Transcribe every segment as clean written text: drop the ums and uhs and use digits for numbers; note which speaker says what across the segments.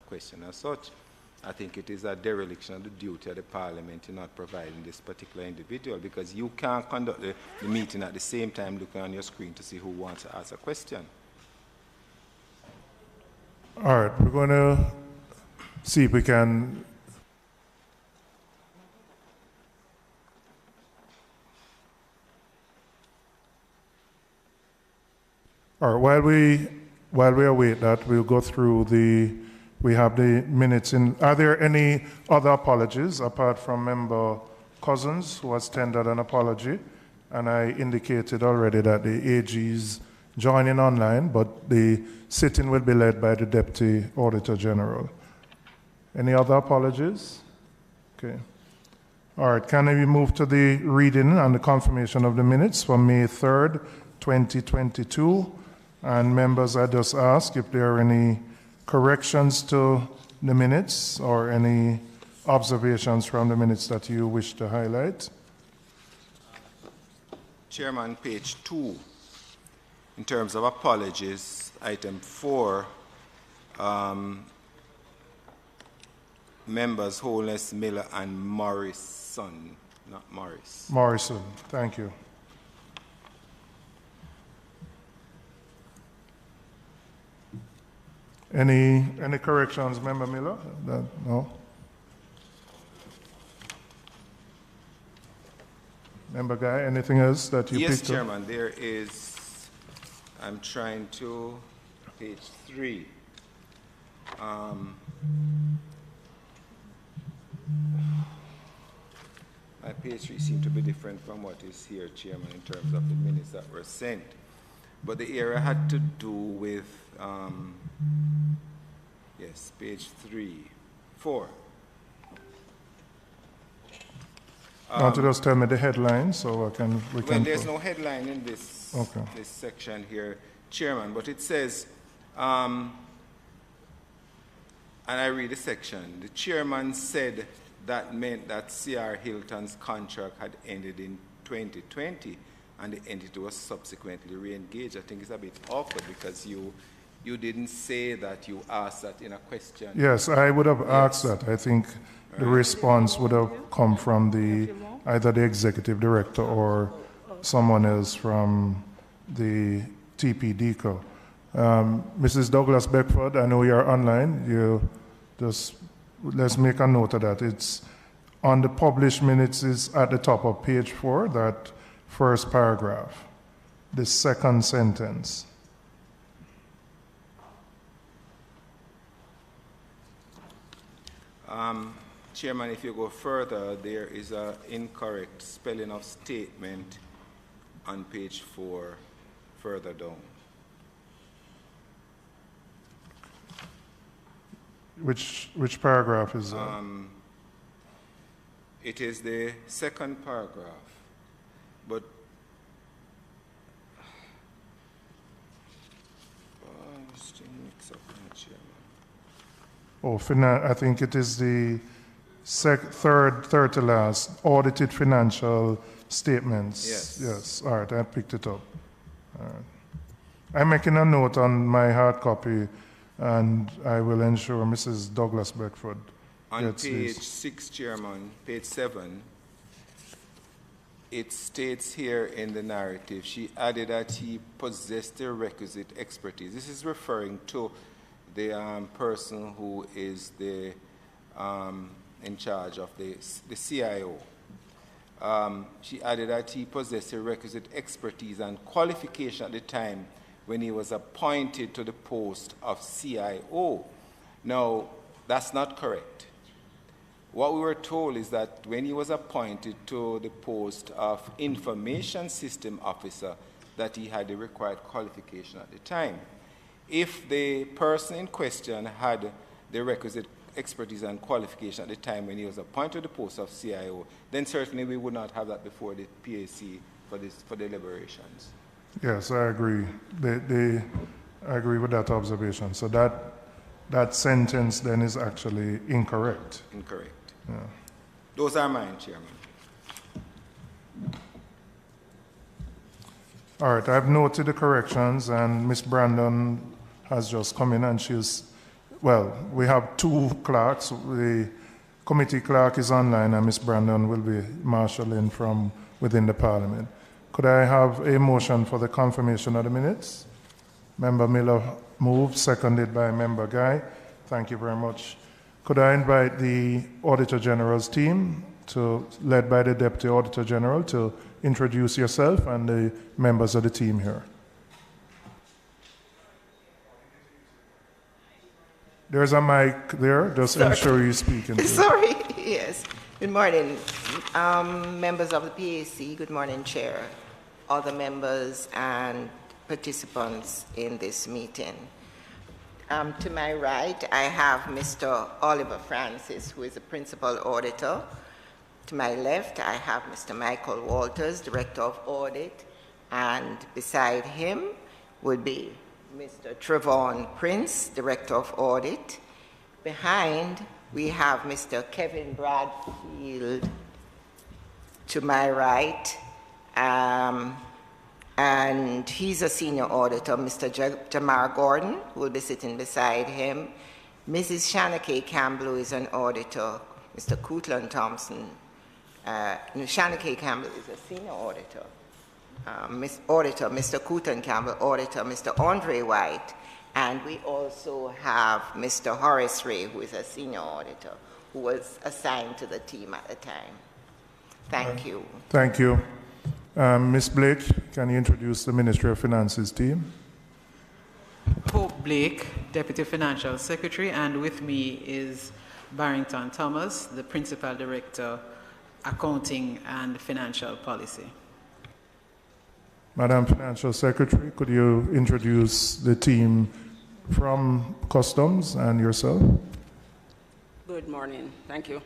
Speaker 1: question as such. I think it is a dereliction of the duty of the Parliament in not providing this particular individual, because you can't conduct the meeting at the same time looking on your screen to see who wants to ask a question.
Speaker 2: All right, we're going to see if we can. All right, while we await that, we'll go through we have the minutes in. Are there any other apologies apart from Member Cousins, who has tendered an apology? And I indicated already that the AG is joining online, but the sitting will be led by the Deputy Auditor General. Any other apologies? Okay. All right, can we move to the reading and the confirmation of the minutes for May 3rd, 2022? And members, I just ask if there are any corrections to the minutes or any observations from the minutes that you wish to highlight.
Speaker 1: Chairman, page 2, in terms of apologies, item 4, members Holness, Miller, and Morrison, not Morris.
Speaker 2: Morrison, thank you. Any corrections, Member Miller? No? Member Guy, anything else that you
Speaker 1: Yes,
Speaker 2: picked up?
Speaker 1: Chairman, there is, I'm trying to, page 3. My page 3 seems to be different from what is here, Chairman, in terms of the minutes that were sent. But the area had to do with, yes, page 4.
Speaker 2: Want to just tell me the headline so we can.
Speaker 1: Well, there's no headline in this, this section here, Chairman, but it says, and I read the section, the chairman said that meant that C.R. Hilton's contract had ended in 2020 and the entity was subsequently re-engaged. I think it's a bit awkward because you didn't say that, you asked that in a question.
Speaker 2: Yes, I would have asked that. I think the response would have come from either the executive director or someone else from the TPDCO. Mrs. Douglas Beckford, I know you're online. Let's make a note of that. It's on the published minutes is at the top of page 4, that first paragraph, the second sentence.
Speaker 1: Chairman, if you go further, there is an incorrect spelling of statement on page 4, further down.
Speaker 2: Which paragraph is that?
Speaker 1: It is the second paragraph, but
Speaker 2: I think it is the third to last, audited financial statements.
Speaker 1: Yes.
Speaker 2: All right, I picked it up. All right. I'm making a note on my hard copy, and I will ensure Mrs. Douglas Beckford gets
Speaker 1: page
Speaker 2: this.
Speaker 1: 6, Chairman, page 7, it states here in the narrative, she added that he possessed the requisite expertise. This is referring to the person who is the in charge of the CIO. She added that he possessed the requisite expertise and qualification at the time when he was appointed to the post of CIO. Now, that's not correct. What we were told is that when he was appointed to the post of Information System Officer, that he had the required qualification at the time. If the person in question had the requisite expertise and qualification at the time when he was appointed to the post of CIO, then certainly we would not have that before the PAC for deliberations.
Speaker 2: Yes, I agree. I agree with that observation. So that sentence then is actually incorrect.
Speaker 1: Incorrect.
Speaker 2: Yeah.
Speaker 1: Those are mine, Chairman.
Speaker 2: All right, I've noted the corrections, and Ms. Brandon has just come in, and she's well, we have two clerks. The committee clerk is online, and Ms. Brandon will be marshalling from within the Parliament. Could I have a motion for the confirmation of the minutes? Member Miller moved, seconded by Member Guy. Thank you very much. Could I invite the Auditor General's team, led by the Deputy Auditor General, to introduce yourself and the members of the team here? There's a mic there. Just ensure you speak into it.
Speaker 3: Sorry, yes. Good morning, members of the PAC. Good morning, Chair, other members and participants in this meeting. To my right, I have Mr. Oliver Francis, who is the Principal Auditor. To my left, I have Mr. Michael Walters, Director of Audit, and beside him would be Mr. Trevon Prince, Director of Audit. Behind, we have Mr. Kevin Bradfield to my right, and he's a senior auditor, Mr. Jamar Gordon, who will be sitting beside him. Mrs. Shanakay Campbell, who is an auditor, Mr. Coutland Thompson. Shanakay Campbell is a senior auditor. Auditor, Mr. Coutland Campbell, auditor, Mr. Andre White, and we also have Mr. Horace Ray, who is a senior auditor, who was assigned to the team at the time. Thank you.
Speaker 2: Thank you. Ms. Blake, can you introduce the Ministry of Finances team?
Speaker 4: Hope Blake, Deputy Financial Secretary, and with me is Barrington Thomas, the Principal Director, Accounting and Financial Policy.
Speaker 2: Madam Financial Secretary, could you introduce the team from Customs and yourself?
Speaker 5: Good morning. Thank you.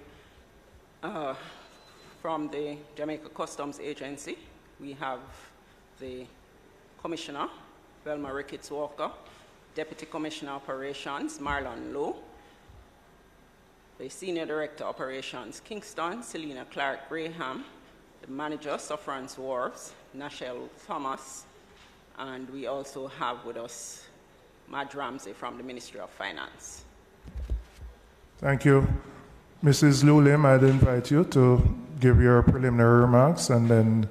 Speaker 5: From the Jamaica Customs Agency, we have the Commissioner, Velma Ricketts-Walker, Deputy Commissioner Operations, Marlon Lowe, the Senior Director Operations, Kingston, Selena Clark Graham, the Manager, Sufferance Wharves, Nashelle Thomas, and we also have with us Madge Ramsey from the Ministry of Finance.
Speaker 2: Thank you. Mrs. Lulim, I'd invite you to give your preliminary remarks, and then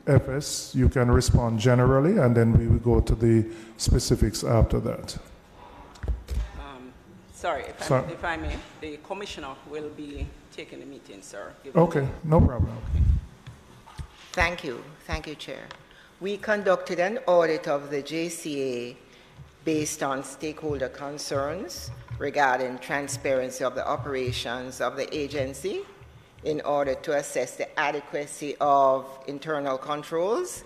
Speaker 2: FS, you can respond generally, and then we will go to the specifics after that.
Speaker 5: Sorry, if I may, the Commissioner will be taking the meeting, sir.
Speaker 2: Okay, no problem.
Speaker 3: Okay. Thank you. Thank you, Chair. We conducted an audit of the JCA based on stakeholder concerns regarding transparency of the operations of the agency in order to assess the adequacy of internal controls,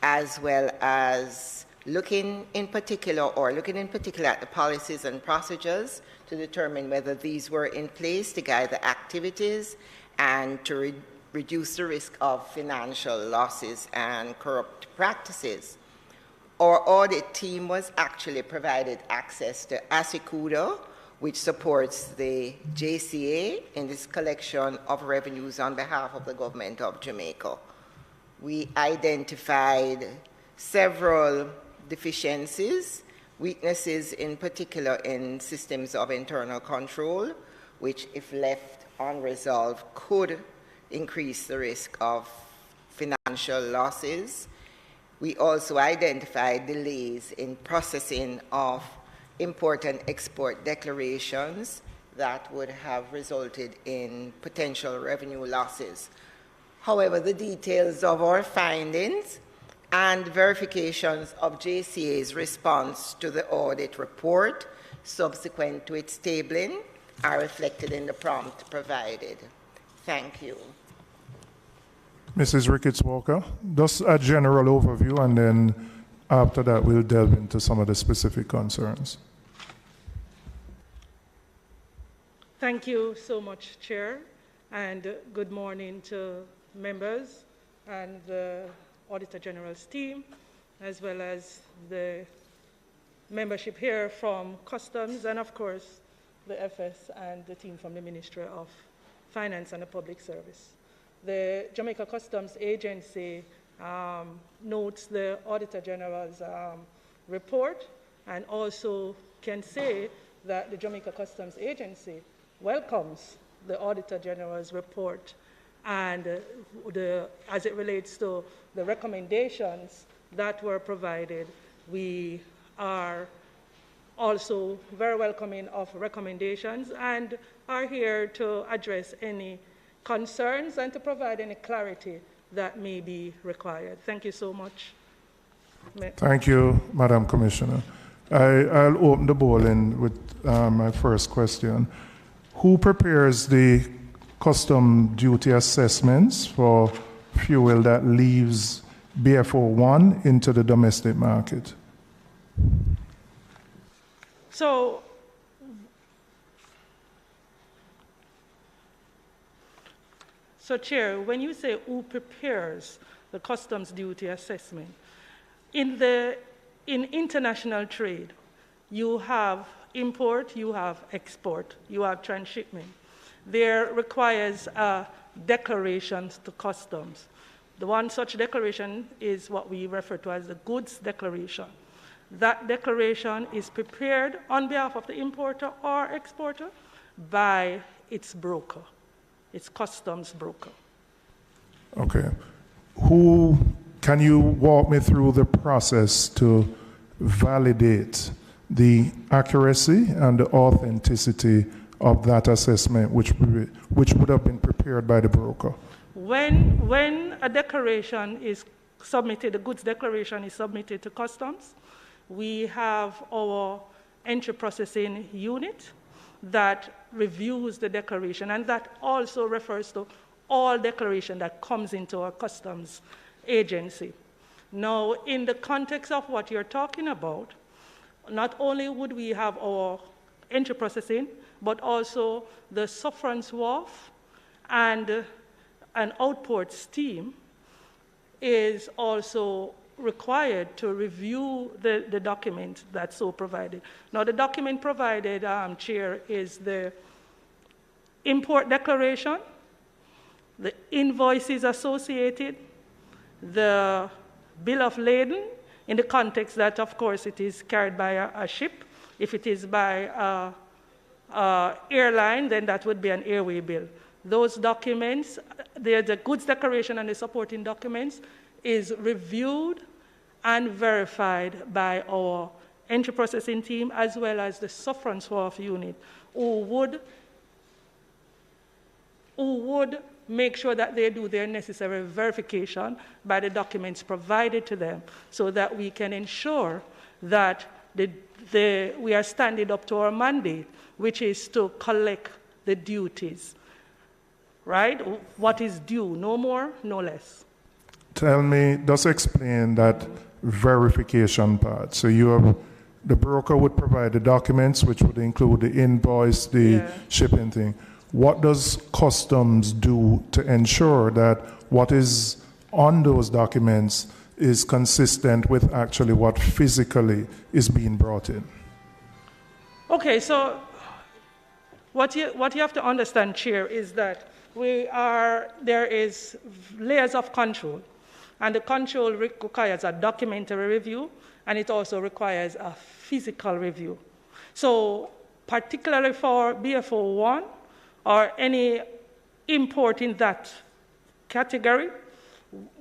Speaker 3: as well as looking in particular at the policies and procedures to determine whether these were in place to guide the activities and to reduce the risk of financial losses and corrupt practices. Our audit team was actually provided access to Asycuda, which supports the JCA in this collection of revenues on behalf of the government of Jamaica. We identified several deficiencies, weaknesses in particular in systems of internal control, which if left unresolved could increase the risk of financial losses. We also identified delays in processing of import and export declarations that would have resulted in potential revenue losses. However, the details of our findings and verifications of JCA's response to the audit report subsequent to its tabling are reflected in the prompt provided. Thank you.
Speaker 2: Mrs. Ricketts-Walker, just a general overview, and then after that we'll delve into some of the specific concerns.
Speaker 6: Thank you so much, Chair, and good morning to members and the Auditor General's team, as well as the membership here from Customs, and of course the FS and the team from the Ministry of Finance and the Public Service. The Jamaica Customs Agency notes the Auditor General's report, and also can say that the Jamaica Customs Agency welcomes the Auditor General's report and as it relates to the recommendations that were provided. We are also very welcoming of recommendations and are here to address any concerns and to provide any clarity that may be required. Thank you so much.
Speaker 2: Thank you, Madam Commissioner. I'll open the ball in with my first question. Who prepares the custom duty assessments for fuel that leaves BFO1 into the domestic market?
Speaker 6: So Chair, when you say who prepares the customs duty assessment, in international trade, you have import, you have export, you have transshipment. There requires declarations to customs. The one such declaration is what we refer to as the goods declaration. That declaration is prepared on behalf of the importer or exporter by its broker, its customs broker.
Speaker 2: Okay. Can you walk me through the process to validate the accuracy and the authenticity of that assessment, which would have been prepared by the broker?
Speaker 6: When a declaration is submitted, a goods declaration is submitted to customs, we have our entry processing unit that reviews the declaration, and that also refers to all declaration that comes into our customs agency. Now, in the context of what you're talking about, not only would we have our entry processing, but also the sufferance wharf and an outports team is also required to review the document that's so provided. Now, the document provided, Chair, is the import declaration, the invoices associated, the bill of lading, in the context that, of course, it is carried by a ship. If it is by an airline, then that would be an airway bill. Those documents, the goods declaration and the supporting documents, is reviewed and verified by our entry processing team as well as the sufferance wharf unit, who would make sure that they do their necessary verification by the documents provided to them so that we can ensure that we are standing up to our mandate, which is to collect the duties, right? What is due, no more, no less.
Speaker 2: Tell me, just explain that verification part. So the broker would provide the documents, which would include the invoice, the shipping thing. What does customs do to ensure that what is on those documents is consistent with actually what physically is being brought in?
Speaker 6: Okay, so what you have to understand, Chair, is that there is layers of control, and the control requires a documentary review, and it also requires a physical review. So particularly for BFO1, or any import in that category,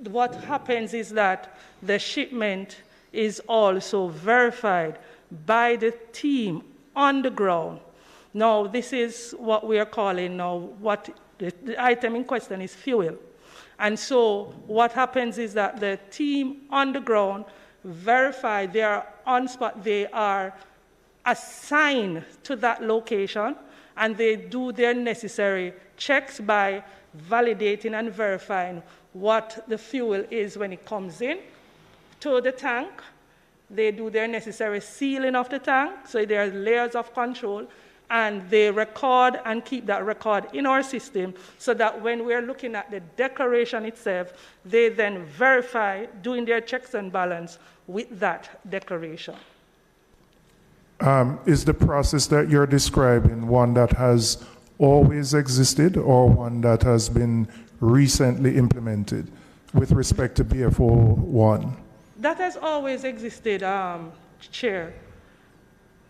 Speaker 6: what happens is that the shipment is also verified by the team on the ground. Now, this is what we are calling now, what the item in question is fuel. And so what happens is that the team on the ground verify, they are on spot, they are assigned to that location, and they do their necessary checks by validating and verifying what the fuel is when it comes in to the tank. They do their necessary sealing of the tank, so there are layers of control, and they record and keep that record in our system so that when we're looking at the declaration itself, they then verify doing their checks and balance with that declaration.
Speaker 2: Is the process that you're describing one that has always existed or one that has been recently implemented with respect to BFO1?
Speaker 6: That has always existed, Chair.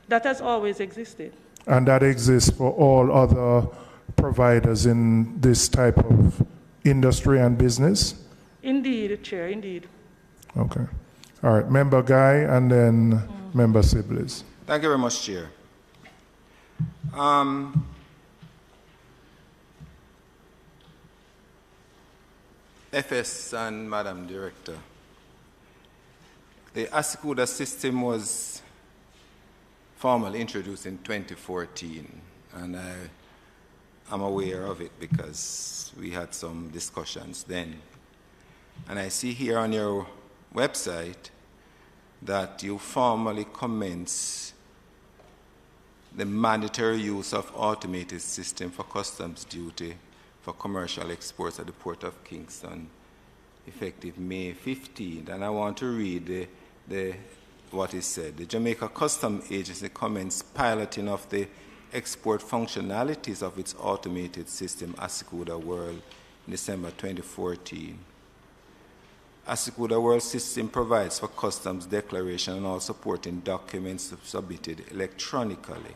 Speaker 6: That has always existed.
Speaker 2: And that exists for all other providers in this type of industry and business?
Speaker 6: Indeed, Chair, indeed.
Speaker 2: Okay. All right, Member Guy and then Member Sibley's.
Speaker 1: Thank you very much, Chair. FS and Madam Director, the Asycuda system was formally introduced in 2014, and I'm aware of it because we had some discussions then. And I see here on your website that you formally commence the mandatory use of automated system for customs duty for commercial exports at the Port of Kingston, effective May 15th. And I want to read what is said. The Jamaica Customs Agency commenced piloting of the export functionalities of its automated system, Asycuda World, in December 2014. Asycuda World system provides for customs declaration and all supporting documents submitted electronically.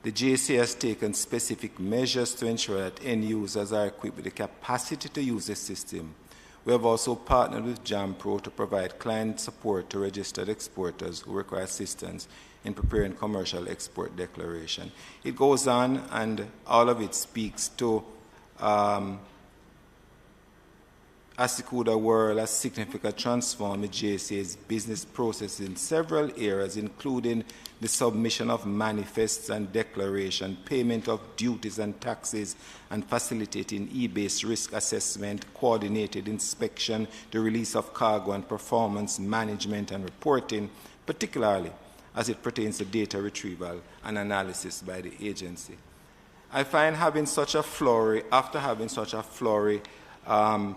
Speaker 1: The JCA has taken specific measures to ensure that end users are equipped with the capacity to use the system. We have also partnered with JAMPRO to provide client support to registered exporters who require assistance in preparing commercial export declaration. It goes on, and all of it speaks to Asycuda World has significantly transformed the JCA's business process in several areas, including the submission of manifests and declaration, payment of duties and taxes, and facilitating e-based risk assessment, coordinated inspection, the release of cargo, and performance management and reporting, particularly as it pertains to data retrieval and analysis by the agency. I find having such a flurry, after having such a flurry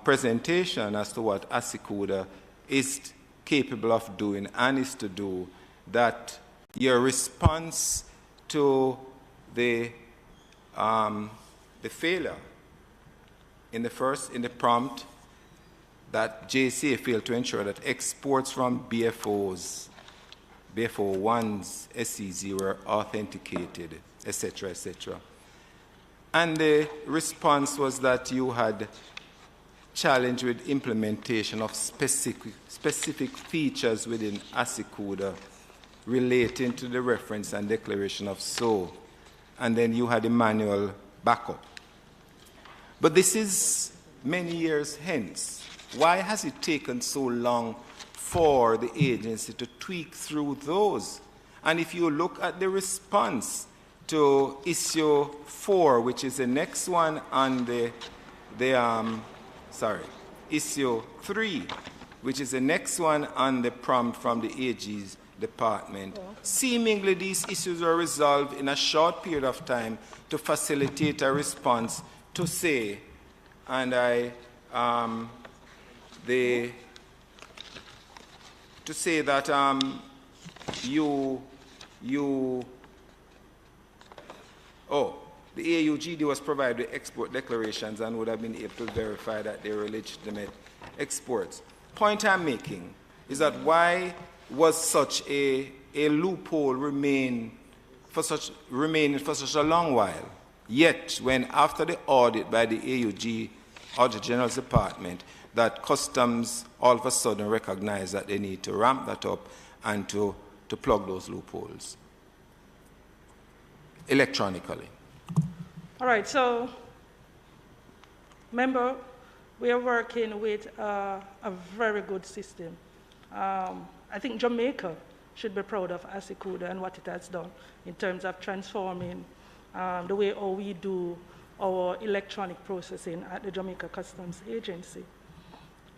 Speaker 1: presentation as to what Asycuda is capable of doing and is to do, that your response to the failure in the prompt that JCA failed to ensure that exports from BFOs, BFO1s, SEs were authenticated, etc., etc. And the response was that you had challenged with implementation of specific features within Asycuda relating to the reference and declaration of so, and then you had a manual backup. But this is many years hence. Why has it taken so long for the agency to tweak through those? And if you look at the response to issue 4, which is the next one on issue 3, which is the next one on the prompt from the AG's department. Seemingly these issues are resolved in a short period of time to facilitate a response to say, and to say that the AUGD was provided with export declarations and would have been able to verify that they were legitimate exports. Point I'm making is that why was such a loophole remaining for such a long while? Yet, when after the audit by the AUG, Auditor General's Department, that customs all of a sudden recognized that they need to ramp that up and to plug those loopholes electronically.
Speaker 6: All right, so, member, we are working with a very good system. I think Jamaica should be proud of Asycuda and what it has done in terms of transforming the way how we do our electronic processing at the Jamaica Customs Agency.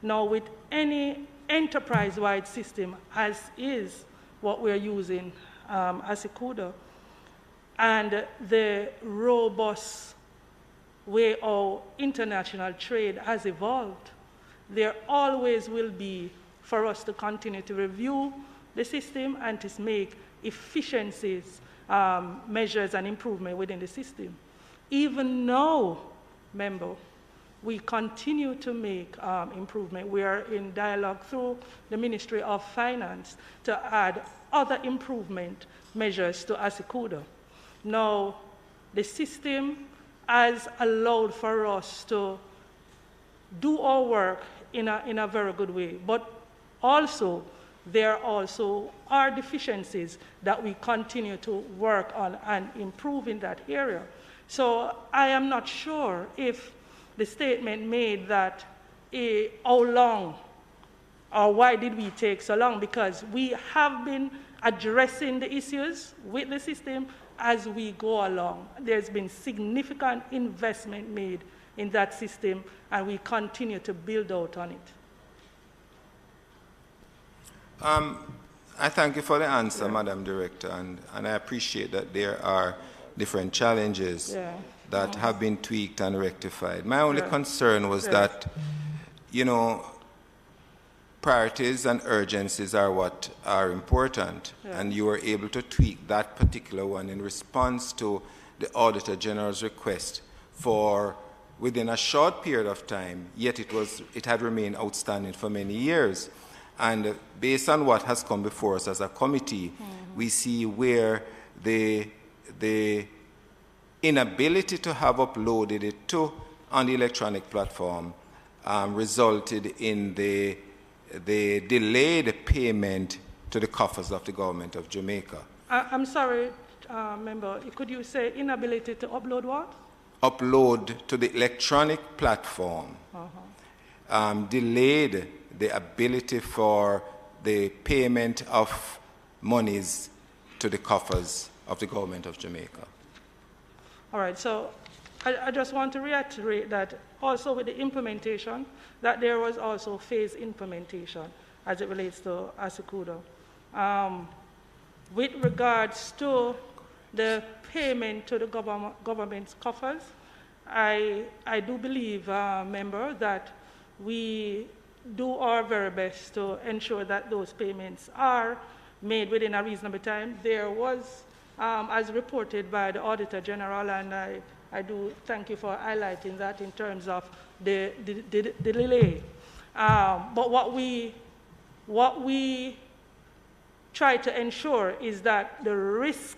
Speaker 6: Now, with any enterprise-wide system, as is what we're using, Asycuda, and the robust way our international trade has evolved, there always will be for us to continue to review the system and to make efficiencies, measures, and improvement within the system. Even now, member, we continue to make improvement. We are in dialogue through the Ministry of Finance to add other improvement measures to Asycuda. Now, the system has allowed for us to do our work in a very good way, but also there also are deficiencies that we continue to work on and improve in that area. So I am not sure if the statement made that how long or why did we take so long, because we have been addressing the issues with the system as we go along. There's been significant investment made in that system, and we continue to build out on it.
Speaker 1: I thank you for the answer, Madam Director, and I appreciate that there are different challenges that have been tweaked and rectified. My only concern was that, you know, priorities and urgencies are what are important, and you were able to tweak that particular one in response to the Auditor General's request for within a short period of time, yet it had remained outstanding for many years. And based on what has come before us as a committee, we see where the inability to have uploaded it on the electronic platform resulted in the delayed payment to the coffers of the government of Jamaica.
Speaker 6: I'm sorry, member, could you say inability to upload what?
Speaker 1: Upload to the electronic platform delayed the ability for the payment of monies to the coffers of the government of Jamaica.
Speaker 6: All right, so I just want to reiterate that also with the implementation, that there was also phased implementation as it relates to Asycuda. With regards to the payment to the government's coffers, I do believe, member, that we do our very best to ensure that those payments are made within a reasonable time. There was, as reported by the Auditor General, and I do thank you for highlighting that in terms of the delay. But what we try to ensure is that the risk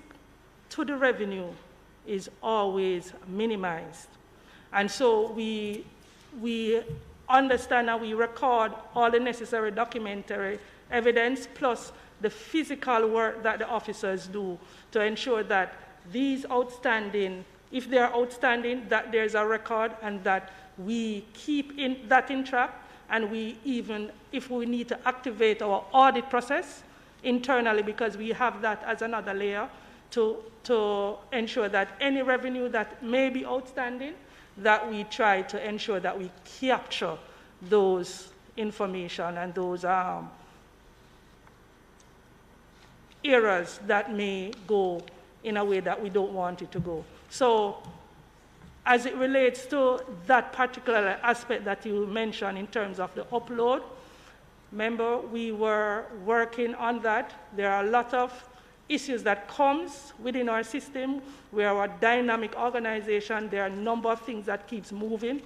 Speaker 6: to the revenue is always minimized. And so we understand and we record all the necessary documentary evidence plus the physical work that the officers do to ensure that these outstanding, if they are outstanding, that there's a record and that we keep that in track, and we even, if we need to activate our audit process internally, because we have that as another layer to ensure that any revenue that may be outstanding, that we try to ensure that we capture those information and those errors that may go in a way that we don't want it to go. So as it relates to that particular aspect that you mentioned in terms of the upload, remember, we were working on that. There are a lot of issues that comes within our system. We are a dynamic organization. There are a number of things that keeps moving.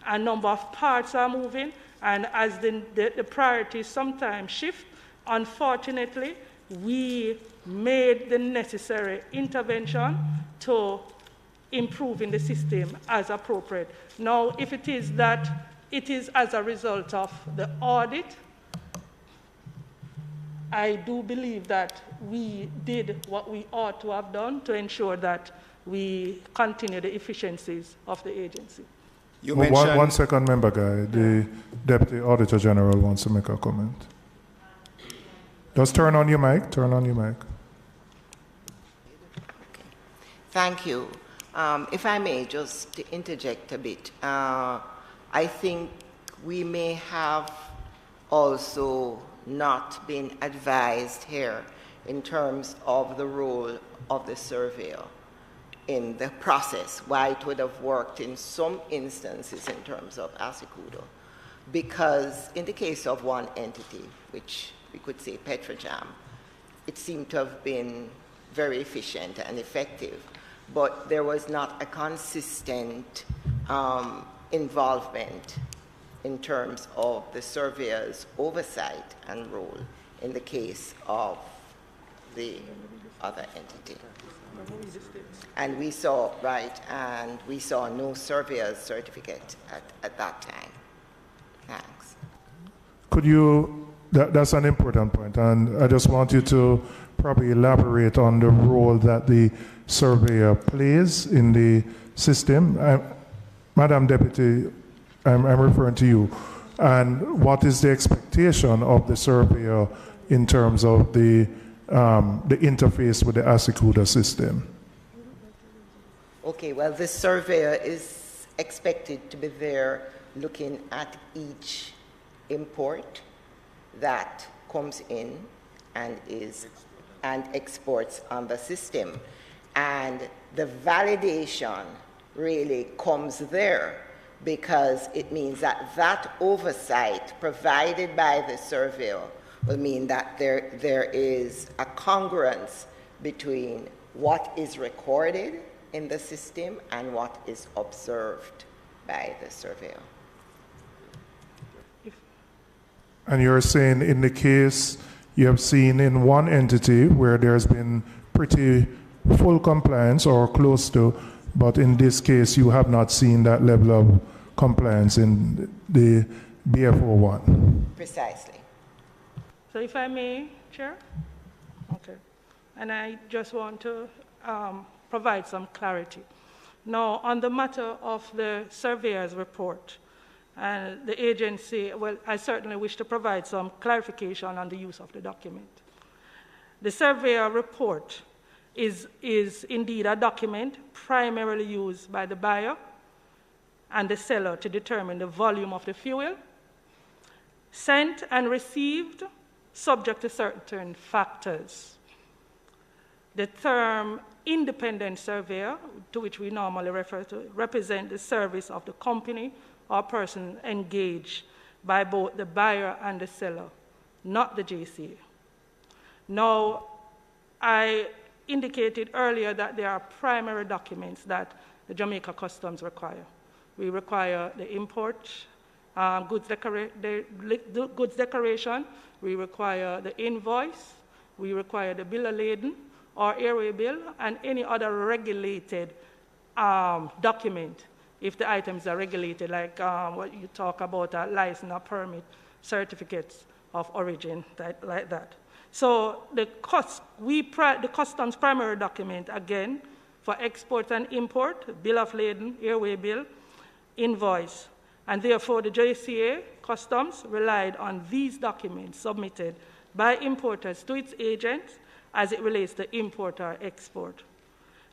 Speaker 6: A number of parts are moving. And as the priorities sometimes shift, unfortunately, we made the necessary intervention to improving the system as appropriate. Now, if it is that it is as a result of the audit, I do believe that we did what we ought to have done to ensure that we continue the efficiencies of the agency.
Speaker 2: You mentioned... One second, member guy. The Deputy Auditor General wants to make a comment. Just turn on your mic. Turn on your mic.
Speaker 3: Thank you. If I may just interject a bit, I think we may have also not been advised here in terms of the role of the surveyor in the process, why it would have worked in some instances in terms of Asycuda. Because in the case of one entity, which we could say Petrojam, it seemed to have been very efficient and effective, but there was not a consistent involvement in terms of the surveyor's oversight and role in the case of the other entity. And we saw, and we saw no surveyor's certificate at that time. Thanks.
Speaker 2: Could you, that's an important point, and I just want you to probably elaborate on the role that the surveyor plays in the system. Madam Deputy, I'm referring to you. And what is the expectation of the surveyor in terms of the interface with the Asycuda system?
Speaker 3: Okay, well, the surveyor is expected to be there looking at each import that comes in and exports on the system. And the validation really comes there because it means that that oversight provided by the surveyor will mean that there is a congruence between what is recorded in the system and what is observed by the surveyor.
Speaker 2: And you're saying in the case you have seen in one entity where there's been pretty full compliance or close to, but in this case you have not seen that level of compliance in the BFO one.
Speaker 3: Precisely.
Speaker 6: So if I may, Chair? Okay. And I just want to provide some clarity. Now, on the matter of the surveyor's report, and the agency, well, I certainly wish to provide some clarification on the use of the document. The surveyor report is indeed a document primarily used by the buyer and the seller to determine the volume of the fuel sent and received subject to certain factors. The term independent surveyor, to which we normally refer to, represent the service of the company or person engaged by both the buyer and the seller, not the JCA. Now, I indicated earlier that there are primary documents that the Jamaica Customs require. We require the import goods declaration, we require the invoice, we require the bill of lading or airway bill, and any other regulated document if the items are regulated, like what you talk about, license or permit, certificates of origin, like that. So the customs primary document, again, for export and import, bill of lading, airway bill, invoice, and therefore the JCA Customs relied on these documents submitted by importers to its agents as it relates to import or export.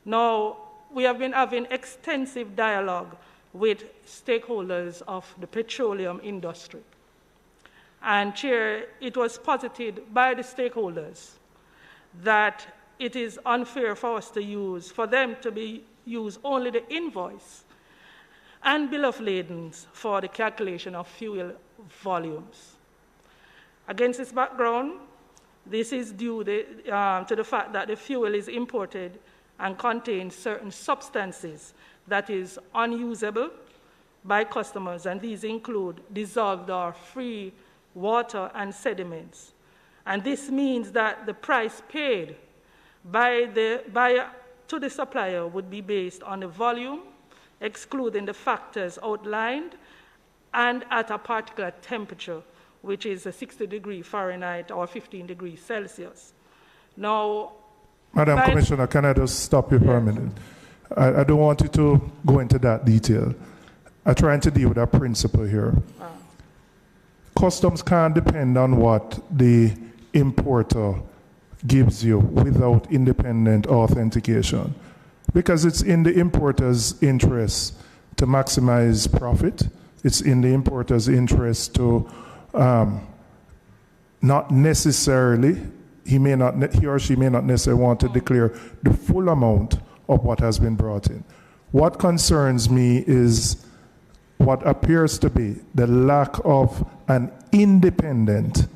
Speaker 6: Now, we have been having extensive dialogue with stakeholders of the petroleum industry. And Chair, it was posited by the stakeholders that it is unfair for us to use, for them to use only the invoice and bill of ladings for the calculation of fuel volumes. Against this background, this is due to the fact that the fuel is imported and contains certain substances that is unusable by customers, and these include dissolved or free water and sediments. And this means that the price paid by the buyer to the supplier would be based on the volume, excluding the factors outlined, and at a particular temperature, which is a 60 degrees Fahrenheit or 15 degrees Celsius. Now,
Speaker 2: Madam Commissioner, can I just stop you for a minute? I don't want you to go into that detail. I'm trying to deal with a principle here. Customs can't depend on what the importer gives you without independent authentication, because it's in the importer's interest to maximize profit. It's in the importer's interest to not necessarily, he or she may not necessarily want to declare the full amount of what has been brought in. What concerns me is what appears to be the lack of an independent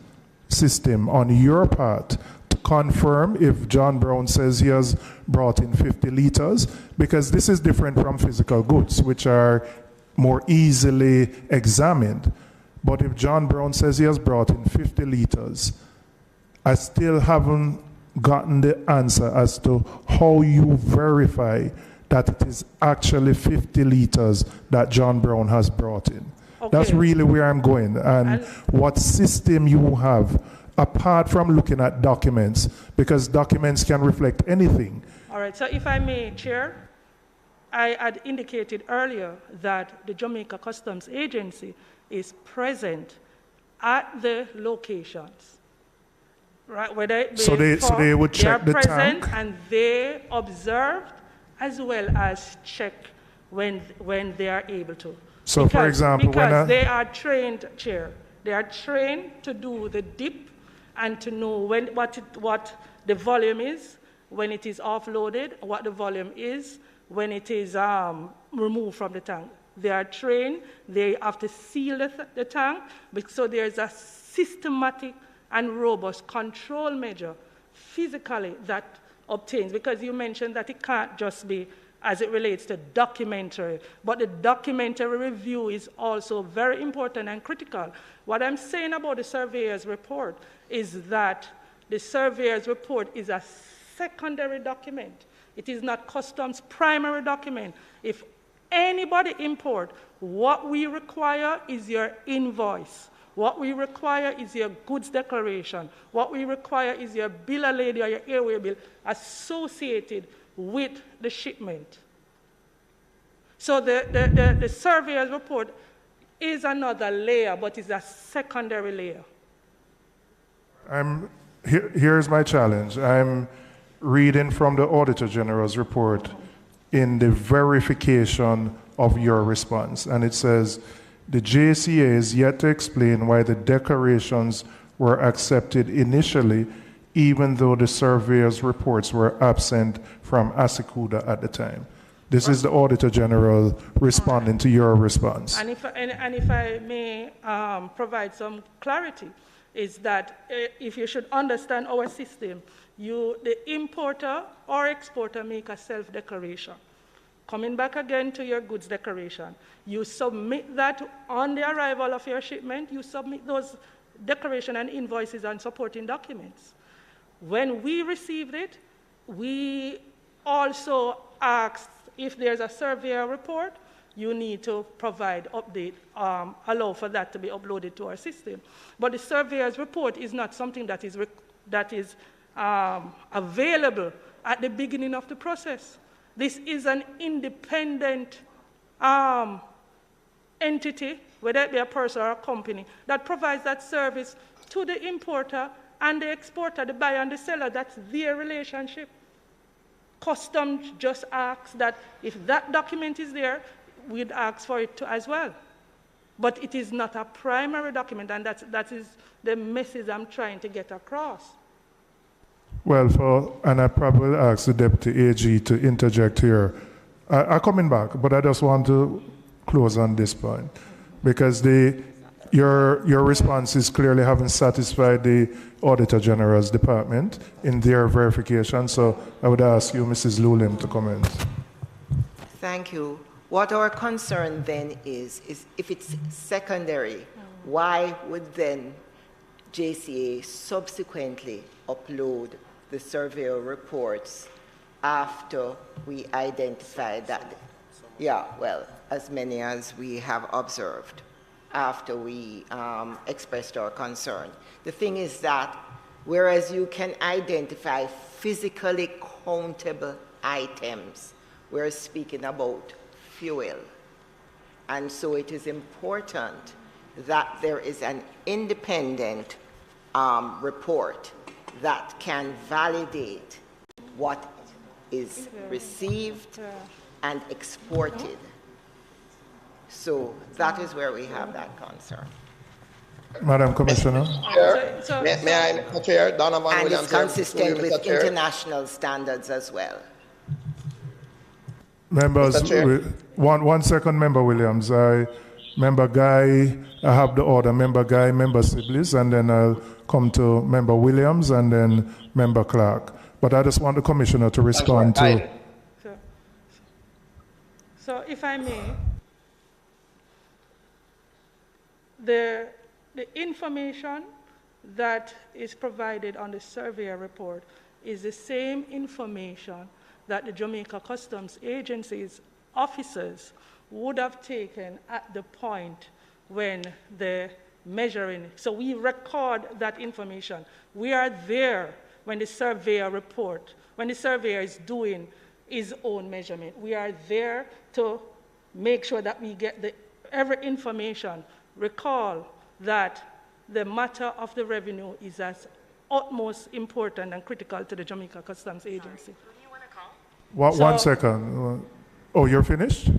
Speaker 2: system on your part to confirm if John Brown says he has brought in 50 liters, because this is different from physical goods, which are more easily examined. But if John Brown says he has brought in 50 liters, I still haven't gotten the answer as to how you verify that it is actually 50 liters that John Brown has brought in.
Speaker 6: Okay.
Speaker 2: That's really where I'm going. And what system you have, apart from looking at documents, because documents can reflect anything.
Speaker 6: All right, so if I may, Chair, I had indicated earlier that the Jamaica Customs Agency is present at the locations. Right,
Speaker 2: So they would check the tank?
Speaker 6: And they observed as well as check when they are able to.
Speaker 2: So for example,
Speaker 6: because they are trained, Chair, they are trained to do the dip and to know what the volume is when it is offloaded, what the volume is when it is removed from the tank. They are trained, they have to seal the tank, so there's a systematic and robust control measure physically that obtains, because you mentioned that it can't just be as it relates to documentary, but the documentary review is also very important and critical. What I'm saying about the surveyor's report is that the surveyor's report is a secondary document. It is not customs' primary document. If anybody import, what we require is your invoice. What we require is your goods declaration. What we require is your bill of lading or your airway bill associated with the shipment. So the surveyor's report is another layer, but it's a secondary layer.
Speaker 2: Here's my challenge. I'm reading from the Auditor General's report in the verification of your response. And it says, the JCA is yet to explain why the declarations were accepted initially, even though the surveyor's reports were absent from Asycuda at the time. This is the Auditor General responding to your response.
Speaker 6: And if I may provide some clarity, is that if you should understand our system, the importer or exporter make a self-declaration. Coming back again to your goods declaration, you submit that on the arrival of your shipment, you submit those declaration and invoices and supporting documents. When we received it, we also asked if there's a surveyor report, you need to provide update, allow for that to be uploaded to our system. But the surveyor's report is not something that is available at the beginning of the process. This is an independent entity, whether it be a person or a company, that provides that service to the importer and the exporter, the buyer and the seller. That's their relationship. Customs just asks that if that document is there, we'd ask for it as well. But it is not a primary document, and that is the message I'm trying to get across.
Speaker 2: Well, and I probably will ask the Deputy AG to interject here. I'm coming back, but I just want to close on this point, because your responses clearly haven't satisfied the Auditor General's department in their verification. So I would ask you, Mrs. Lulim, to comment.
Speaker 3: Thank you. What our concern then is if it's secondary, why would then JCA subsequently upload the surveyor reports after we identified that? Yeah, well, as many as we have observed after we expressed our concern. The thing is that whereas you can identify physically countable items, we're speaking about fuel. And so it is important that there is an independent report that can validate what is received and exported. So that is where we have that concern.
Speaker 2: Madam Commissioner.
Speaker 7: May I, Mr. Chair? Donovan
Speaker 3: and
Speaker 7: Williams.
Speaker 3: it's consistent with
Speaker 7: Chair.
Speaker 3: international standards as well.
Speaker 2: Members, one second, Member Williams. Member Guy, I have the order. Member Guy, Member Sibley's, and then I'll come to Member Williams and then Member Clark. But I just want the Commissioner to respond to.
Speaker 6: So if I may, the information that is provided on the surveyor report is the same information that the Jamaica Customs Agency's officers would have taken at the point when they're measuring. So we record that information. We are there when the surveyor report, when the surveyor is doing his own measurement. We are there to make sure that we get every information. Recall that the matter of the revenue is as utmost important and critical to the Jamaica Customs Agency.
Speaker 2: One second. Oh, you're finished?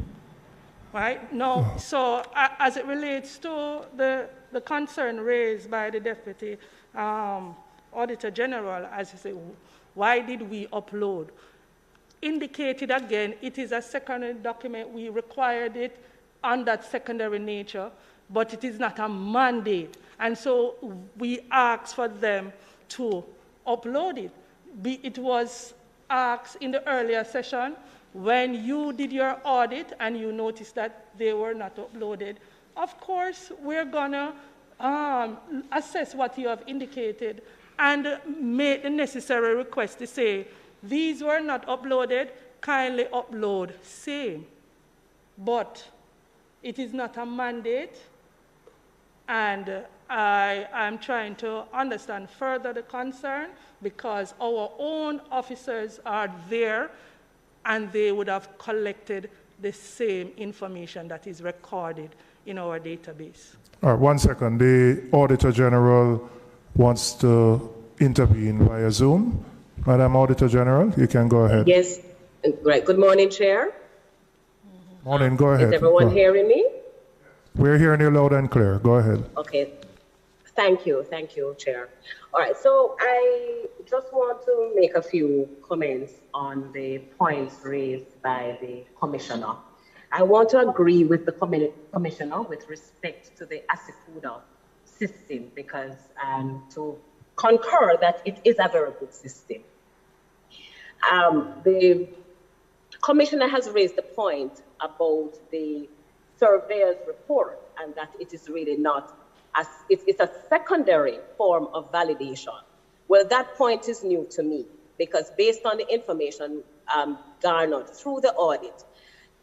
Speaker 6: Right? No. So as it relates to the concern raised by the Deputy Auditor General, as you say, why did we upload? Indicated again, it is a secondary document. We required it on that secondary nature, but it is not a mandate. And so we asked for them to upload it. It was asked in the earlier session when you did your audit and you noticed that they were not uploaded. Of course, we're going to assess what you have indicated and make the necessary request to say, these were not uploaded, kindly upload same. But it is not a mandate, and I am trying to understand further the concern because our own officers are there and they would have collected the same information that is recorded in our database.
Speaker 2: All right, 1 second. The Auditor General wants to intervene via Zoom. Madam Auditor General, you can go ahead.
Speaker 8: Yes, right. Good morning, Chair.
Speaker 2: Morning, go ahead.
Speaker 8: Is everyone hearing me?
Speaker 2: We're hearing you loud and clear. Go ahead.
Speaker 8: Okay. Thank you, Chair. All right, so I just want to make a few comments on the points raised by the Commissioner. I want to agree with the Commissioner with respect to the Asycuda system because to concur that it is a very good system. The Commissioner has raised the point about the Surveyor's report and that it is really not, it's a secondary form of validation. Well, that point is new to me because based on the information garnered through the audit,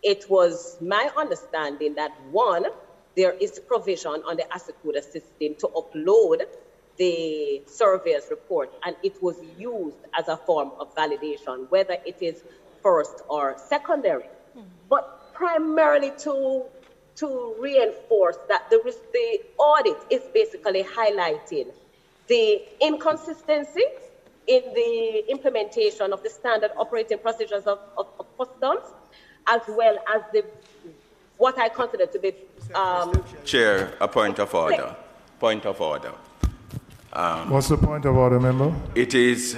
Speaker 8: it was my understanding that one, there is provision on the Asycuda system to upload the surveyor's report, and it was used as a form of validation, whether it is first or secondary. But primarily to reinforce that the audit is basically highlighting the inconsistency in the implementation of the standard operating procedures of customs, as well as what I consider to be...
Speaker 1: Chair, a point of order. Point of order.
Speaker 2: What's the point of order, member?
Speaker 1: It is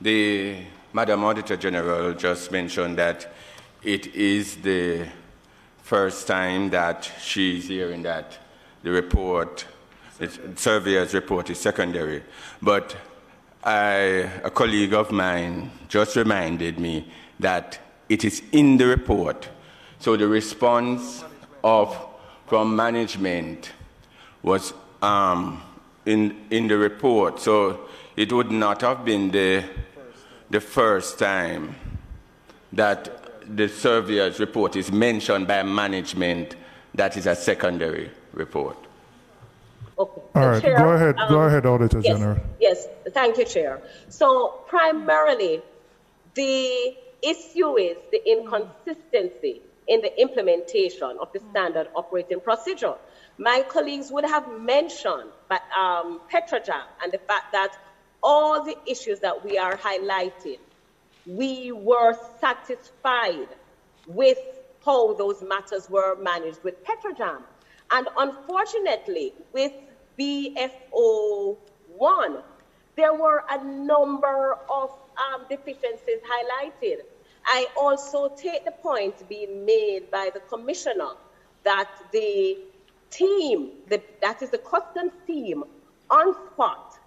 Speaker 1: the Madam Auditor General just mentioned that it is the first time that she's hearing that the report, the surveyor's report is secondary. But a colleague of mine just reminded me that it is in the report. So the response from management was in the report. So it would not have been the first time that the surveyor's report is mentioned by management that is a secondary report.
Speaker 8: Okay.
Speaker 2: All right,
Speaker 8: Chair,
Speaker 2: go ahead, Auditor General.
Speaker 8: Yes, thank you, Chair. So primarily, the issue is the inconsistency in the implementation of the standard operating procedure. My colleagues would have mentioned Petrojam and the fact that all the issues that we are highlighting, we were satisfied with how those matters were managed with Petrojam. And unfortunately, with BFO1, there were a number of deficiencies highlighted. I also take the point being made by the Commissioner that the team, that is the customs team, on spot,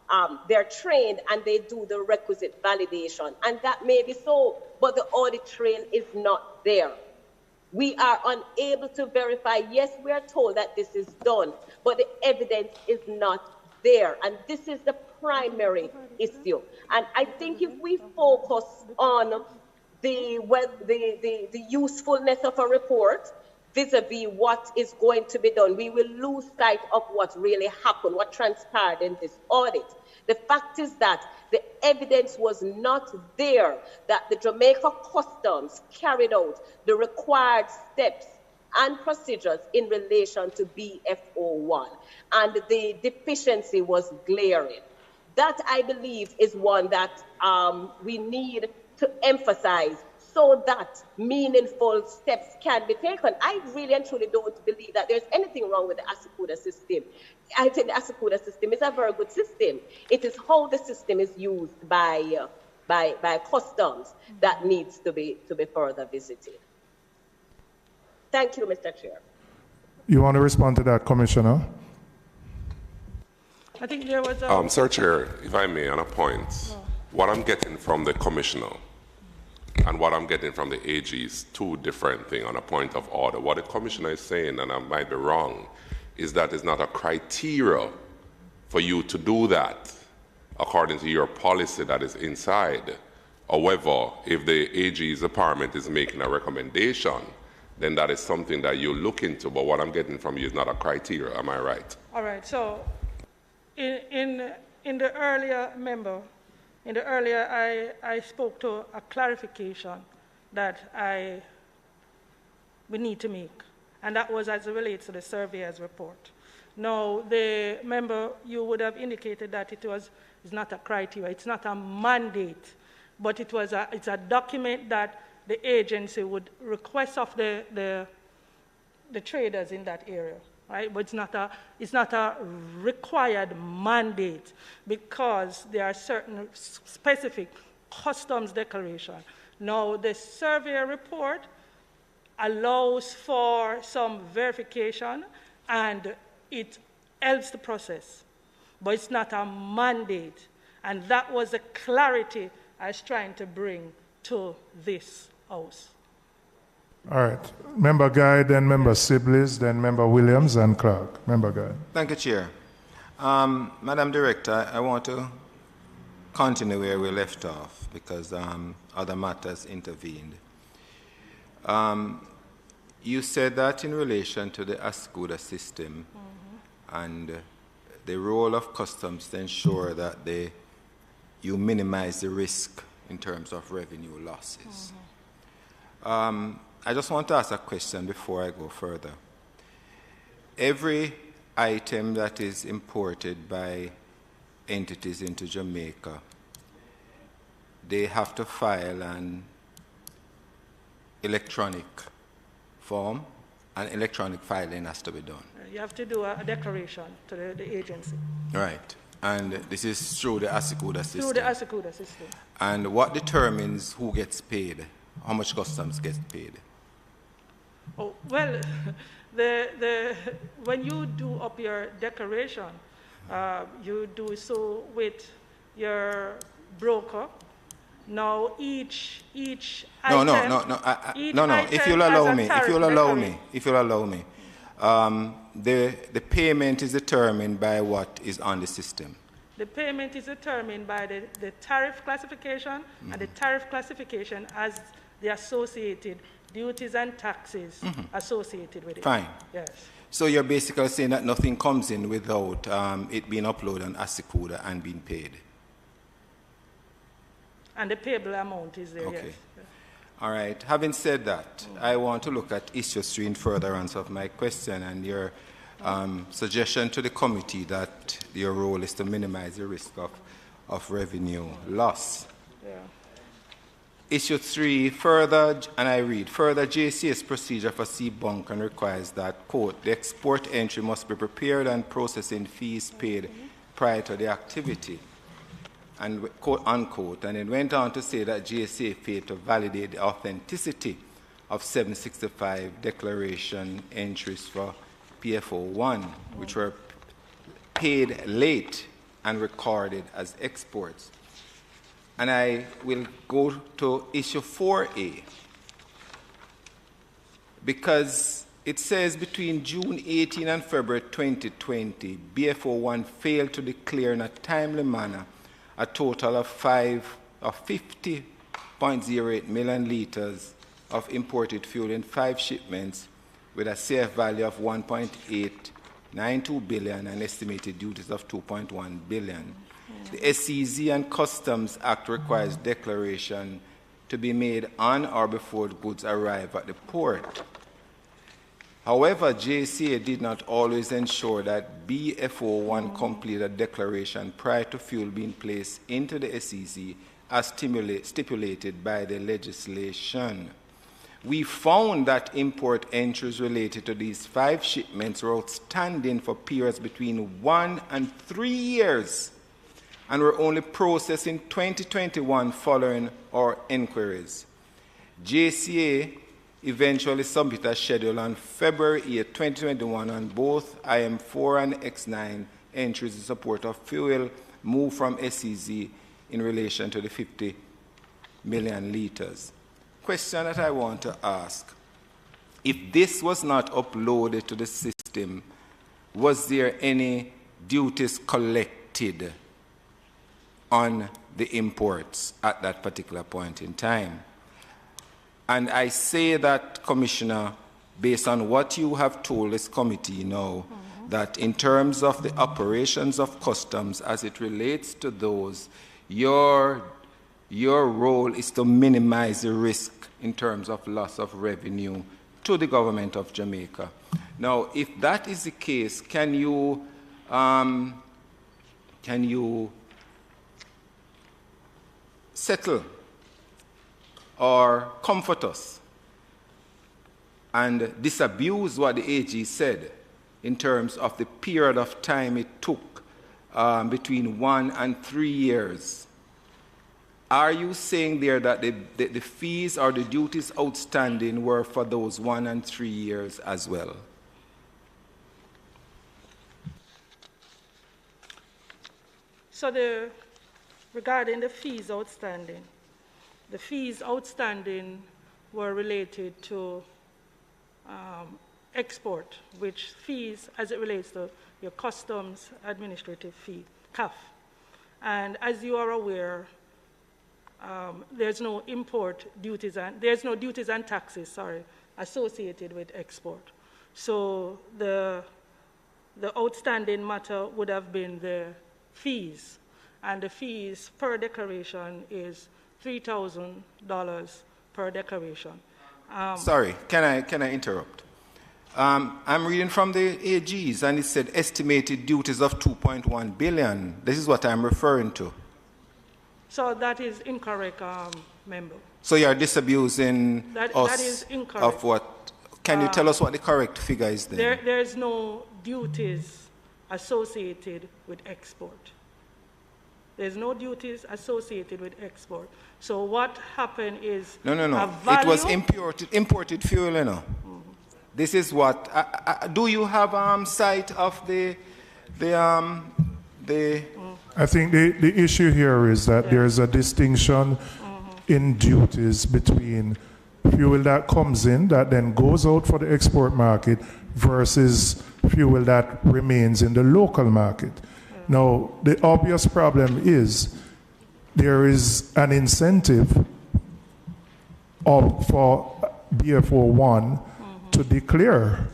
Speaker 8: they're trained and they do the requisite validation. And that may be so, but the audit trail is not there. We are unable to verify. Yes, we are told that this is done, but the evidence is not there. And this is the primary issue. And I think if we focus on the usefulness of a report vis-a-vis what is going to be done, we will lose sight of what really happened, what transpired in this audit. The fact is that the evidence was not there that the Jamaica Customs carried out the required steps and procedures in relation to BFO1, and the deficiency was glaring. That, I believe, is one that we need to emphasize so that meaningful steps can be taken. I really and truly don't believe that there's anything wrong with the Asycuda system. I think the Asycuda system is a very good system. It is how the system is used by customs that needs to be further visited. Thank you, Mr. Chair.
Speaker 2: You want to respond to that, Commissioner?
Speaker 6: I think there was
Speaker 9: Sir Chair, if I may, on a point, what I'm getting from the Commissioner and what I'm getting from the AG is two different things on a point of order. What the Commissioner is saying, and I might be wrong, is that it's not a criteria for you to do that according to your policy that is inside. However, if the AG's department is making a recommendation, then that is something that you look into. But what I'm getting from you is not a criteria. Am I right?
Speaker 6: all right. So in the earlier I spoke to a clarification that we need to make, and that was as it relates to the surveyor's report. Now, the member, you would have indicated that it's not a criteria, it's not a mandate, but it's a document that the agency would request of the traders in that area, right? But it's not a required mandate because there are certain specific customs declaration. Now, the surveyor report allows for some verification and it helps the process, but it's not a mandate. And that was the clarity I was trying to bring to this House.
Speaker 2: All right. Member Guy, then Member Sibley's, then Member Williams and Clark. Member Guy.
Speaker 1: Thank you, Chair. Madam Director, I want to continue where we left off because other matters intervened. You said that in relation to the Asycuda system and the role of customs to ensure that you minimize the risk in terms of revenue losses. I just want to ask a question before I go further. Every item that is imported by entities into Jamaica, they have to file an electronic form, and electronic filing has to be done.
Speaker 6: You have to do a declaration to the agency.
Speaker 1: Right. And this is through the Asycuda system.
Speaker 6: Through the Asycuda system.
Speaker 1: And what determines who gets paid? How much customs gets paid?
Speaker 6: Oh, well, when you do up your declaration, you do so with your broker. Now, each item... No. If you'll allow me, the payment is determined by what is on the system. The payment is determined by the tariff classification, and the tariff classification has the associated duties and taxes associated with it. Fine. Yes. So you're basically saying that nothing comes in without it being uploaded on Asycuda and being paid? And the payable amount is there, okay. Yes. All right. Having said that, I want to look at issue 3 in furtherance of my question and your suggestion to the committee that your role is to minimize the risk of revenue loss. Yeah. Issue 3, further, and I read, further JCS procedure for C-Bunker requires that, quote, the export entry must be prepared and processing fees paid prior to the activity, and quote, unquote, and it went on to say that GSA failed to validate the authenticity of 765 declaration entries for PFO1, which were paid late and recorded as exports. And I will go to issue 4A, because
Speaker 1: It says between June 18 and February 2020, BFO1 failed to declare in a timely manner a total of 50.08 million liters of imported fuel in 5 shipments with a CF value of 1.892 billion and estimated duties of 2.1 billion. The SEZ and Customs Act requires declaration to be made on or before the goods arrive at the port. However, JCA did not always ensure that BFO1 complete a declaration prior to fuel being placed into the SEZ as stipulated by the legislation. We found that import entries related to these 5 shipments were outstanding for periods between 1 and 3 years and were only processed in 2021 following our inquiries. JCA eventually submitted a schedule on February 8, 2021 on both IM4 and X9 entries in support of fuel moved from SEZ in relation to the 50 million liters. Question that I want to ask, if this was not uploaded to the system, was there any duties collected on the imports at that particular point in time? And I say that, Commissioner, based on what you have told this committee now, that in terms of the operations of customs as it relates to those, your role is to minimize the risk in terms of loss of revenue to the government of Jamaica. Now, if that is the case, can you settle or comfort us and disabuse what the AG said in terms of the period of time it took between 1 and 3 years? Are you saying there that the fees or the duties outstanding were for those 1 and 3 years as well?
Speaker 6: So regarding the fees outstanding, the fees outstanding were related to export, which fees as it relates to your customs administrative fee, CAF. And as you are aware, there's no import duties and there's no duties and taxes, associated with export. So the outstanding matter would have been the fees, and the fees per declaration is $3,000 per declaration.
Speaker 1: Sorry, can I interrupt? I'm reading from the AGs, and it said estimated duties of 2.1 billion. This is what I'm referring to.
Speaker 6: So that is incorrect, member.
Speaker 1: So you're disabusing us
Speaker 6: that is incorrect.
Speaker 1: Of what? Can you tell us what the correct figure is then?
Speaker 6: There's no duties associated with export. There's no duties associated with export. So what happened is
Speaker 1: No. It was imported fuel, you know. This is what. Do you have sight of the?
Speaker 2: I think the issue here is that there's a distinction in duties between fuel that comes in that then goes out for the export market versus fuel that remains in the local market. Now, the obvious problem is there is an incentive for BFO1 to declare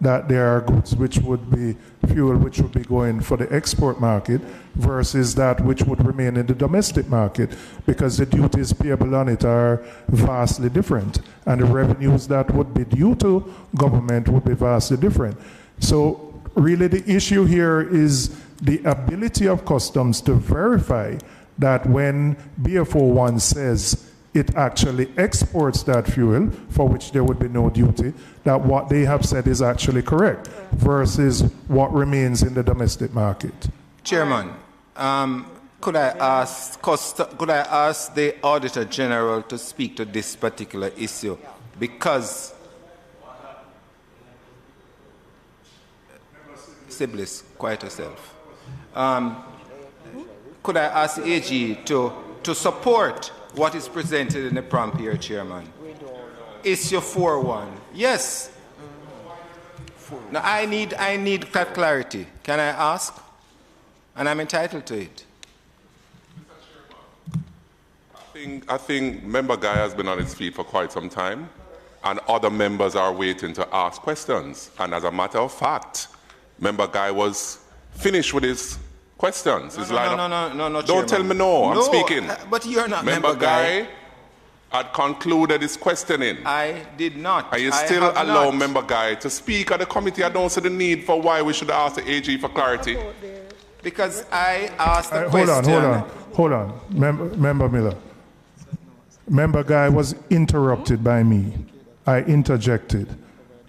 Speaker 2: that there are goods which would be fuel which would be going for the export market versus that which would remain in the domestic market, because the duties payable on it are vastly different and the revenues that would be due to government would be vastly different. So really the issue here is the ability of customs to verify that when BFO1 says it actually exports that fuel, for which there would be no duty, that what they have said is actually correct, versus what remains in the domestic market.
Speaker 1: Chairman, could I ask the Auditor General to speak to this particular issue? Because Siblis, quiet yourself. Could I ask the AG to support what is presented in the prompt here, Chairman? Issue 4.1. Yes. No, I need clarity. Can I ask? And I'm entitled to it.
Speaker 9: I think Member Guy has been on his feet for quite some time, and other members are waiting to ask questions. And as a matter of fact, Member Guy was finished with his questions.
Speaker 1: No,
Speaker 9: don't tell me no, I'm speaking.
Speaker 1: But you're not
Speaker 9: Member Guy had concluded his questioning.
Speaker 1: I did not.
Speaker 9: Are you still allow Member Guy to speak at the committee? I don't see the need for why we should ask the AG for clarity.
Speaker 1: Because I asked the question.
Speaker 2: Hold on. Member Miller. Member Guy was interrupted by me. I interjected.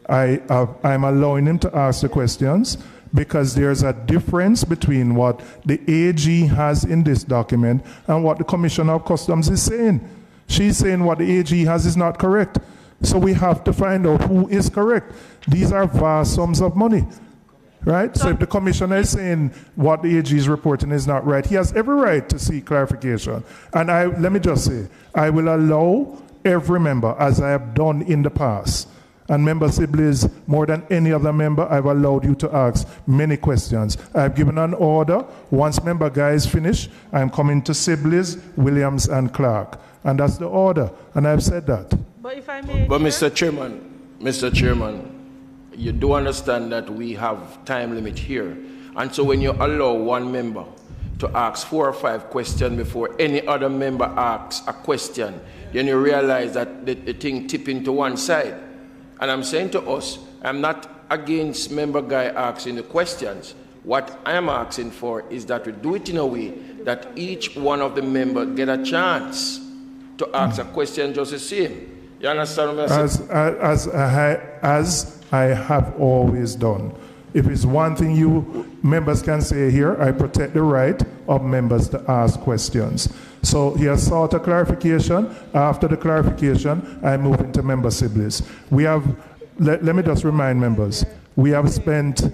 Speaker 2: I'm allowing him to ask the questions because there's a difference between what the AG has in this document and what the Commissioner of Customs is saying. She's saying what the AG has is not correct. So we have to find out who is correct. These are vast sums of money. Right? So if the Commissioner is saying what the AG is reporting is not right, he has every right to seek clarification. And let me just say, I will allow every member, as I have done in the past, and Member Sibley's, more than any other member, I've allowed you to ask many questions. I've given an order. Once Member Guy is finished, I'm coming to Sibley's, Williams, and Clark. And that's the order. And I've said that.
Speaker 6: But if I may...
Speaker 7: But Mr. Chairman, you do understand that we have time limit here. And so when you allow one member to ask 4 or 5 questions before any other member asks a question, then you realize that the thing tipping to one side. And I'm saying to us, I'm not against Member Guy asking the questions. What I'm asking for is that we do it in a way that each one of the members get a chance to ask a question just the same. You understand what I'm saying?
Speaker 2: As I have always done. If it's one thing you members can say here, I protect the right of members to ask questions. So he has sought a clarification. After the clarification, I move into Member Sibley's. We have, let me just remind members, we have spent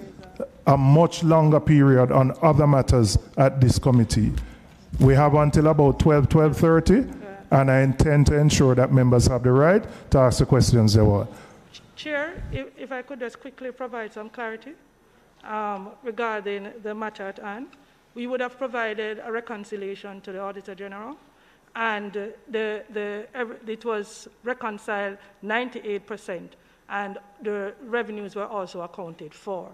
Speaker 2: a much longer period on other matters at this committee. We have until about 12:30, and I intend to ensure that members have the right to ask the questions they want.
Speaker 6: Chair, if I could just quickly provide some clarity regarding the matter at hand. We would have provided a reconciliation to the Auditor General, and it was reconciled 98%, and the revenues were also accounted for.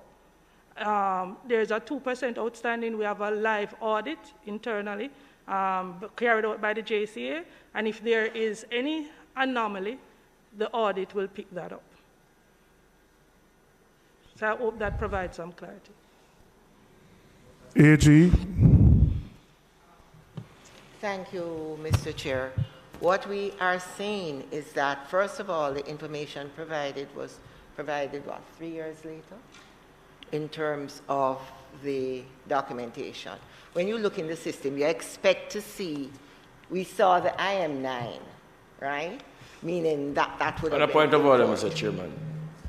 Speaker 6: There's a 2% outstanding. We have a live audit internally carried out by the JCA, and if there is any anomaly, the audit will pick that up. So I hope that provides some clarity.
Speaker 2: AG.
Speaker 3: Thank you, Mr. Chair. What we are saying is that, first of all, the information provided was provided, 3 years later, in terms of the documentation. When you look in the system, you expect to see, we saw the IM9, right? Meaning that would have been...
Speaker 7: On a point of order, Mr. Chairman,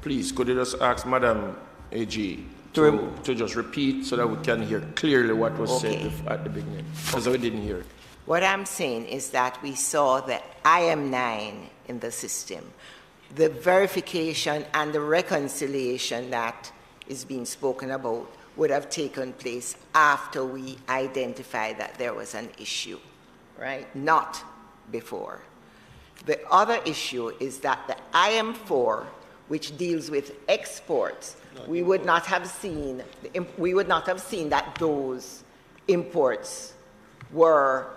Speaker 7: please, could you just ask Madam AG to just repeat so that we can hear clearly what was said at the beginning, because we didn't hear it.
Speaker 3: What I'm saying is that we saw the IM9 in the system. The verification and the reconciliation that is being spoken about would have taken place after we identified that there was an issue, right? Not before. The other issue is that the IM4, which deals with exports, we would not have seen that those imports were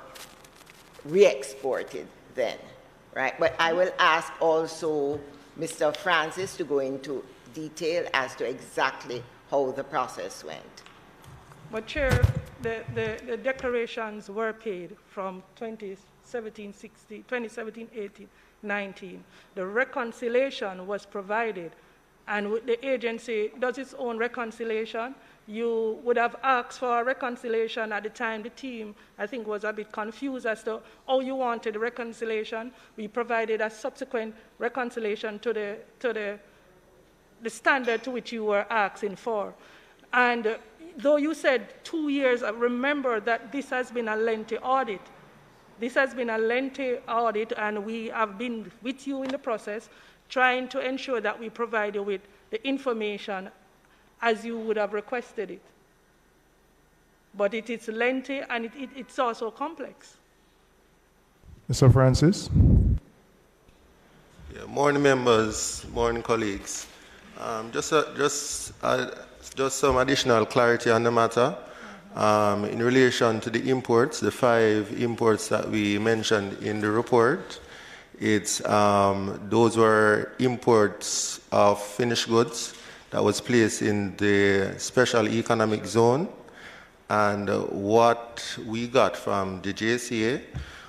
Speaker 3: re-exported then, right? But I will ask also Mr. Francis to go into detail as to exactly how the process went.
Speaker 6: But Chair, the declarations were paid from 2017, 18, 19. The reconciliation was provided, and the agency does its own reconciliation. You would have asked for a reconciliation at the time. The team, I think, was a bit confused as to how you wanted the reconciliation. We provided a subsequent reconciliation to the standard to which you were asking for. And though you said 2 years, remember that this has been a lengthy audit. This has been a lengthy audit, and we have been with you in the process trying to ensure that we provide you with the information as you would have requested it. But it is lengthy and it's also complex.
Speaker 2: Mr. Francis?
Speaker 10: Yeah, morning members, morning colleagues. Just some additional clarity on the matter. In relation to the imports, the 5 imports that we mentioned in the report, those were imports of finished goods that was placed in the special economic zone. And what we got from the JCA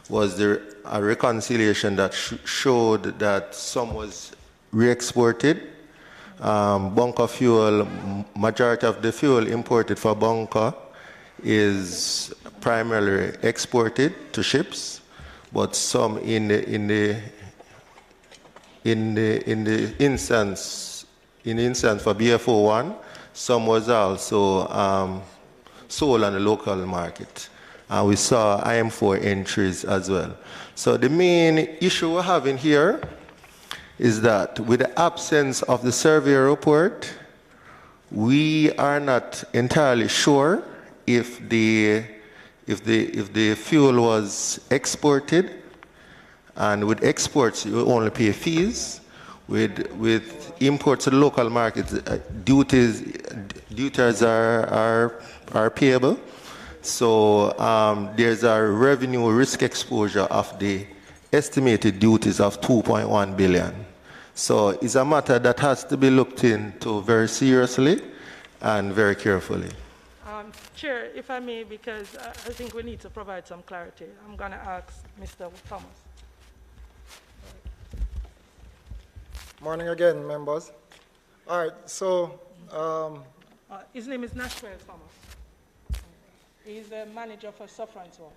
Speaker 10: was a reconciliation that showed that some was re-exported. Bunker fuel, majority of the fuel imported for bunker is primarily exported to ships, but some in the instance for BFO1, some was also sold on the local market. And we saw IM4 entries as well. So the main issue we're having here is that with the absence of the Surveyor report, we are not entirely sure if the fuel was exported, and with exports you only pay fees. With imports to the local markets, duties are payable. So there's a revenue risk exposure of the estimated duties of 2.1 billion. So it's a matter that has to be looked into very seriously and very carefully.
Speaker 6: Chair, if I may, because I think we need to provide some clarity. I'm going to ask Mr. Thomas.
Speaker 11: Morning again, members. All right, so...
Speaker 6: his name is Nashwell Thomas. He's the manager for Sufferance Wharf.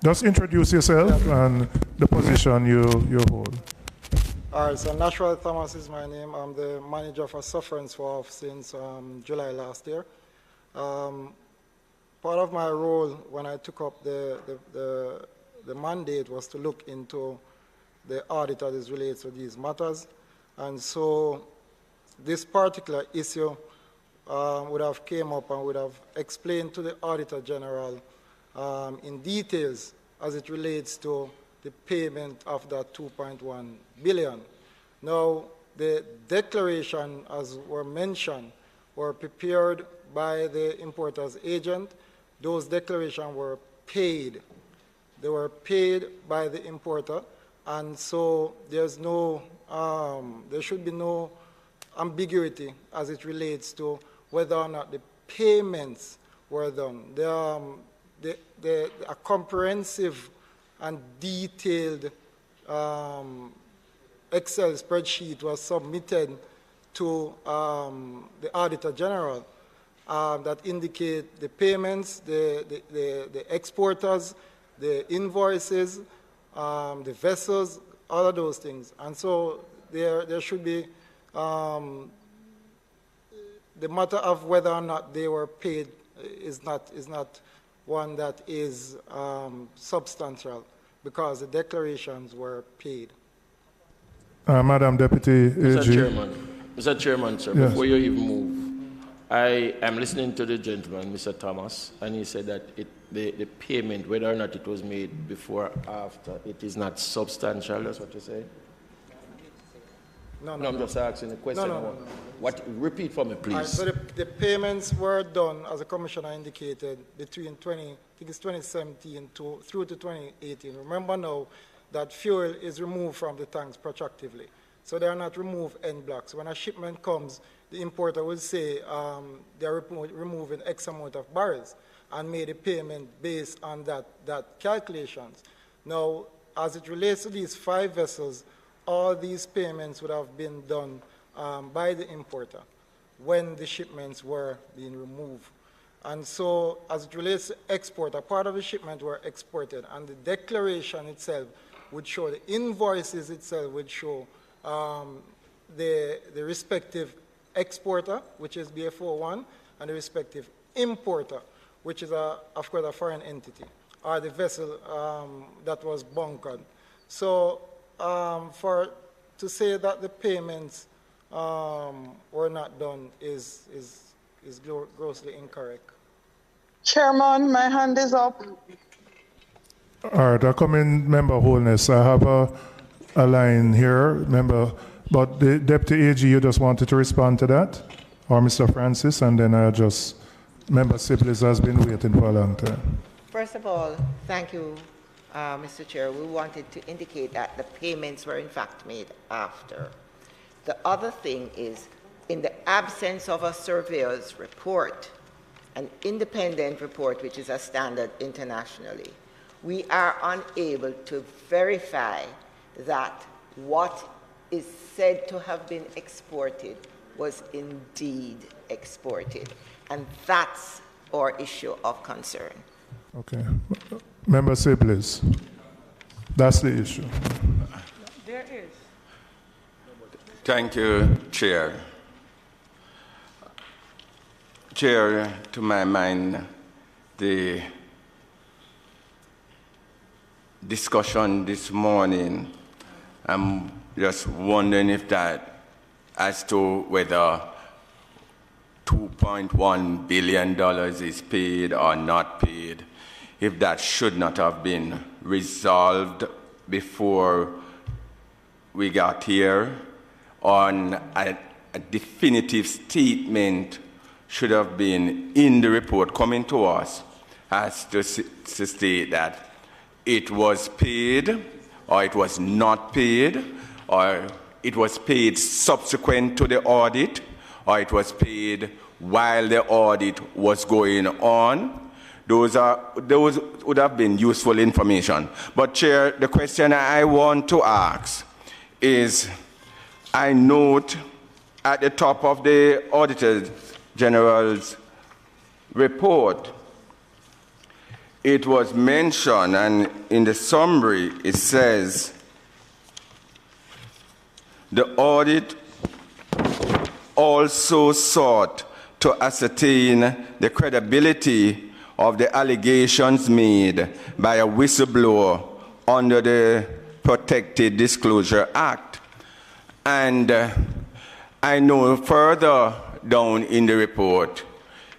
Speaker 2: Just introduce yourself and the position you hold.
Speaker 11: All right, so Nashwell Thomas is my name. I'm the manager for Sufferance Wharf since July last year. Part of my role when I took up the mandate was to look into the audit that is related to these matters. And so this particular issue would have came up and would have explained to the Auditor General in details as it relates to the payment of that 2.1 billion. Now, the declaration, as were mentioned, were prepared by the importer's agent. Those declarations were paid. They were paid by the importer, and so there's no, there should be no ambiguity as it relates to whether or not the payments were done. A comprehensive and detailed Excel spreadsheet was submitted to the Auditor General that indicate the payments, the exporters, the invoices, the vessels, all of those things. And so there should be the matter of whether or not they were paid is not one that is substantial, because the declarations were paid.
Speaker 2: Madam Deputy AG.
Speaker 7: Mr. Chairman, sir,
Speaker 2: yes.
Speaker 7: Before you even move, I am listening to the gentleman, Mr. Thomas, and he said that the payment, whether or not it was made before or after, it is not substantial. That's what you say?
Speaker 11: No,
Speaker 7: I'm just asking a question.
Speaker 11: No.
Speaker 7: What? Repeat for me, please.
Speaker 11: Right, so the payments were done, as the Commissioner indicated, between 2017 through to 2018. Remember now that fuel is removed from the tanks protractively. So they are not removed en bloc. So when a shipment comes, the importer will say they're removing X amount of barrels and made a payment based on that calculations. Now, as it relates to these 5 vessels, all these payments would have been done by the importer when the shipments were being removed. And so, as it relates to export, a part of the shipment were exported, and the declaration itself would show, the invoices itself would show the respective exporter, which is BFO1, and the respective importer, which is, of course, a foreign entity, or the vessel that was bunkered. So for to say that the payments were not done is grossly incorrect.
Speaker 12: Chairman, my hand is up.
Speaker 2: All right, I come in member Holness. I have a line here, member, but the Deputy AG, you just wanted to respond to that? Or Mr. Francis, and then I just, member Sibley's has been waiting for a long time.
Speaker 3: First of all, thank you, Mr. Chair. We wanted to indicate that the payments were in fact made after. The other thing is, in the absence of a surveyor's report, an independent report, which is a standard internationally, we are unable to verify that what is said to have been exported was indeed exported. And that's our issue of concern.
Speaker 2: Okay. Member Sibley's. That's the issue.
Speaker 6: There is.
Speaker 13: Thank you, Chair. Chair, to my mind, the discussion this morning, I'm just wondering if that, as to whether $2.1 billion is paid or not paid, if that should not have been resolved before we got here, on a definitive statement should have been in the report coming to us as to state that it was paid, or it was not paid, or it was paid subsequent to the audit, or it was paid while the audit was going on. Those would have been useful information. But Chair, the question I want to ask is, I note at the top of the Auditor General's report, it was mentioned, and in the summary it says, the audit also sought to ascertain the credibility of the allegations made by a whistleblower under the Protected Disclosure Act. And I know further down in the report,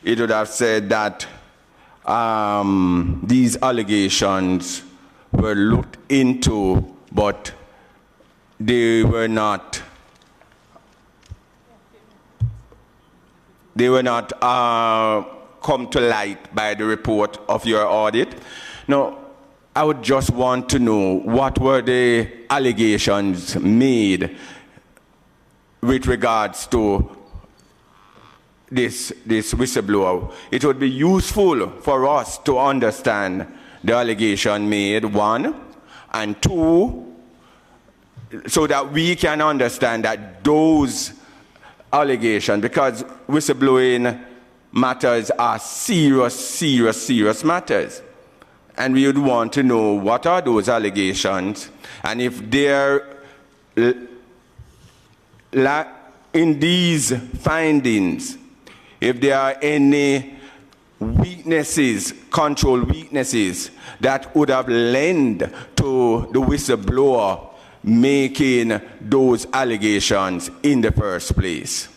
Speaker 13: it would have said that these allegations were looked into, but they were not come to light by the report of your audit. Now, I would just want to know, what were the allegations made with regards to this whistleblower? It would be useful for us to understand the allegation made, one, and two, so that we can understand that those allegations, because whistleblowing matters are serious matters. And we would want to know what are those allegations, and if they're in these findings, if there are any weaknesses, control weaknesses, that would have led to the whistleblower making those allegations in the first place.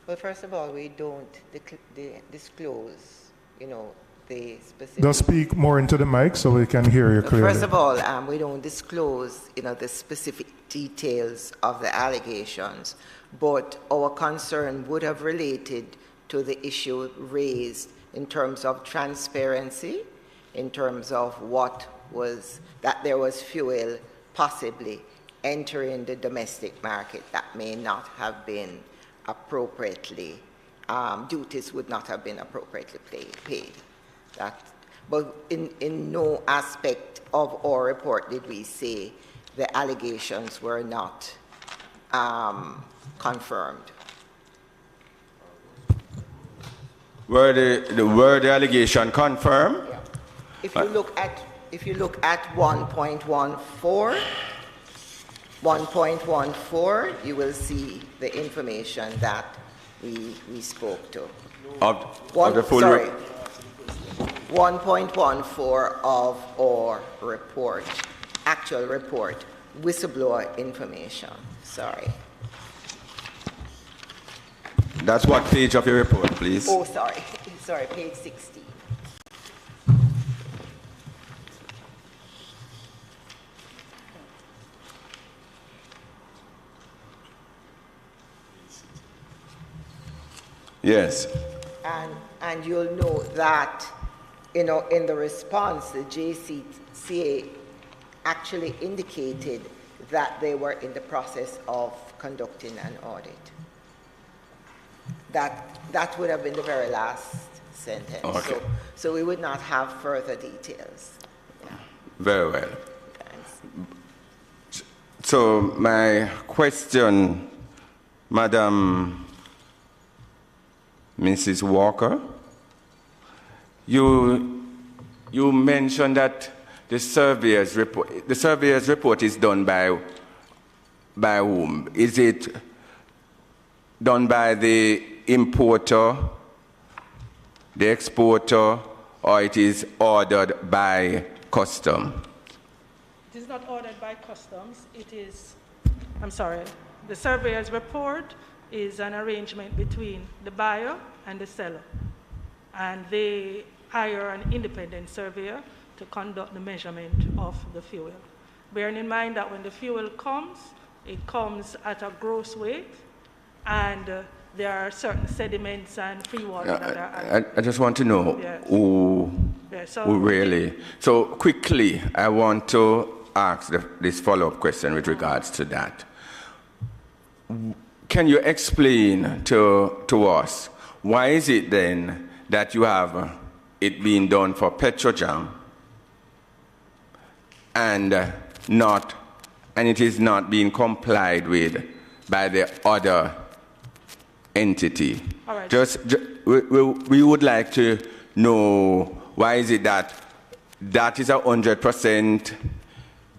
Speaker 3: Well, first of all, we don't disclose, the specific...
Speaker 2: Just speak more into the mic so we can hear you clearly.
Speaker 3: First of all, we don't disclose, the specific details of the allegations, but our concern would have related to the issue raised in terms of transparency, in terms of that there was fuel possibly entering the domestic market that may not have been appropriately, duties would not have been appropriately paid. But in no aspect of our report did we say the allegations were not confirmed.
Speaker 13: Were the allegation confirmed?
Speaker 3: Yeah. If you look at 1.14, you will see the information that we spoke to.
Speaker 13: Of the full
Speaker 3: sorry. 1.14 of our report, actual report, whistleblower information. Sorry.
Speaker 13: That's what page of your report, please?
Speaker 3: Oh, sorry. Sorry, page 16.
Speaker 13: Yes.
Speaker 3: And you'll know that, you know, in the response, the JCCA actually indicated that they were in the process of conducting an audit. That would have been the very last sentence.
Speaker 13: Okay.
Speaker 3: So we would not have further details. Yeah.
Speaker 13: Very well.
Speaker 3: Thanks.
Speaker 13: So my question, Madam Mrs. Walker, you mentioned that the surveyor's report is done by whom? Is it done by the importer, the exporter, or it is ordered by custom?
Speaker 6: It is not ordered by customs. It is, I'm sorry, the surveyor's report is an arrangement between the buyer and the seller. And they hire an independent surveyor to conduct the measurement of the fuel. Bearing in mind that when the fuel comes, it comes at a gross weight, and there are certain sediments and free water that are added.
Speaker 13: I just want to know who really. So quickly, I want to ask this follow-up question with regards to that. Can you explain to us why is it then that you have it being done for Petrojam and it is not being complied with by the other entity?
Speaker 6: All right.
Speaker 13: We would like to know why is it that is 100%,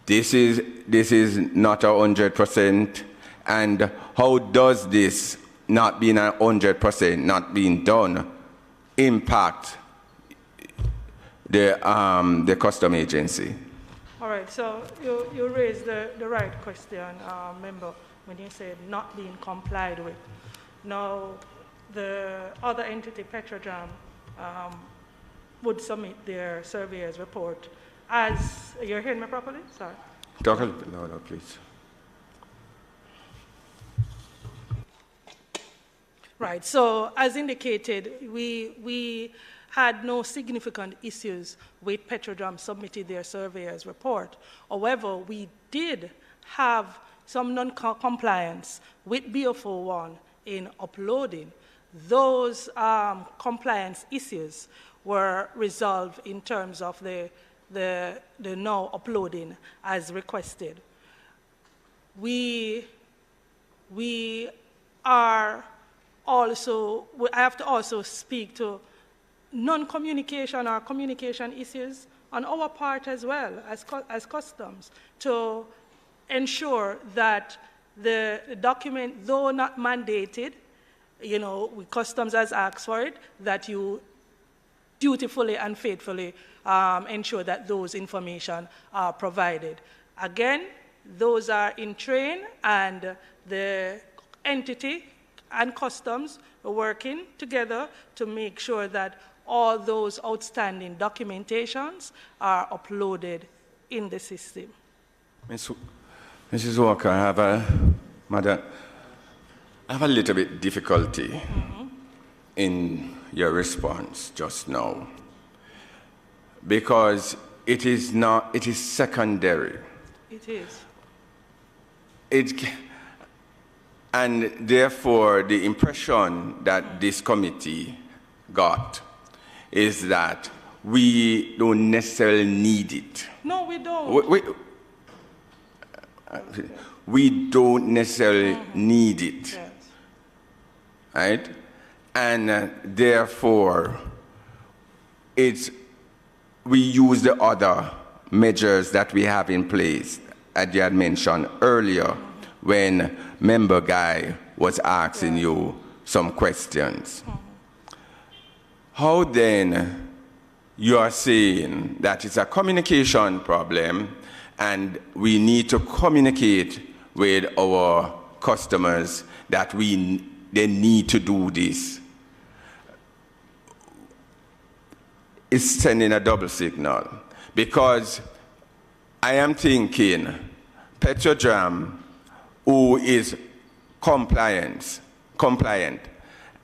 Speaker 13: this is not 100%, and how does this not being 100%, not being done, impact the custom agency?
Speaker 6: All right, so you raised the right question, member, when you said not being complied with. Now, the other entity, Petrojam, would submit their surveyor's report as, you're hearing me properly? Sorry.
Speaker 13: Talk a little bit louder, please.
Speaker 6: Right, so as indicated, we had no significant issues with Petrojam submitting their surveyor's report. However, we did have some non-compliance with BO41 in uploading. Those compliance issues were resolved in terms of the now uploading as requested. We are also, I have to also speak to non-communication or communication issues on our part as well as customs to ensure that the document, though not mandated, you know, customs has asked for it, that you dutifully and faithfully ensure that those information are provided. Again, those are in train, and the entity and customs are working together to make sure that all those outstanding documentations are uploaded in the system.
Speaker 13: Mrs. Walker, I have a little bit difficulty in your response just now, because it is secondary.
Speaker 6: It is.
Speaker 13: And therefore, the impression that this committee got is that we don't necessarily need it.
Speaker 6: No, we don't.
Speaker 13: We don't necessarily need it.
Speaker 6: Yes.
Speaker 13: Right? And therefore, we use the other measures that we have in place, as you had mentioned earlier, when Member Guy was asking you some questions. How then you are saying that it's a communication problem and we need to communicate with our customers that they need to do this. It's sending a double signal, because I am thinking Petrojam, who is compliant,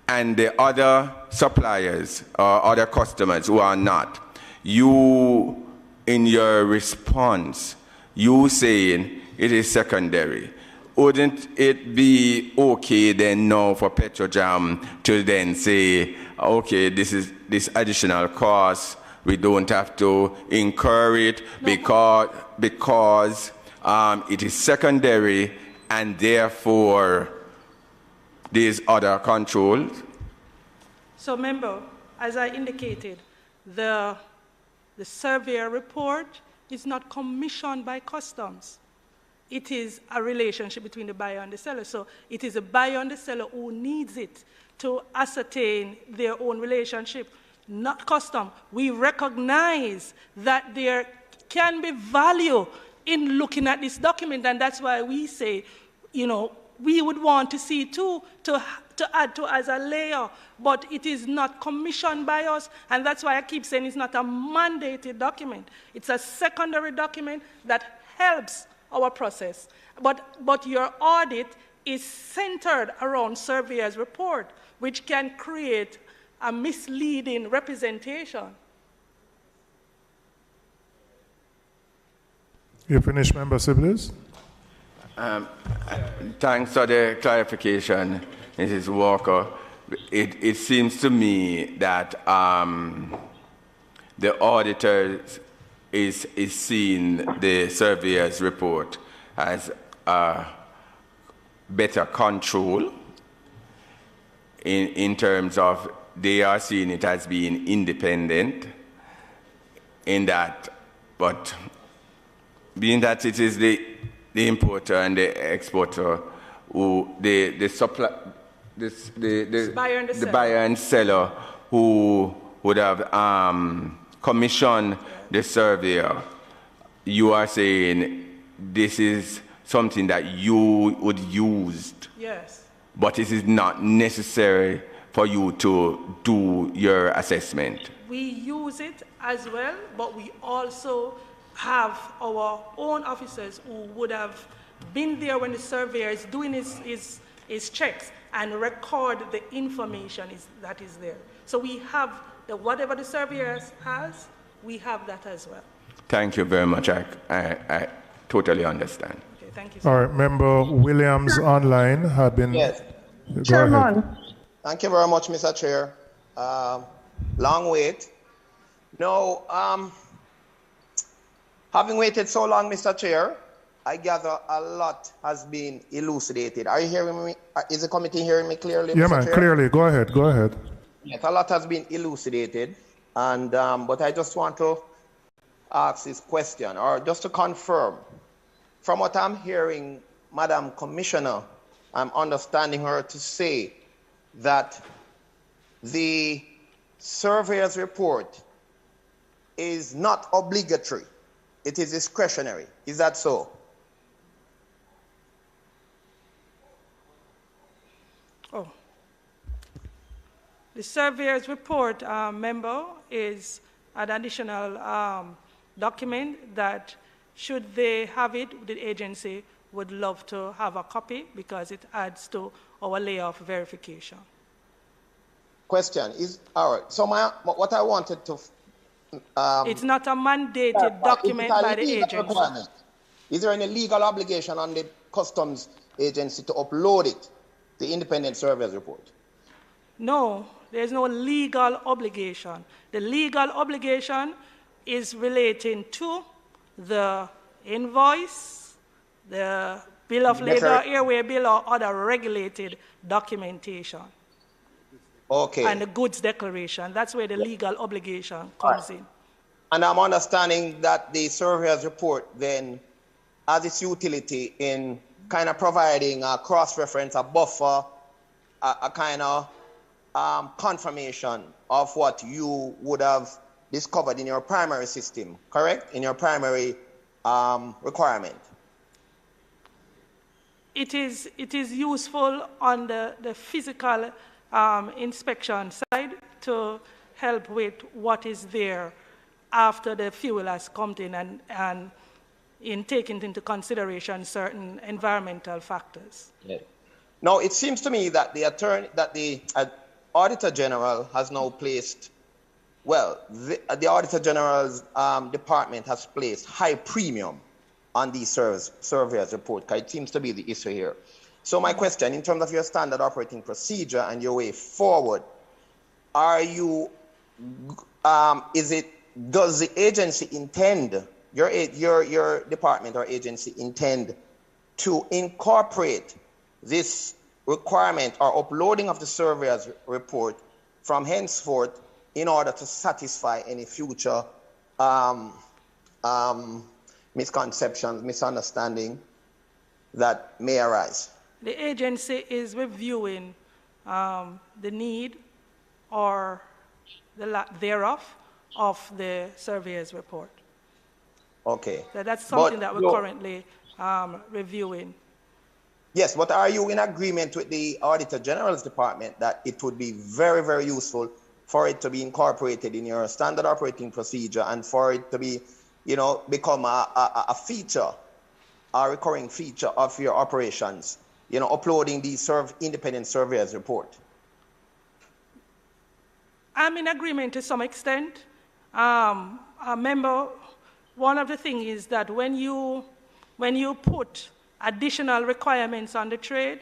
Speaker 13: and the other suppliers or other customers who are not, you, in your response, you saying it is secondary. Wouldn't it be okay then now for Petrojam to then say, okay, this additional cost, we don't have to incur it because it is secondary and therefore there's other controls?
Speaker 6: So, member, as I indicated, the Surveyor report is not commissioned by customs. It is a relationship between the buyer and the seller. So it is the buyer and the seller who needs it to ascertain their own relationship, not custom. We recognize that there can be value in looking at this document, and that's why we say, you know, we would want to see too, to add to as a layer, but it is not commissioned by us, and that's why I keep saying it's not a mandated document. It's a secondary document that helps our process. But your audit is centered around Surveyor's report, which can create a misleading representation.
Speaker 2: You finished, Member Sibley's?
Speaker 13: Thanks for the clarification, Mrs. Walker. It seems to me that the auditor is seeing the Surveyor's report as better control in terms of they are seeing it as being independent in that, but being that it is the importer and the exporter who the buyer and seller who would have commissioned the surveyor, you are saying this is something that you would use.
Speaker 6: Yes.
Speaker 13: But it is not necessary for you to do your assessment.
Speaker 6: We use it as well, but we also have our own officers who would have been there when the surveyor is doing his checks and record the information that is there. So we have whatever the surveyor has, we have that as well.
Speaker 13: Thank you very much. I totally understand.
Speaker 6: Okay, thank you.
Speaker 2: All right, Member Williams online had been...
Speaker 14: Yes.
Speaker 2: Go
Speaker 14: Chairman.
Speaker 2: ahead.
Speaker 14: Thank you very much, Mr. Chair. Long wait. No, having waited so long, Mr. Chair, I gather a lot has been elucidated. Are you hearing me? Is the committee hearing me clearly,
Speaker 2: Yeah,
Speaker 14: Mr.
Speaker 2: man,
Speaker 14: Chair?
Speaker 2: clearly. Go ahead, go ahead.
Speaker 14: Yes, a lot has been elucidated, and but I just want to ask this question, or just to confirm. From what I'm hearing, Madam Commissioner, I'm understanding her to say that the surveyor's report is not obligatory. It is discretionary. Is that so?
Speaker 6: Oh. The surveyor's report, member, is an additional document that, should they have it, the agency would love to have a copy because it adds to our layer of verification.
Speaker 14: Question is, all right, so what I wanted to...
Speaker 6: it's not a mandated document by the agency.
Speaker 14: Requirement? Is there any legal obligation on the customs agency to upload it, the independent surveyor's report?
Speaker 6: No, there's no legal obligation. The legal obligation is relating to the invoice, the bill of labor, airway bill, or other regulated documentation.
Speaker 14: Okay.
Speaker 6: And the goods declaration. That's where the legal obligation comes in.
Speaker 14: And I'm understanding that the surveyor's report then has its utility in kind of providing a cross-reference, a buffer, a kind of confirmation of what you would have discovered in your primary system, correct? In your primary requirement.
Speaker 6: It is useful on the physical inspection side to help with what is there after the fuel has come in and in taking into consideration certain environmental factors.
Speaker 14: Yeah. Now, it seems to me that the Auditor General has now placed, well, the Auditor General's department has placed high premium on these surveyors report, because it seems to be the issue here. So my question, in terms of your standard operating procedure and your way forward, are you, does the agency intend, your department or agency intend to incorporate this requirement or uploading of the surveyor's report from henceforth in order to satisfy any future misconceptions, misunderstanding that may arise?
Speaker 6: The agency is reviewing the need or the lack thereof of the surveyor's report.
Speaker 14: Okay.
Speaker 6: So that's something that we're currently reviewing.
Speaker 14: Yes, but are you in agreement with the Auditor General's department that it would be very, very useful for it to be incorporated in your standard operating procedure and for it to be, become a feature, a recurring feature of your operations, uploading the independent surveyor's report?
Speaker 6: I'm in agreement to some extent. Member, one of the things is that when you put additional requirements on the trade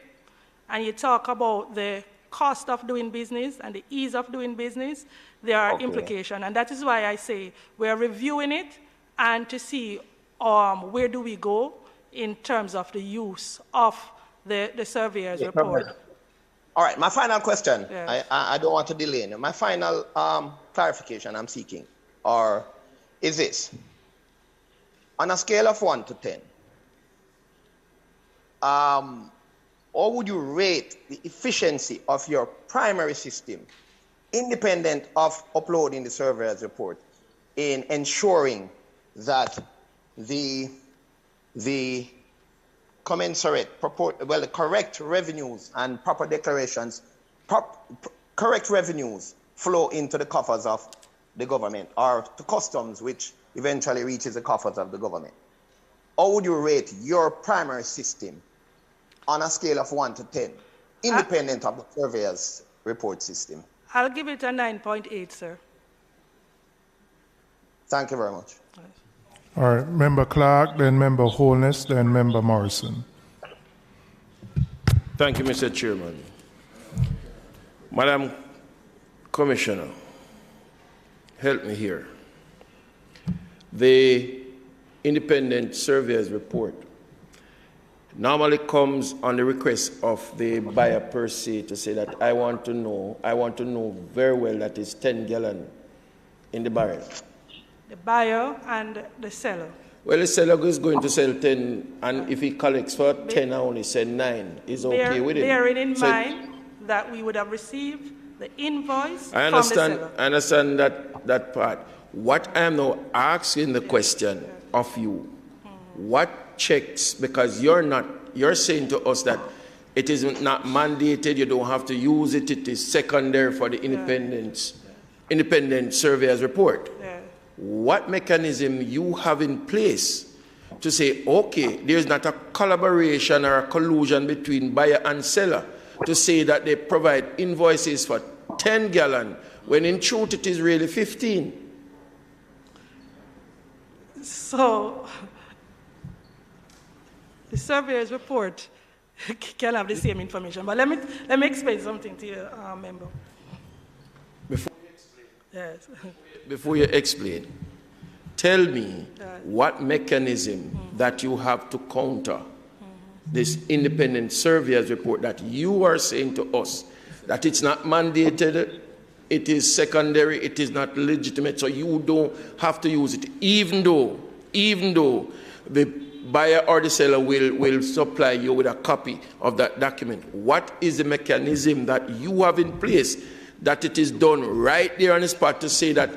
Speaker 6: and you talk about the cost of doing business and the ease of doing business, there are implications. And that is why I say we're reviewing it and to see where do we go in terms of the use of the surveyor's report.
Speaker 14: All right, my final question,
Speaker 6: Yes.
Speaker 14: I don't want to delay. My final clarification I'm seeking is this. On a scale of 1 to 10, or would you rate the efficiency of your primary system, independent of uploading the surveyor's report, in ensuring that the commensurate, the correct revenues and proper declarations, correct revenues flow into the coffers of the government or to customs, which eventually reaches the coffers of the government? How would you rate your primary system on a scale of 1 to 10, independent of the surveyor's report system?
Speaker 6: I'll give it a 9.8, sir.
Speaker 14: Thank you very much.
Speaker 2: All right, Member Clark, then Member Holness, then Member Morrison.
Speaker 7: Thank you, Mr. Chairman. Madam Commissioner, help me here. The independent surveyor's report normally comes on the request of the buyer per se to say that I want to know very well that it's 10 gallon in the barrel.
Speaker 6: The buyer and the seller.
Speaker 7: Well, the seller is going to sell 10, and if he collects for 10 I only sell 9, is okay with it.
Speaker 6: Bearing in mind that we would have received the invoice
Speaker 7: I
Speaker 6: from the seller.
Speaker 7: I understand that part. What I am now asking the question of you, what checks, because you're saying to us that it is not mandated, you don't have to use it, it is secondary for the independent surveyor's report. What mechanism you have in place to say, okay, there's not a collaboration or a collusion between buyer and seller to say that they provide invoices for 10 gallon when in truth it is really 15?
Speaker 6: So, the surveyor's report can have the same information, but let me explain something to you, member.
Speaker 7: Before you explain, tell me what mechanism that you have to counter this independent surveyor's report that you are saying to us that it's not mandated, it is secondary, it is not legitimate, so you don't have to use it, even though the buyer or the seller will supply you with a copy of that document. What is the mechanism that you have in place that it is done right there on the spot to say that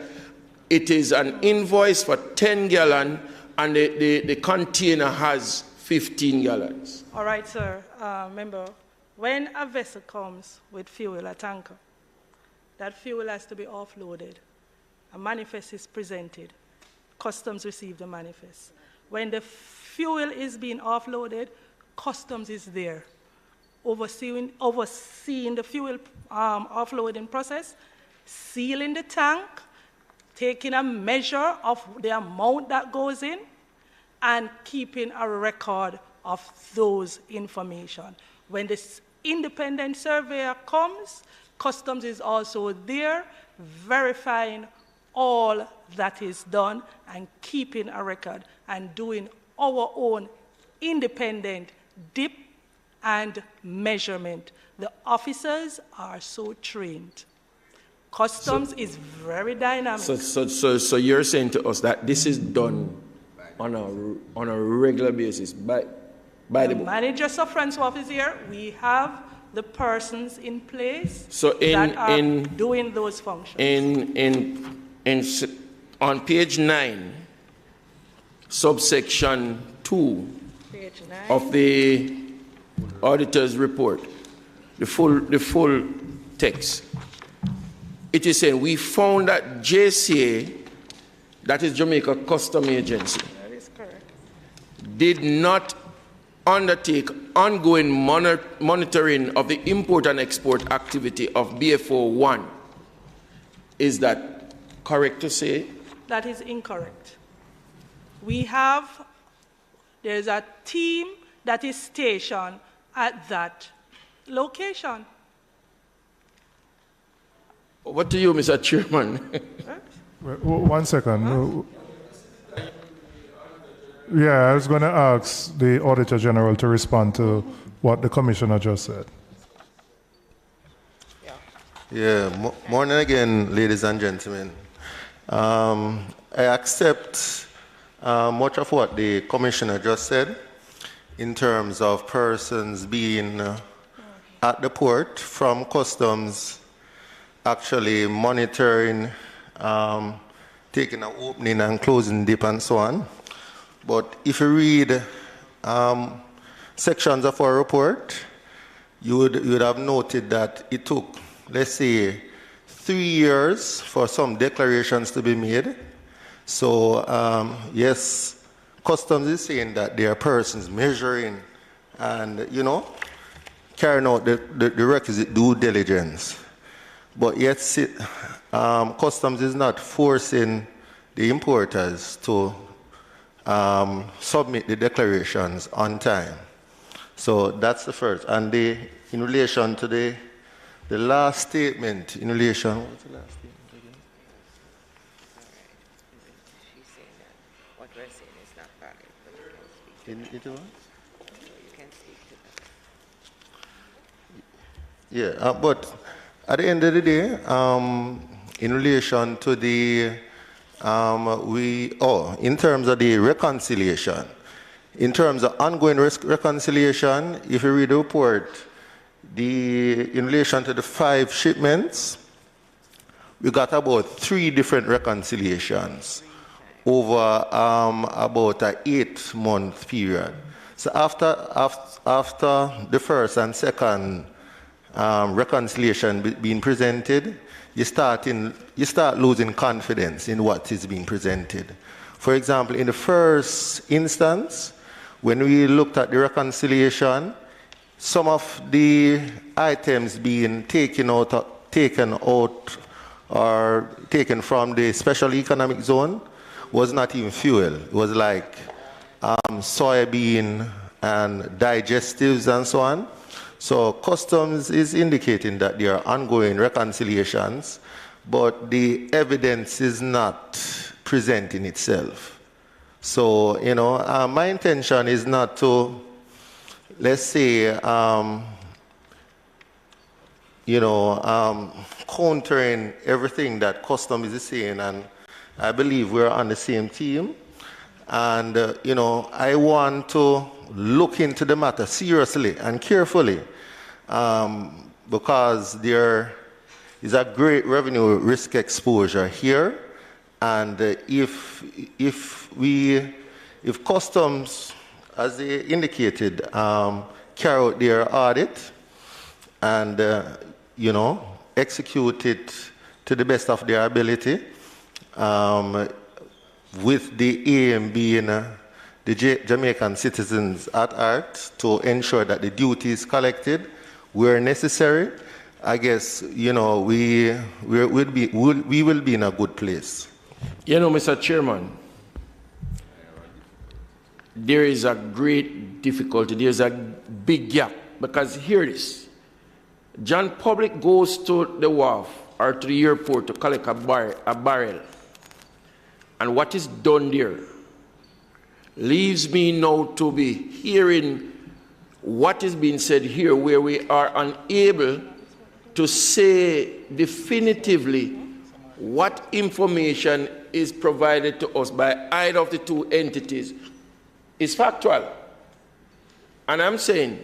Speaker 7: it is an invoice for 10 gallon and the container has 15 gallons.
Speaker 6: All right, sir. Member, when a vessel comes with fuel, a tanker, that fuel has to be offloaded. A manifest is presented. Customs receive the manifest. When the fuel is being offloaded, customs is there, overseeing the fuel offloading process, sealing the tank, taking a measure of the amount that goes in, and keeping a record of those information. When this independent surveyor comes, customs is also there, verifying all that is done and keeping a record and doing our own independent dip and measurement. The officers are so trained. Customs is very dynamic.
Speaker 7: So you're saying to us that this is done on a regular basis by the book?
Speaker 6: Manager Sufferance office here, we have the persons in place
Speaker 7: that
Speaker 6: are doing those functions.
Speaker 7: On page 9, subsection 2 of the auditor's report, the full text, it is saying we found that JCA, that is Jamaica Custom Agency,
Speaker 6: that is correct,
Speaker 7: did not undertake ongoing monitoring of the import and export activity of BFO1. Is that correct to say?
Speaker 6: That is incorrect. There's a team that is stationed at that location.
Speaker 7: What do you, Mr. Chairman?
Speaker 2: One second. Yeah, I was going to ask the Auditor General to respond to what the Commissioner just said.
Speaker 10: Yeah, morning again, ladies and gentlemen. I accept much of what the Commissioner just said in terms of persons being at the port from customs, actually monitoring, taking an opening and closing dip and so on. But if you read sections of our report, you would have noted that it took, let's say, 3 years for some declarations to be made. So, yes, customs is saying that there are persons measuring and, carrying out the requisite due diligence. But yet, customs is not forcing the importers to submit the declarations on time. So that's the first. And in relation to the last statement, in relation, what was the last statement again?
Speaker 3: She's saying that what we're saying is not valid, but you can speak to that. You can speak to that.
Speaker 10: Yeah, but at the end of the day, in relation to in terms of the reconciliation, in terms of ongoing reconciliation, if you read the report, in relation to the 5 shipments, we got about 3 different reconciliations over about an 8-month period. So after the first and second reconciliation being presented, you start losing confidence in what is being presented. For example, in the first instance, when we looked at the reconciliation, some of the items being taken out or taken from the special economic zone was not even fuel. It was like soybean and digestives and so on. So customs is indicating that there are ongoing reconciliations, but the evidence is not presenting itself. So, my intention is not to, let's say, countering everything that customs is saying, and I believe we're on the same team. And, I want to look into the matter seriously and carefully because there is a great revenue risk exposure here, And if customs, as they indicated, carry out their audit and execute it to the best of their ability, with the aim being the Jamaican citizens at heart, to ensure that the duty is collected where necessary, I guess we will be in a good place.
Speaker 7: Mr. Chairman, there is a great difficulty. There's a big gap, because here it is. John Public goes to the wharf or to the airport to collect a barrel. And what is done there leaves me now to be hearing what is being said here, where we are unable to say definitively what information is provided to us by either of the two entities is factual. And I'm saying,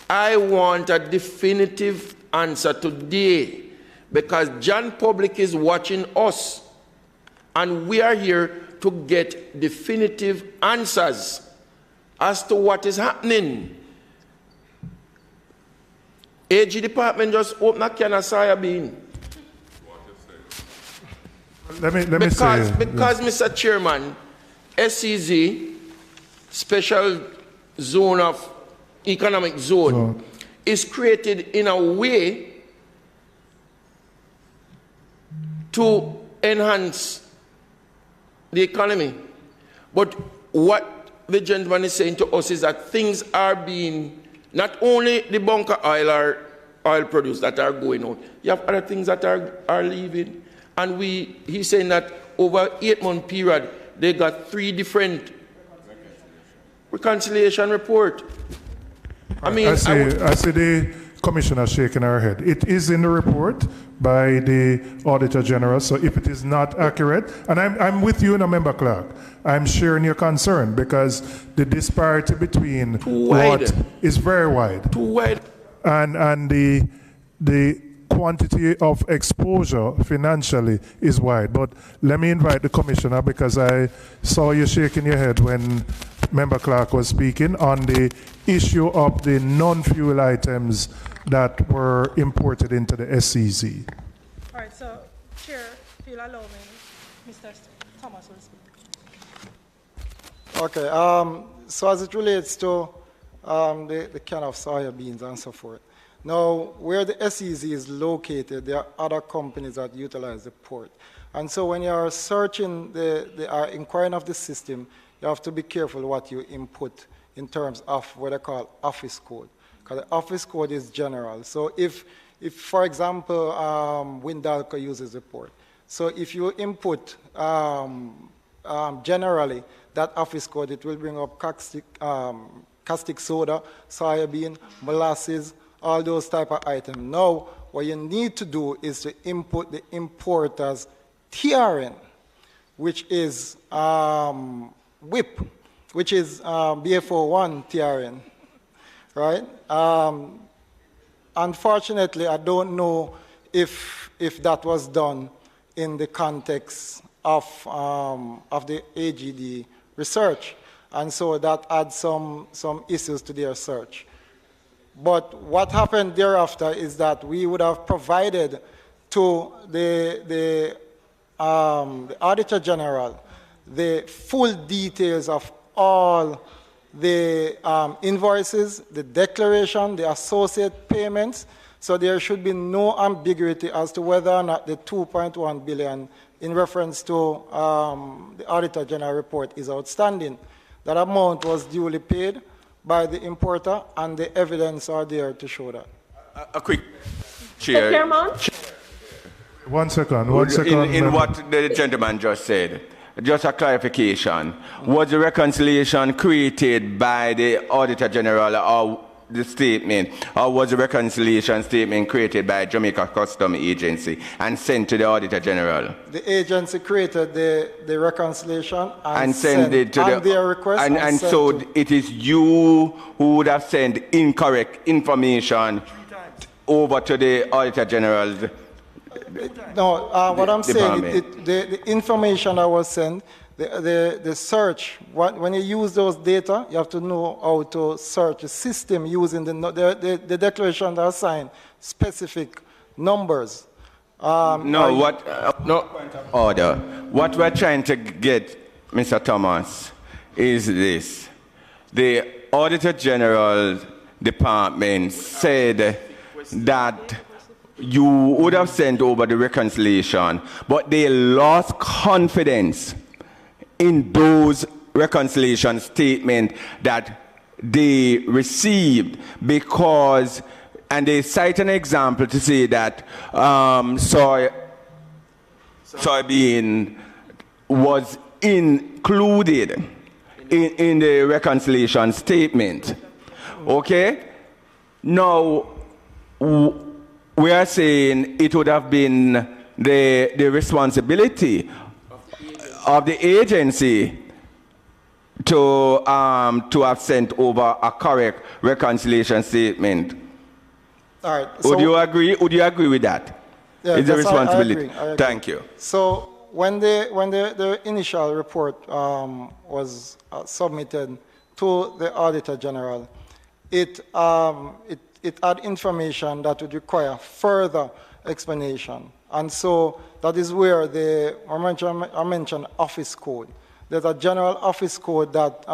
Speaker 7: I want a definitive answer today, because John Public is watching us, and we are here to get definitive answers as to what is happening. AG department just opened a can of soya bean.
Speaker 2: Let me say,
Speaker 7: because Mr. Chairman, SEZ, Special Zone of Economic Zone, is created in a way to enhance the economy. But what the gentleman is saying to us is that things are being, not only the bunker oil or oil produce that are going out, you have other things that are leaving. And he's saying that over 8-month period, they got 3 different reconciliation report. I see the commissioner shaking her head. It is in the report by the Auditor General, so if it is not accurate, and I'm with you, Member Clerk, I'm sharing your concern, because the disparity between what is very wide. Too wide.
Speaker 2: And the quantity of exposure financially is wide. But let me invite the commissioner, because I saw you shaking your head when Member Clark was speaking on the issue of the non-fuel items that were imported into the SCZ.
Speaker 6: All right, so Chair, if you'll allow me, Mr. Thomas will speak.
Speaker 11: Okay, so as it relates to the can of soya beans and so forth, now where the SEZ is located, there are other companies that utilize the port. And so when you are searching, inquiring of the system, you have to be careful what you input in terms of what they call office code. Because the office code is general. So if for example, Windalco uses the port, so if you input generally that office code, it will bring up caustic soda, soya bean, molasses, all those type of items. Now, what you need to do is to input the importer's TRN, which is WIP, which is BFO1 TRN, right? Unfortunately, I don't know if that was done in the context of the AGD research, and so that adds some issues to their search. But what happened thereafter is that we would have provided to the Auditor General the full details of all the invoices, the declaration, the associate payments, so there should be no ambiguity as to whether or not the 2.1 billion in reference to the Auditor General report is outstanding. That amount was duly paid by the importer, and the evidence are there to show that.
Speaker 13: A quick, Chair.
Speaker 8: Chairman?
Speaker 2: One second.
Speaker 13: In what the gentleman just said, just a clarification. Was the reconciliation created by the Auditor General or the statement, or was the reconciliation statement created by Jamaica Customs Agency and sent to the Auditor General?
Speaker 11: The agency created the reconciliation and
Speaker 13: sent it to
Speaker 11: their request.
Speaker 13: And so it is you who would have sent incorrect information over to the Auditor General's
Speaker 11: No, what I'm saying,
Speaker 13: department.
Speaker 11: the information that was sent, the search, when you use those data, you have to know how to search the system using the declaration that assign specific numbers.
Speaker 13: Order. What we're trying to get, Mr. Thomas, is this. The Auditor General Department said that you would have sent over the reconciliation, but they lost confidence in those reconciliation statements that they received because, and they cite an example to say that soybean was included in the reconciliation statement. Okay? Now, we are saying it would have been the responsibility of the agency to have sent over a correct reconciliation statement.
Speaker 11: All right.
Speaker 13: Would you agree? Would you agree with that?
Speaker 11: Yeah,
Speaker 13: it's a responsibility.
Speaker 11: I agree.
Speaker 13: Thank you.
Speaker 11: So when the initial report was submitted to the Auditor General, it had information that would require further explanation. And so that is where I mentioned office code. There's a general office code that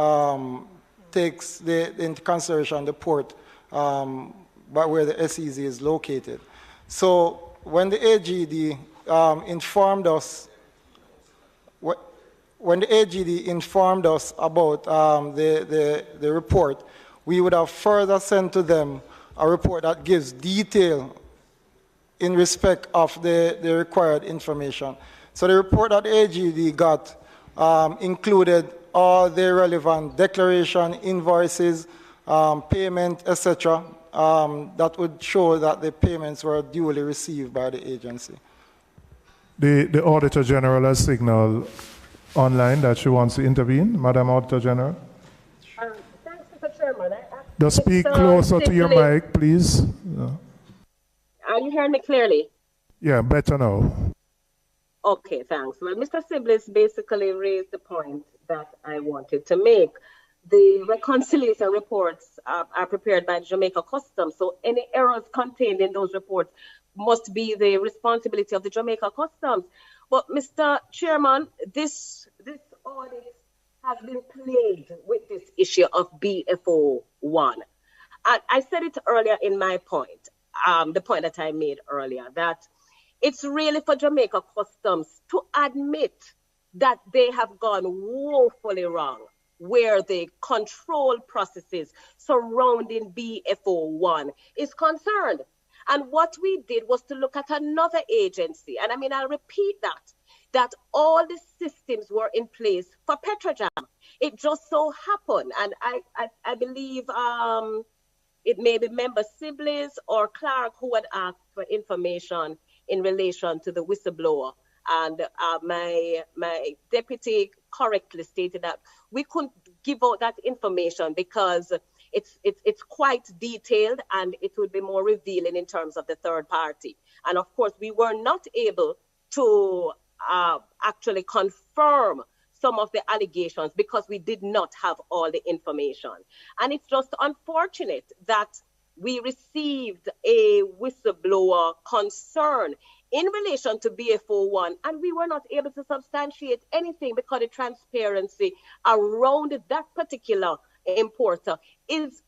Speaker 11: takes into consideration the port where the SEZ is located. So when the AGD informed us, about the report, we would have further sent to them a report that gives detail in respect of the required information. So the report that the AGD got included all the relevant declaration, invoices, payment, etc. That would show that the payments were duly received by the agency.
Speaker 2: The Auditor General has signaled online that she wants to intervene. Madam Auditor General.
Speaker 8: Thanks, Mr. Chairman.
Speaker 2: Just speak closer to your mic, please.
Speaker 8: Are you hearing me clearly?
Speaker 2: Yeah, better now.
Speaker 8: Okay, thanks. Well, Mr. Siblis basically raised the point that I wanted to make. The reconciliation reports are prepared by Jamaica Customs, so any errors contained in those reports must be the responsibility of the Jamaica Customs. But, Mr. Chairman, this audit has been plagued with this issue of BFO1. I said it earlier in my point, the point that I made earlier, that it's really for Jamaica Customs to admit that they have gone woefully wrong where the control processes surrounding BFO1 is concerned. And what we did was to look at another agency. And I mean, I'll repeat that all the systems were in place for Petrojam. It just so happened, and I believe it may be member Sibley's or Clark who had asked for information in relation to the whistleblower. And my deputy correctly stated that we couldn't give out that information because it's quite detailed and it would be more revealing in terms of the third party. And of course, we were not able to actually confirm some of the allegations because we did not have all the information. And it's just unfortunate that we received a whistleblower concern in relation to BFO1, and we were not able to substantiate anything because the transparency around that particular importer is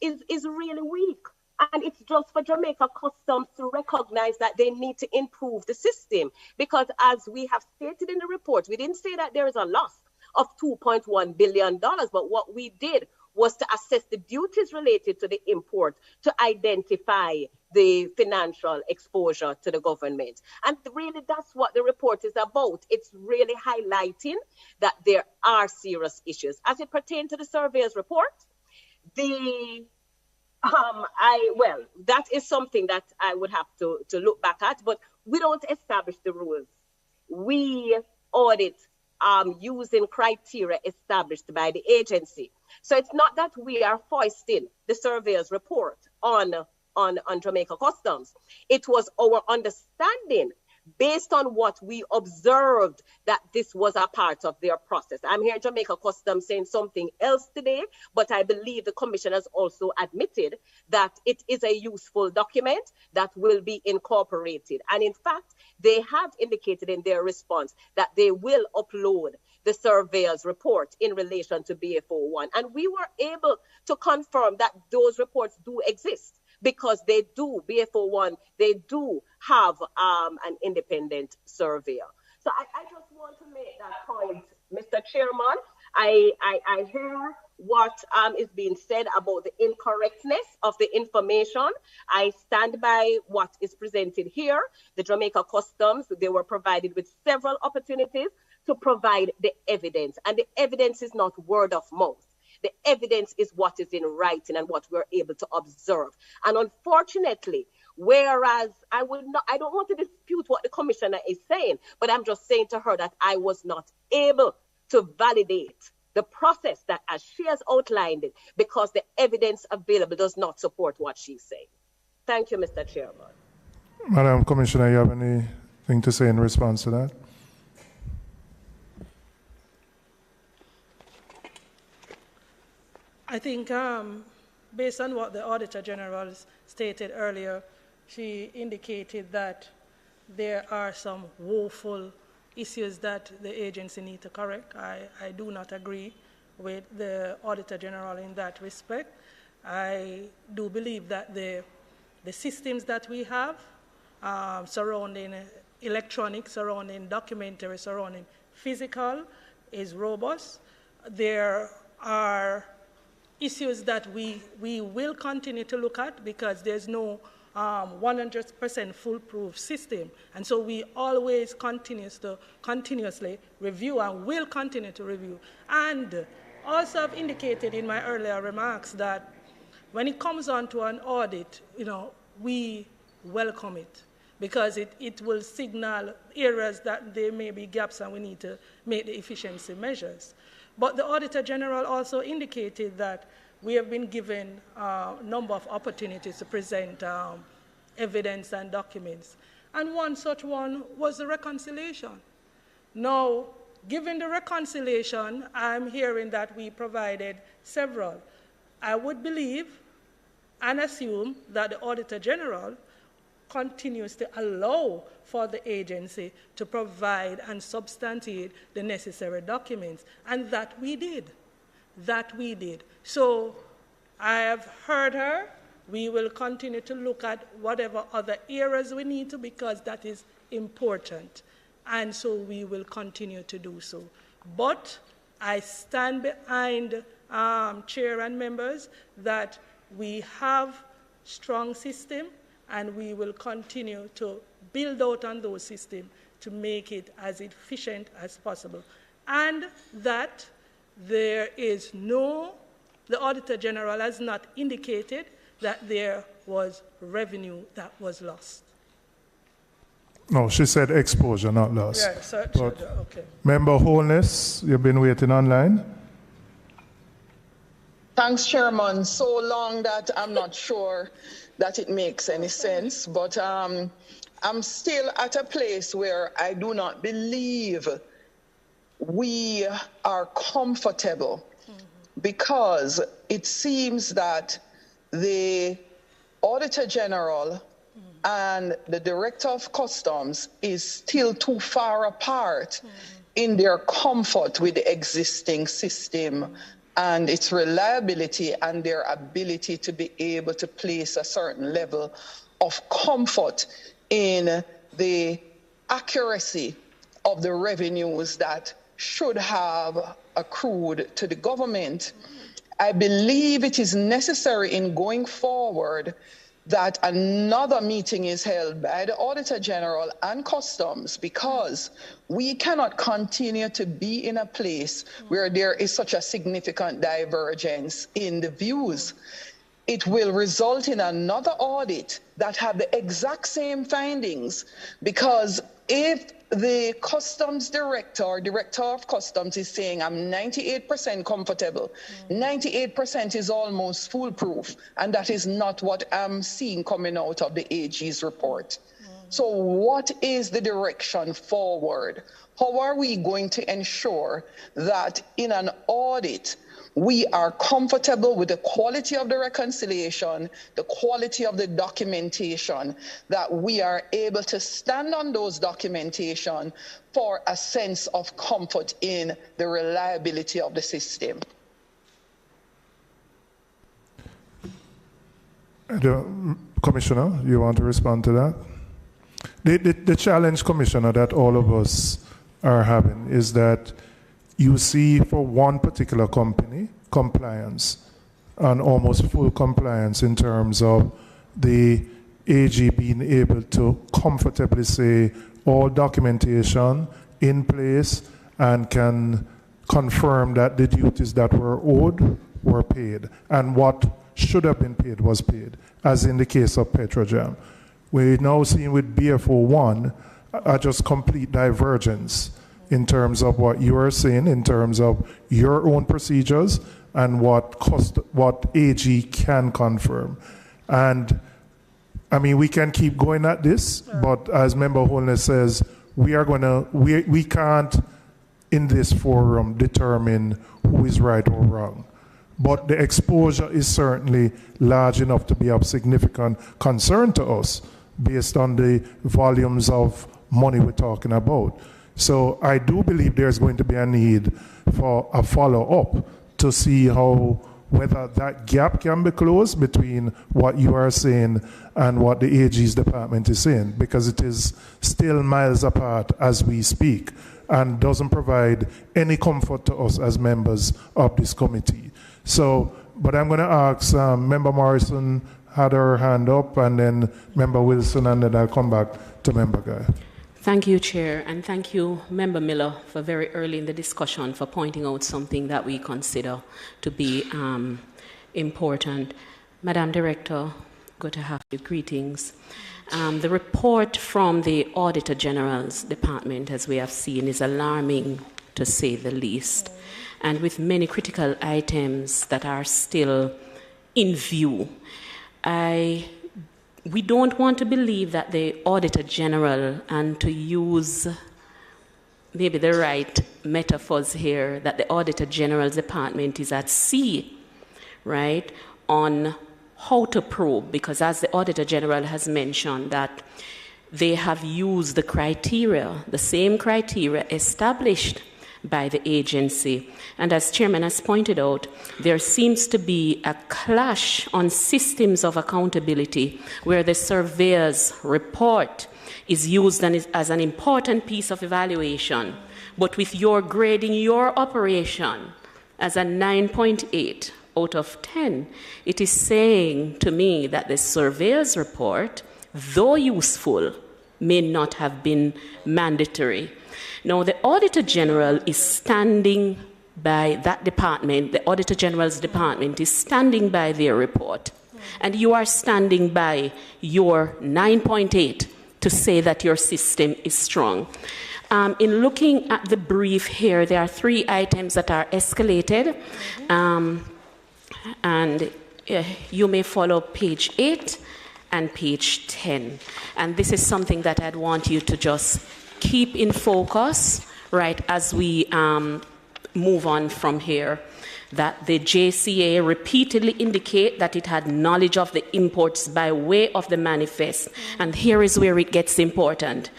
Speaker 8: really weak. And it's just for Jamaica Customs to recognize that they need to improve the system. Because as we have stated in the report, we didn't say that there is a loss of $2.1 billion, but what we did was to assess the duties related to the import to identify the financial exposure to the government. And really, that's what the report is about. It's really highlighting that there are serious issues. As it pertains to the surveyor's report, that is something that I would have to look back at, but we don't establish the rules. We audit using criteria established by the agency. So it's not that we are foisting the surveyor's report on Jamaica Customs. It was our understanding based on what we observed that this was a part of their process. I'm here in Jamaica Customs saying something else today, but I believe the Commission has also admitted that it is a useful document that will be incorporated. And in fact, they have indicated in their response that they will upload the surveyor's report in relation to BF01. And we were able to confirm that those reports do exist, because they do, BF01, they do have an independent surveyor. So I just want to make that point, Mr. Chairman. I hear what is being said about the incorrectness of the information. I stand by what is presented here. The Jamaica Customs, they were provided with several opportunities to provide the evidence. And the evidence is not word of mouth. The evidence is what is in writing and what we're able to observe. And unfortunately, whereas I don't want to dispute what the commissioner is saying, but I'm just saying to her that I was not able to validate the process that as she has outlined it, because the evidence available does not support what she's saying. Thank you, Mr. Chairman.
Speaker 2: Madam Commissioner, you have anything to say in response to that?
Speaker 6: I think based on what the Auditor General stated earlier, she indicated that there are some woeful issues that the agency need to correct. I do not agree with the Auditor General in that respect. I do believe that the systems that we have surrounding electronic, surrounding documentary, surrounding physical is robust. There are issues that we will continue to look at, because there's no 100% foolproof system. And so we always continuously review and will continue to review. And also I've indicated in my earlier remarks that when it comes on to an audit, we welcome it, because it will signal areas that there may be gaps and we need to make the efficiency measures. But the Auditor General also indicated that we have been given a number of opportunities to present evidence and documents. And one such one was the reconciliation. Now, given the reconciliation, I'm hearing that we provided several. I would believe and assume that the Auditor General continues to allow for the agency to provide and substantiate the necessary documents. And that we did. So I have heard her. We will continue to look at whatever other areas we need to, because that is important. And so we will continue to do so. But I stand behind Chair and members that we have strong system, and we will continue to build out on those systems to make it as efficient as possible. And that the Auditor General has not indicated that there was revenue that was lost.
Speaker 2: No, she said exposure, not loss.
Speaker 6: Yeah, okay.
Speaker 2: Member Holness, you've been waiting online.
Speaker 12: Thanks, Chairman. So long that I'm not sure that it makes any sense, but I'm still at a place where I do not believe we are comfortable, because it seems that the Auditor General and the Director of Customs is still too far apart in their comfort with the existing system and its reliability and their ability to be able to place a certain level of comfort in the accuracy of the revenues that should have accrued to the government. I believe it is necessary in going forward that another meeting is held by the Auditor General and Customs, because we cannot continue to be in a place where there is such a significant divergence in the views. It will result in another audit that have the exact same findings, because if the Customs Director or Director of Customs is saying, I'm 98% comfortable, 98% is almost foolproof, and that is not what I'm seeing coming out of the AG's report. So what is the direction forward? How are we going to ensure that in an audit, we are comfortable with the quality of the reconciliation, the quality of the documentation, that we are able to stand on those documentation for a sense of comfort in the reliability of the system?
Speaker 2: Commissioner, you want to respond to that? The challenge, Commissioner, that all of us are having is that you see for one particular company, compliance and almost full compliance in terms of the AG being able to comfortably say all documentation in place and can confirm that the duties that were owed were paid and what should have been paid was paid, as in the case of Petrojam. We're now seeing with BFO1 a just complete divergence in terms of what you are saying, in terms of your own procedures and what AG can confirm. And I mean, we can keep going at this, but as Member Holness says, we can't in this forum determine who is right or wrong. But the exposure is certainly large enough to be of significant concern to us based on the volumes of money we're talking about. So I do believe there's going to be a need for a follow-up to see whether that gap can be closed between what you are saying and what the AG's department is saying, because it is still miles apart as we speak and doesn't provide any comfort to us as members of this committee. So, but I'm going to ask Member Morrison had her hand up, and then Member Wilson, and then I'll come back to Member Guy.
Speaker 15: Thank you, Chair, and thank you, Member Miller, for very early in the discussion for pointing out something that we consider to be important. Madam Director, good to have you. Greetings. The report from the Auditor General's department, as we have seen, is alarming to say the least, and with many critical items that are still in view. We don't want to believe that the Auditor General, and to use maybe the right metaphors here, that the Auditor General's department is at sea, right, on how to probe, because as the Auditor General has mentioned, that they have used the criteria, the same criteria established by the agency. And as Chairman has pointed out, there seems to be a clash on systems of accountability where the surveyor's report is used as an important piece of evaluation, but with your grading your operation as a 9.8 out of 10, it is saying to me that the surveyor's report, though useful, may not have been mandatory. Now, the Auditor General is standing by that department, the Auditor General's department is standing by their report, and you are standing by your 9.8 to say that your system is strong. In looking at the brief here, there are 3 items that are escalated, and you may follow page 8 and page 10. And this is something that I'd want you to just keep in focus, right, as we move on from here, that the JCA repeatedly indicate that it had knowledge of the imports by way of the manifest, and here is where it gets important,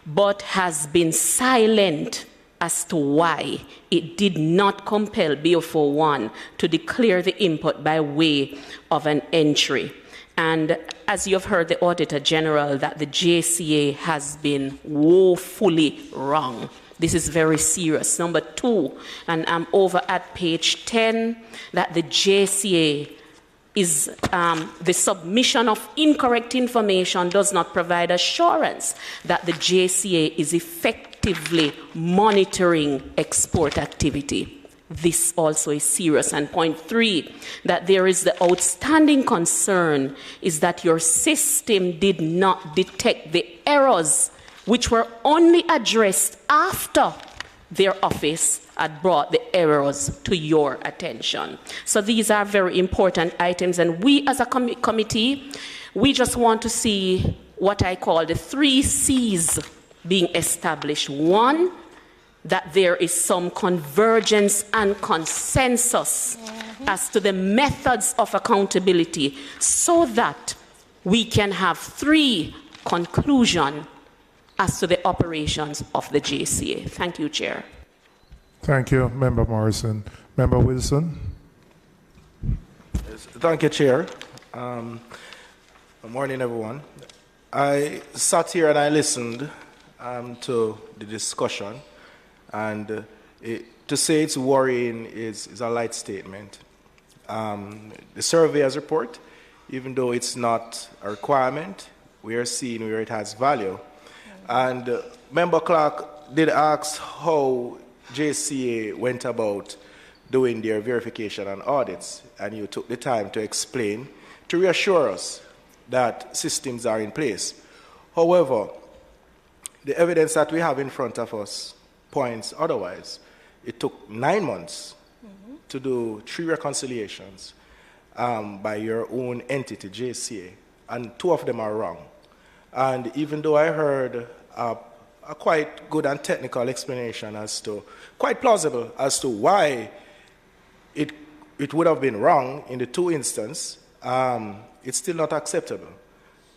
Speaker 15: but has been silent as to why it did not compel BFO1 to declare the import by way of an entry. And as you've heard the Auditor General, that the JCA has been woefully wrong. This is very serious. Number 2, and I'm over at page 10, that the JCA is the submission of incorrect information does not provide assurance that the JCA is effectively monitoring export activity. This also is serious. And point 3, that there is the outstanding concern is that your system did not detect the errors which were only addressed after their office had brought the errors to your attention. So these are very important items, and we as a committee, we just want to see what I call the 3 C's being established. One, that there is some convergence and consensus as to the methods of accountability so that we can have 3 conclusions as to the operations of the JCA. Thank you, Chair.
Speaker 2: Thank you, Member Morrison. Member Wilson.
Speaker 16: Yes, thank you, Chair. Good morning, everyone. I sat here and I listened to the discussion, and to say it's worrying is a light statement. The surveyor's report, even though it's not a requirement, we are seeing where it has value. And Member Clark did ask how JCA went about doing their verification and audits, and you took the time to explain, to reassure us that systems are in place. However, the evidence that we have in front of us points otherwise. It took 9 months to do 3 reconciliations by your own entity, JCA, and 2 of them are wrong. And even though I heard a quite good and technical explanation as to, quite plausible as to why it would have been wrong in the 2 instances, it's still not acceptable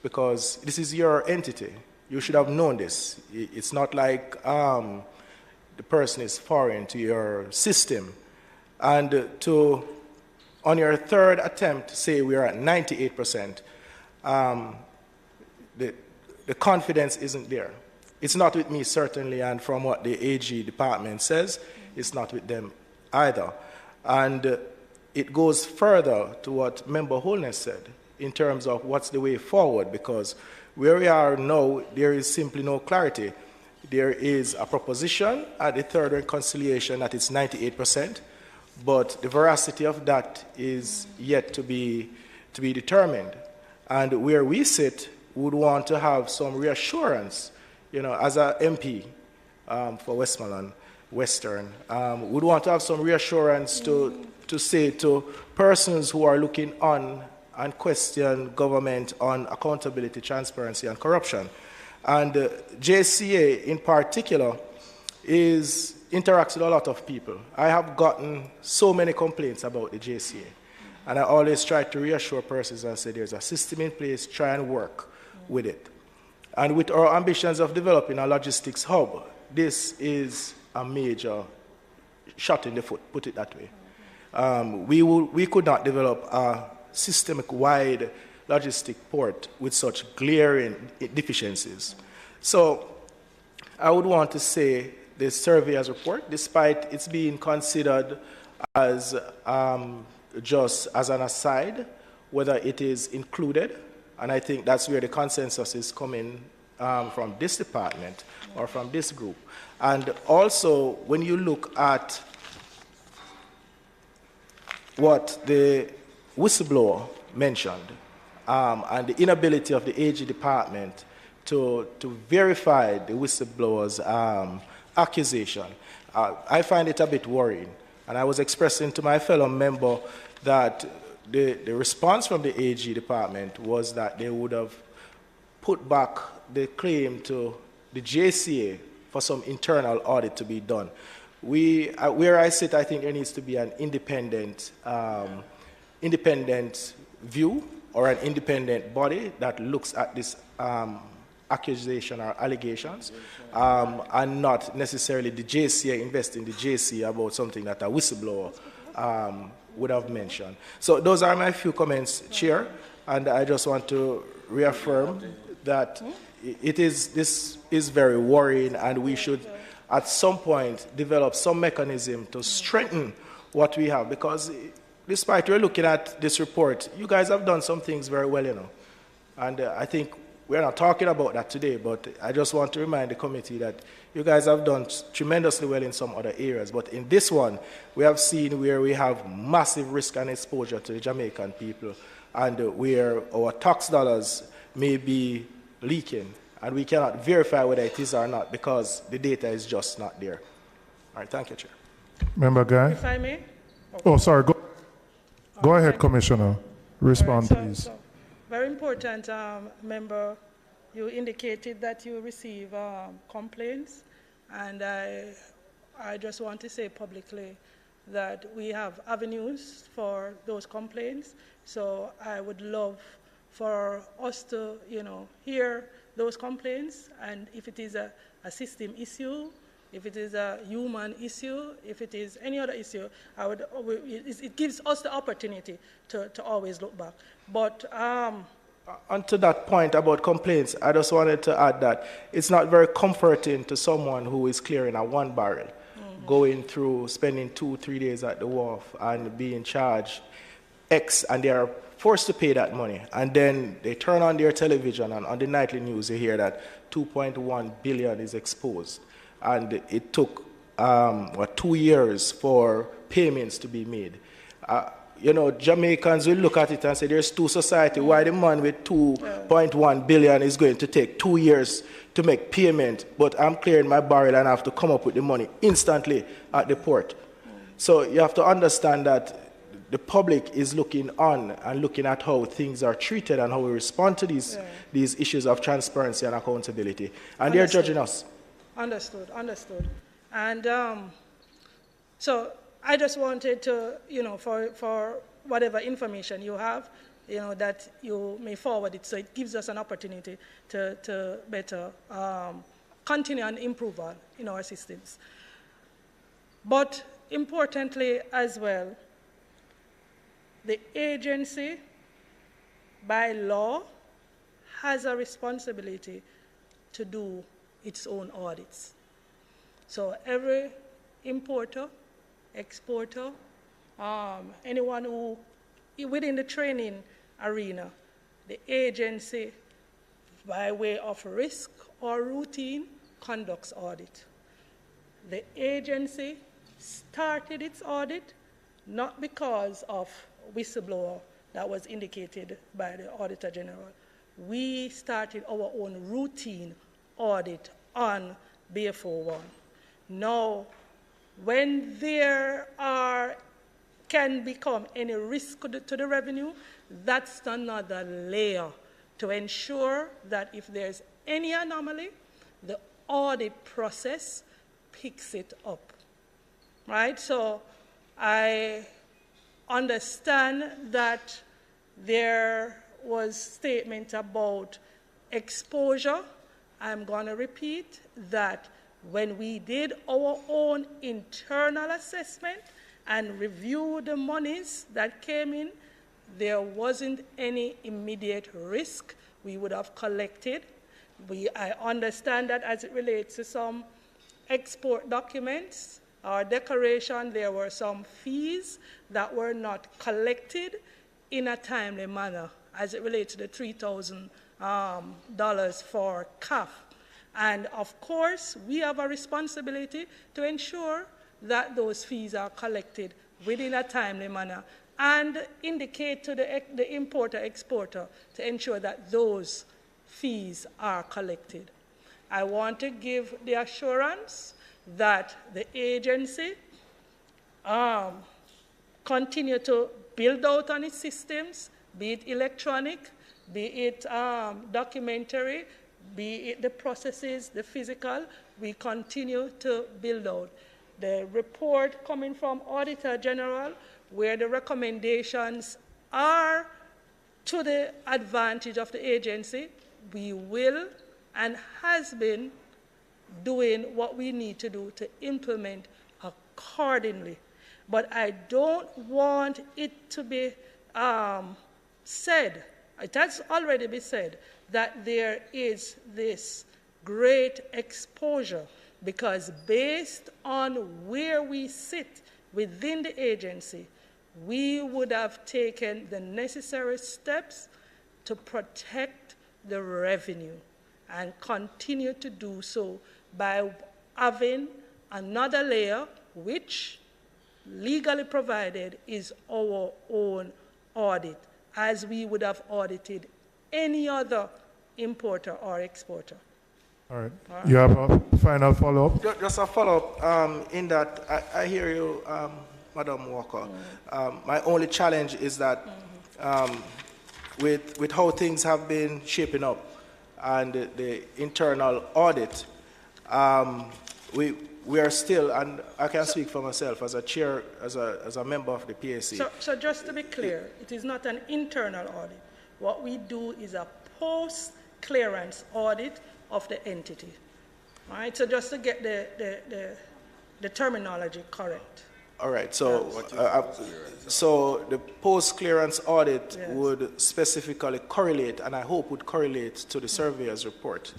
Speaker 16: because this is your entity. You should have known this. It's not like the person is foreign to your system. And on your 3rd attempt, say we are at 98%, the confidence isn't there. It's not with me, certainly, and from what the AG department says, it's not with them either. And it goes further to what Member Holness said in terms of what's the way forward, because where we are now, there is simply no clarity. There is a proposition at the 3rd reconciliation that it's 98%, but the veracity of that is yet to be determined. And where we sit, would want to have some reassurance, as a MP for Westmoreland Western, would want to have some reassurance to say to persons who are looking on and question government on accountability, transparency, and corruption. And JCA in particular interacts with a lot of people. I have gotten so many complaints about the JCA. And I always try to reassure persons and say there's a system in place, try and work with it. And with our ambitions of developing a logistics hub, this is a major shot in the foot, put it that way. We could not develop a systemic-wide logistic port with such glaring deficiencies. So I would want to say the surveyor's report, despite it's being considered as just as an aside, whether it is included, and I think that's where the consensus is coming from this department or from this group. And also, when you look at what the whistleblower mentioned and the inability of the AG department to verify the whistleblower's accusation, I find it a bit worrying. And I was expressing to my fellow member that the response from the AG department was that they would have put back the claim to the JCA for some internal audit to be done. Where I sit, I think there needs to be an independent view or an independent body that looks at this accusation or allegations, and not necessarily the JCA investing the JCA about something that a whistleblower would have mentioned. So those are my few comments, Chair, and I just want to reaffirm that this is very worrying, and we should at some point develop some mechanism to strengthen what we have, because despite we're looking at this report, you guys have done some things very well, and I think we're not talking about that today, but I just want to remind the committee that you guys have done tremendously well in some other areas, but in this one, we have seen where we have massive risk and exposure to the Jamaican people, and where our tax dollars may be leaking, and we cannot verify whether it is or not because the data is just not there. All right, thank you, Chair.
Speaker 2: Member Guy?
Speaker 6: If I may?
Speaker 2: Oh, sorry. Go ahead, Commissioner. Respond, please.
Speaker 6: Very important, Member you indicated that you receive complaints, and I just want to say publicly that we have avenues for those complaints. So I would love for us to, hear those complaints, and if it is a system issue, if it is a human issue, if it is any other issue, it gives us the opportunity to always look back. But
Speaker 16: onto that point about complaints, I just wanted to add that it's not very comforting to someone who is clearing a 1 barrel, going through, spending 2-3 days at the wharf and being charged X, and they are forced to pay that money. And then they turn on their television, and on the nightly news, you hear that 2.1 billion is exposed. And it took 2 years for payments to be made. Jamaicans will look at it and say there's two society. Why the man with 2.1 billion is going to take 2 years to make payment, but I'm clearing my barrel and I have to come up with the money instantly at the port. So you have to understand that the public is looking on and looking at how things are treated and how we respond to these issues of transparency and accountability. And they're judging us.
Speaker 6: Understood. And so I just wanted to, for whatever information you have, that you may forward it, so it gives us an opportunity to better continue and improve our systems. But importantly as well, the agency, by law, has a responsibility to do its own audits. So every importer, exporter, anyone who, within the training arena, the agency, by way of risk or routine, conducts audit. The agency started its audit not because of whistleblower that was indicated by the Auditor General. We started our own routine audit on BFO1. Now, when there can become any risk to the revenue, that's another layer to ensure that if there's any anomaly, the audit process picks it up, right? So I understand that there was statement about exposure. I'm going to repeat that when we did our own internal assessment and reviewed the monies that came in, there wasn't any immediate risk we would have collected. I understand that as it relates to some export documents or declaration, there were some fees that were not collected in a timely manner as it relates to the $3,000 for CAF. And of course, we have a responsibility to ensure that those fees are collected within a timely manner and indicate to the importer-exporter to ensure that those fees are collected. I want to give the assurance that the agency continue to build out on its systems, be it electronic, be it documentary, be it the processes, the physical. We continue to build out. The report coming from Auditor General, where the recommendations are to the advantage of the agency, we will and has been doing what we need to do to implement accordingly. But I don't want it to be said, it has already been said, that there is this great exposure, because based on where we sit within the agency, we would have taken the necessary steps to protect the revenue and continue to do so by having another layer which legally provided is our own audit, as we would have audited any other importer or exporter.
Speaker 2: All right. You have a final follow-up?
Speaker 16: Just a follow-up in that I hear you, Madam Walker. My only challenge is that with how things have been shaping up, and the internal audit, we are still, and I can speak for myself as a chair, as a member of the PAC.
Speaker 6: So just to be clear, it is not an internal audit. What we do is a post-clearance audit of the entity. All right, so just to get the terminology correct.
Speaker 16: All right, so so the post-clearance audit would specifically correlate, and I hope would correlate to the surveyor's report,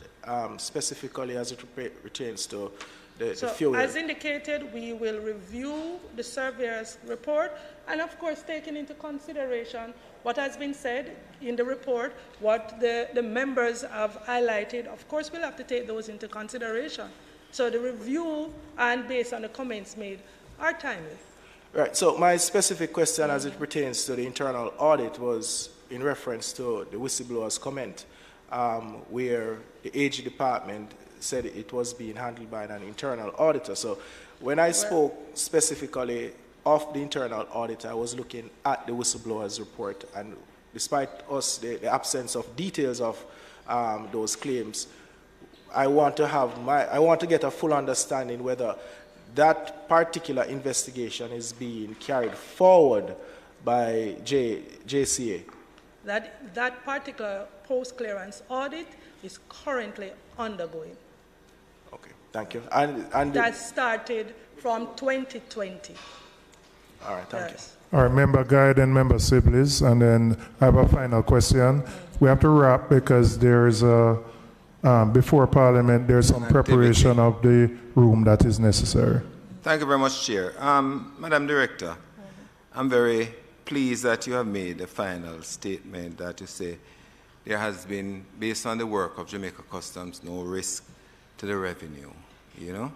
Speaker 16: specifically as it pertains to the fuel.
Speaker 6: As indicated, we will review the surveyor's report, and of course, taking into consideration what has been said in the report, what the members have highlighted. Of course, we'll have to take those into consideration. So the review, and based on the comments made, are timely.
Speaker 16: Right, so my specific question as it pertains to the internal audit was in reference to the whistleblower's comment, where the AG department said it was being handled by an internal auditor. So when I spoke specifically of the internal audit, I was looking at the whistleblower's report, and despite us, the absence of details of those claims, I want to get a full understanding whether that particular investigation is being carried forward by JCA.
Speaker 6: That particular post-clearance audit is currently undergoing.
Speaker 16: Okay, thank you. And
Speaker 6: that started from 2020.
Speaker 16: All right, thank you.
Speaker 2: All right, Member Guide and Member Sibley's, and then I have a final question. We have to wrap because there's before Parliament, there's some preparation of the room that is necessary.
Speaker 1: Thank you very much, Chair. Madam Director, I'm very pleased that you have made a final statement that you say there has been, based on the work of Jamaica Customs, no risk to the revenue. You know?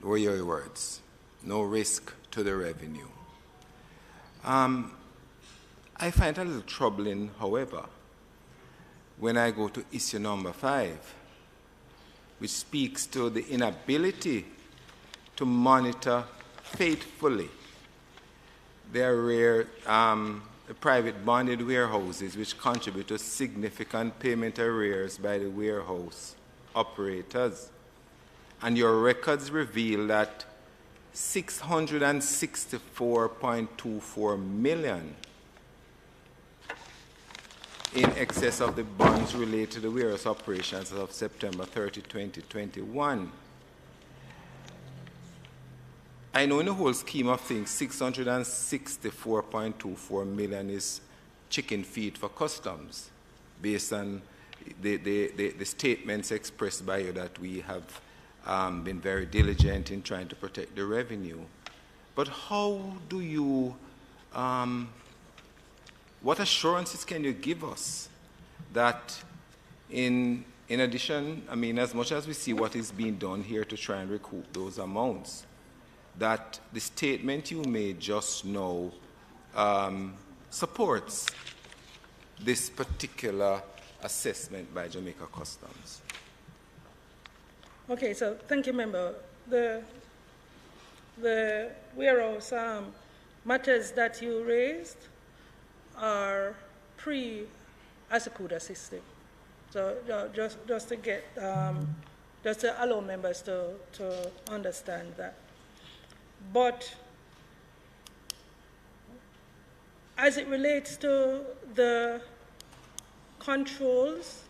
Speaker 1: Those were your words. No risk to the revenue. I find it a little troubling, however, when I go to issue number 5, which speaks to the inability to monitor faithfully the private bonded warehouses, which contribute to significant payment arrears by the warehouse operators. And your records reveal that 664.24 million in excess of the bonds related to the warehouse operations as of September 30, 2021. I know in the whole scheme of things, 664.24 million is chicken feed for customs, based on the statements expressed by you that we have been very diligent in trying to protect the revenue. But how do you, what assurances can you give us that in addition, I mean, as much as we see what is being done here to try and recoup those amounts, that the statement you made just now supports this particular assessment by Jamaica Customs?
Speaker 6: Okay, so thank you, Member. The warehouse matters that you raised are pre-Asycuda system. So just to get, just to allow members to understand that. But as it relates to the controls,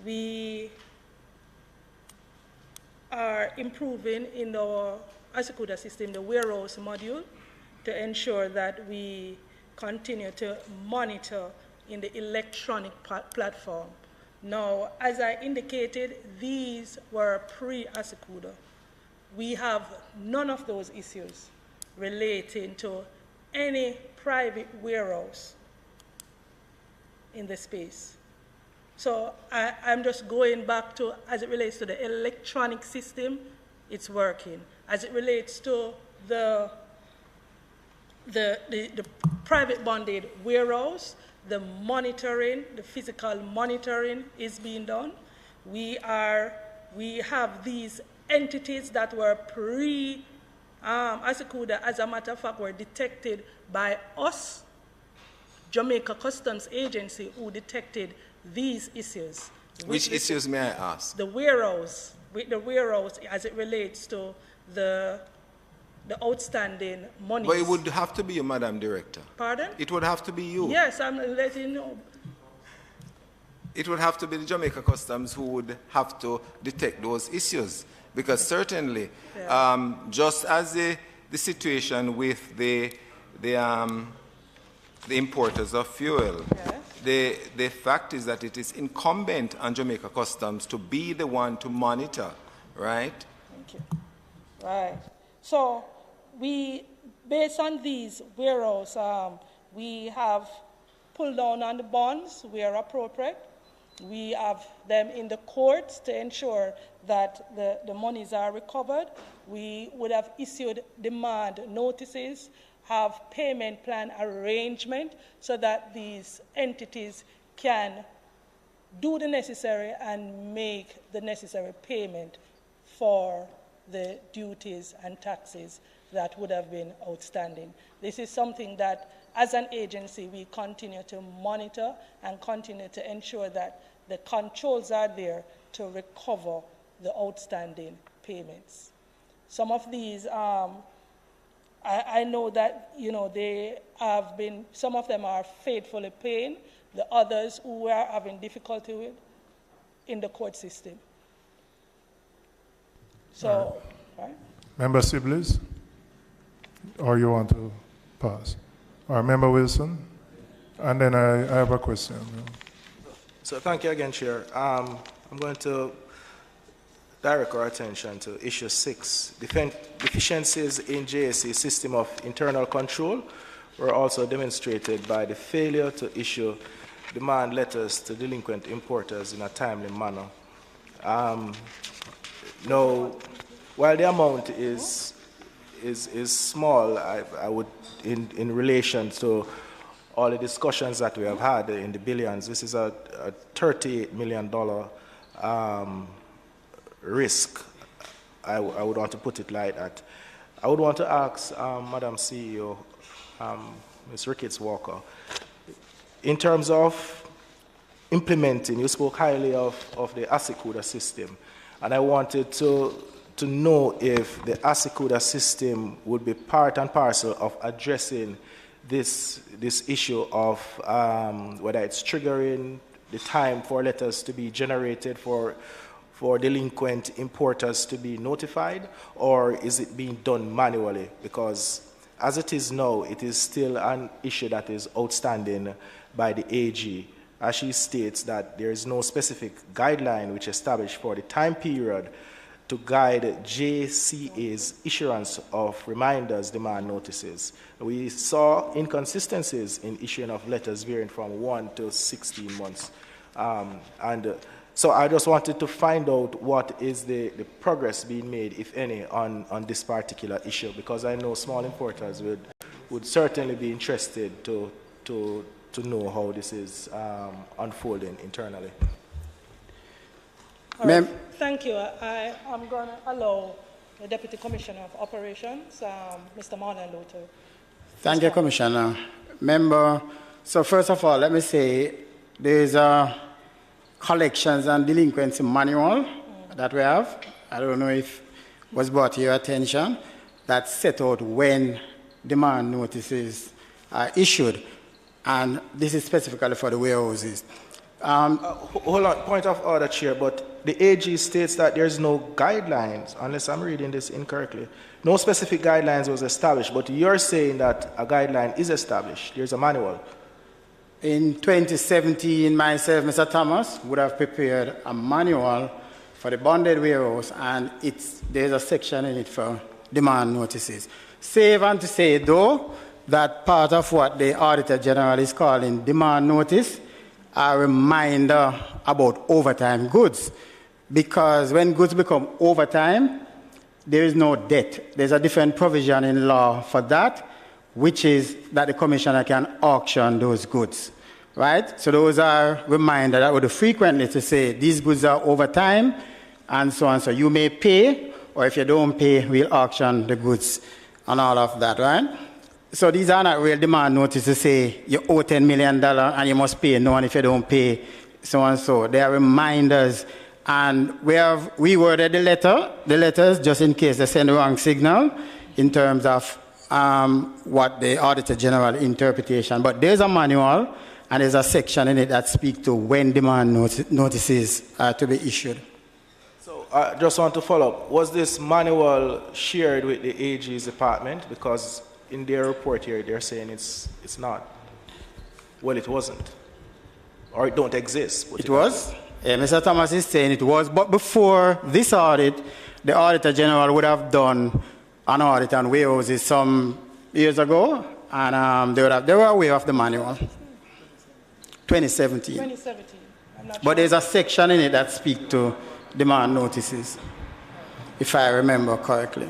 Speaker 6: we are improving in our Asycuda system, the warehouse module, to ensure that we continue to monitor in the electronic platform. Now, as I indicated, these were pre-Asycuda. We have none of those issues relating to any private warehouse in the space. So I'm just going back to, as it relates to the electronic system, it's working. As it relates to the private bonded warehouse, the monitoring, the physical monitoring is being done. We have these entities that were pre-Asycuda, as a matter of fact, were detected by us, Jamaica Customs Agency, who detected these issues.
Speaker 1: Which issues may I ask?
Speaker 6: The warehouse, with the warehouse as it relates to the outstanding money.
Speaker 1: But it would have to be you, Madam Director.
Speaker 6: Pardon?
Speaker 1: It would have to be you.
Speaker 6: Yes, I'm letting you know.
Speaker 1: It would have to be the Jamaica Customs who would have to detect those issues. Because certainly, just as the situation with the importers of fuel, the fact is that it is incumbent on Jamaica Customs to be the one to monitor, right?
Speaker 6: Thank you. Right. So based on these warehouse, we have pulled down on the bonds where appropriate. We have them in the courts to ensure that the monies are recovered. We would have issued demand notices, have payment plan arrangement so that these entities can do the necessary and make the necessary payment for the duties and taxes that would have been outstanding. This is something that, as an agency, we continue to monitor and continue to ensure that the controls are there to recover the outstanding payments. Some of these, I know that, they have been, some of them are faithfully paying, the others who are having difficulty with in the court system. So, right.
Speaker 2: Member Sibley's? Or you want to pass? Or Member Wilson? And then I have a question.
Speaker 16: So thank you again, Chair. I'm going to direct our attention to issue 6. Deficiencies in JSC system of internal control were also demonstrated by the failure to issue demand letters to delinquent importers in a timely manner. Now, while the amount is small, I would, in relation to all the discussions that we have had in the billions, this is a $38 million risk. I would want to put it like that. I would want to ask Madam CEO, Ms. Ricketts Walker, in terms of implementing, you spoke highly of the Asycuda system, and I wanted to know if the Asycuda system would be part and parcel of addressing this issue of whether it's triggering the time for letters to be generated for delinquent importers to be notified, or is it being done manually? Because as it is now, it is still an issue that is outstanding by the AG, as she states that there is no specific guideline which established for the time period to guide JCA's issuance of reminders, demand notices. We saw inconsistencies in issuing of letters varying from 1 to 16 months. So I just wanted to find out what is the progress being made, if any, on this particular issue, because I know small importers would certainly be interested to know how this is unfolding internally.
Speaker 6: Right. Thank you. I am going to allow the Deputy Commissioner of Operations, Mr. Marlon to.
Speaker 17: Thank you, Commissioner. Member, so first of all, let me say there is a collections and delinquency manual that we have. I don't know if it was brought to your attention, that set out when demand notices are issued. And this is specifically for the warehouses.
Speaker 16: Hold on, point of order, Chair, but the AG states that there's no guidelines, unless I'm reading this incorrectly. No specific guidelines was established, but you're saying that a guideline is established. There's a manual.
Speaker 17: In 2017, myself, Mr. Thomas, would have prepared a manual for the bonded warehouse, and there's a section in it for demand notices. Save and to say, though, that part of what the Auditor General is calling demand notice, a reminder about overtime goods, because when goods become overtime, there is no debt. There's a different provision in law for that, which is that the Commissioner can auction those goods, right? So those are reminders that would frequently to say these goods are overtime and so on. So you may pay, or if you don't pay, we'll auction the goods and all of that, right? So these are not real demand notices to say you owe $10 million and you must pay no, and if you don't pay, so and so. They are reminders. And we worded the letters just in case they send the wrong signal in terms of what the Auditor General interpretation. But there's a manual and there's a section in it that speaks to when demand notices are to be issued.
Speaker 16: So I just want to follow up. Was this manual shared with the AG's department? Because in their report here, they're saying it's not. Well, it wasn't. Or it don't exist.
Speaker 17: It was. Mr. Thomas is saying it was. But before this audit, the Auditor General would have done an audit on warehouses some years ago, and they were aware of the manual. 2017.
Speaker 6: 2017. I'm not
Speaker 17: But
Speaker 6: sure.
Speaker 17: there's a section in it that speaks to demand notices, if I remember correctly.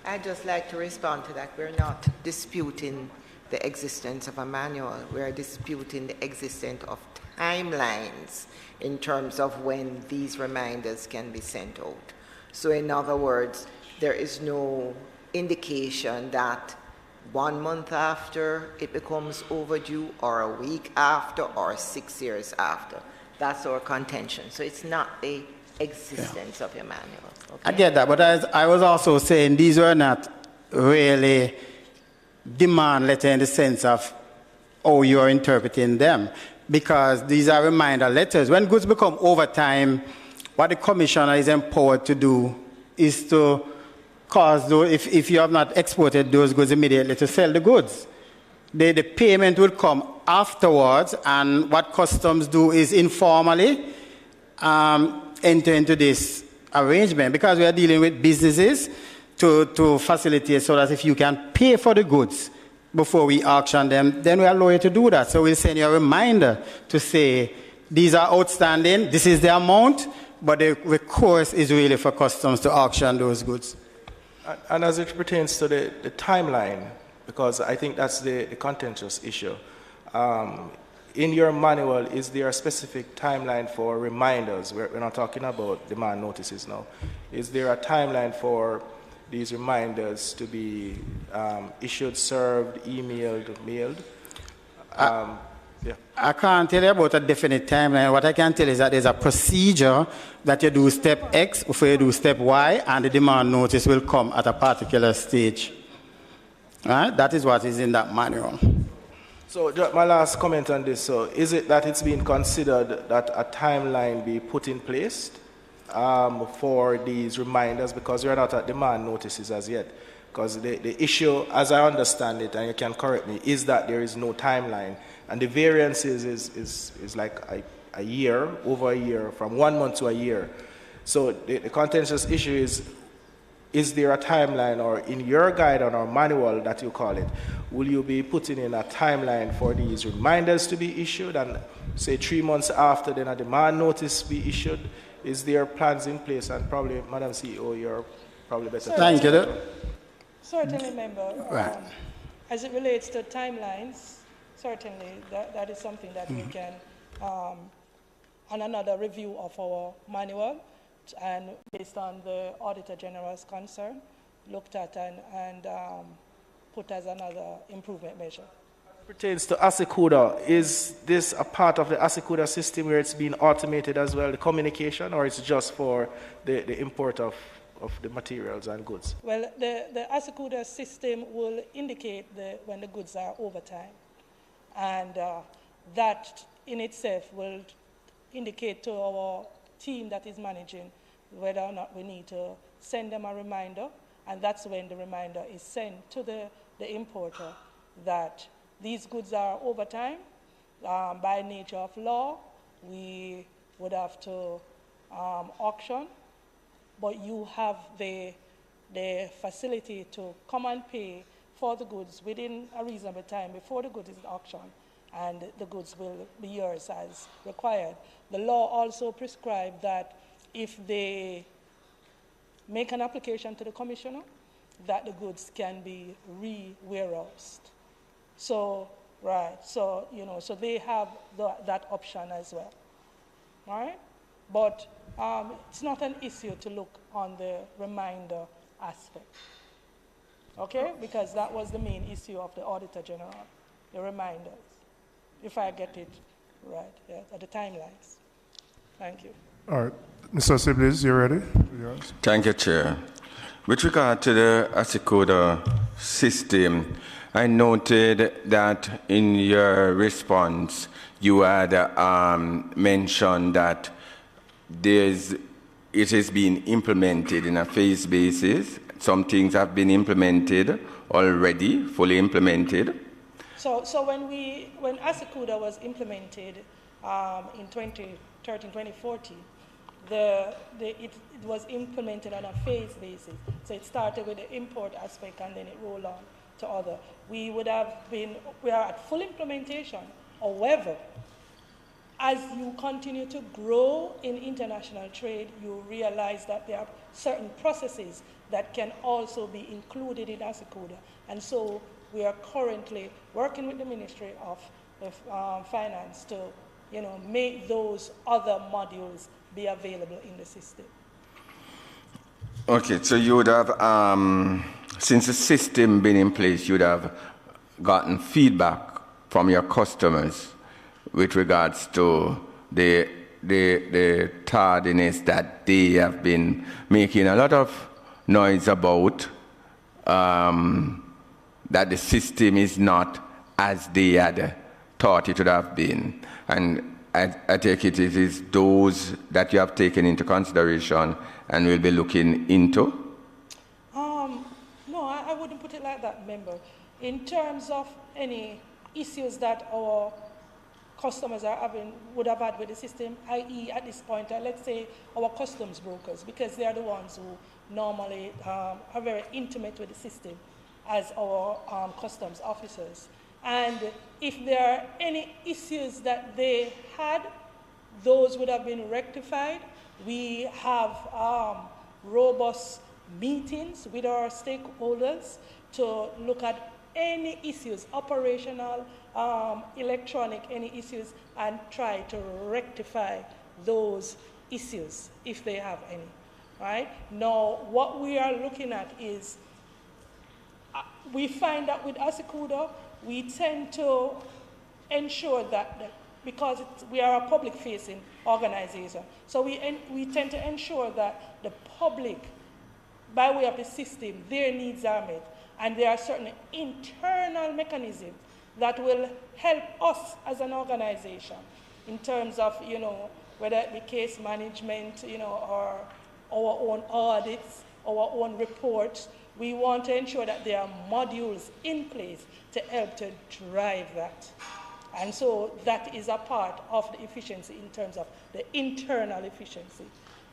Speaker 3: I'd just like to respond to that. We're not disputing the existence of a manual. We're disputing the existence of timelines in terms of when these reminders can be sent out. So in other words, there is no indication that 1 month after it becomes overdue, or a week after, or 6 years after. That's our contention. So it's not the existence of a manual. Okay?
Speaker 17: I get that, but as I was also saying, these were not really demand letter in the sense of how you're interpreting them, because these are reminder letters. When goods become overtime, what the commissioner is empowered to do is to cause those, if you have not exported those goods immediately, to sell the goods. The payment will come afterwards, and what customs do is informally enter into this arrangement, because we are dealing with businesses to facilitate so that if you can pay for the goods before we auction them, then we allow you to do that. So we'll send you a reminder to say, these are outstanding, this is the amount, but the recourse is really for customs to auction those goods.
Speaker 16: And as it pertains to the timeline, because I think that's the contentious issue, in your manual, is there a specific timeline for reminders? We're not talking about demand notices now. Is there a timeline for these reminders to be issued, served, emailed, mailed? Yeah.
Speaker 17: I can't tell you about a definite timeline. What I can tell you is that there's a procedure that you do step X before you do step Y, and the demand notice will come at a particular stage. Right? That is what is in that manual.
Speaker 16: So my last comment on this, so is it that it's being considered that a timeline be put in place for these reminders, because we're not at demand notices as yet? Because the issue, as I understand it, and you can correct me, is that there is no timeline. And the variance is like a year, over a year, from 1 month to a year. So the contentious issue is there a timeline, or in your guide or manual that you call it, will you be putting in a timeline for these reminders to be issued, and say 3 months after then a demand notice be issued? Is there plans in place? And probably, Madam CEO, you're probably better.
Speaker 17: Thank you.
Speaker 6: Certainly, member.
Speaker 17: Right.
Speaker 6: As it relates to timelines, certainly that is something that we can, on another review of our manual, and based on the Auditor General's concern, looked at and put as another improvement measure.
Speaker 16: Pertains to Asycuda, is this a part of the Asycuda system where it's being automated as well, the communication, or it's just for the import of the materials and goods?
Speaker 6: Well, the Asycuda system will indicate when the goods are overtime, and that in itself will indicate to our team that is managing whether or not we need to send them a reminder, and that's when the reminder is sent to the importer that these goods are overtime. By nature of law, we would have to auction, but you have the facility to come and pay for the goods within a reasonable time before the goods is auctioned, and the goods will be yours as required. The law also prescribes that if they make an application to the commissioner, that the goods can be re-warehoused. So, right, so, so they have that option as well, all right? But it's not an issue to look on the reminder aspect, okay? Because that was the main issue of the Auditor General, the reminders, if I get it right, yeah, at the timelines. Thank you.
Speaker 2: All right. Mr. Sibley's, you ready? Yours.
Speaker 13: Thank you, Chair. With regard to the Asycuda system, I noted that in your response, you had mentioned that it is being implemented in a phase basis. Some things have been implemented already, fully implemented.
Speaker 6: So when Asycuda was implemented in 2013, 2014, it was implemented on a phase basis. So it started with the import aspect and then it rolled on to other. We are at full implementation. However, as you continue to grow in international trade, you realize that there are certain processes that can also be included in Asycuda. And so we are currently working with the Ministry of Finance to make those other modules be available in the system.
Speaker 13: Okay, so you would have, since the system been in place, you would have gotten feedback from your customers with regards to the tardiness that they have been making a lot of noise about, that the system is not as they had thought it would have been. And I take it is those that you have taken into consideration and will be looking into?
Speaker 6: No, I wouldn't put it like that, member. In terms of any issues that our customers would have had with the system, i.e. at this point, let's say our customs brokers, because they are the ones who normally are very intimate with the system as our customs officers. And if there are any issues that they had, those would have been rectified. We have robust meetings with our stakeholders to look at any issues, operational, electronic, any issues, and try to rectify those issues if they have any. Right? Now, what we are looking at is, we find that with Asycuda, we tend to ensure that because we are a public-facing organization, so we tend to ensure that the public, by way of the system, their needs are met, and there are certain internal mechanisms that will help us as an organization in terms of, whether it be case management, or our own audits, our own reports. We want to ensure that there are modules in place to help to drive that. And so that is a part of the efficiency in terms of the internal efficiency.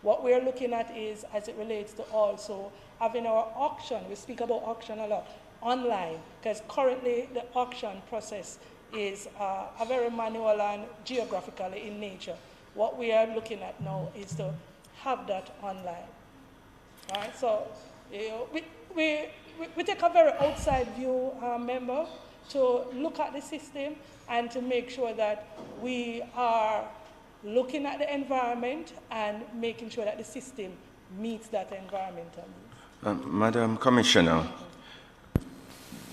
Speaker 6: What we're looking at is, as it relates to also having our auction, we speak about auction a lot, online, because currently the auction process is a very manual and geographically in nature. What we are looking at now is to have that online. Right? So we take a very outside view, member, to look at the system and to make sure that we are looking at the environment and making sure that the system meets that environmental needs.
Speaker 13: Madam Commissioner,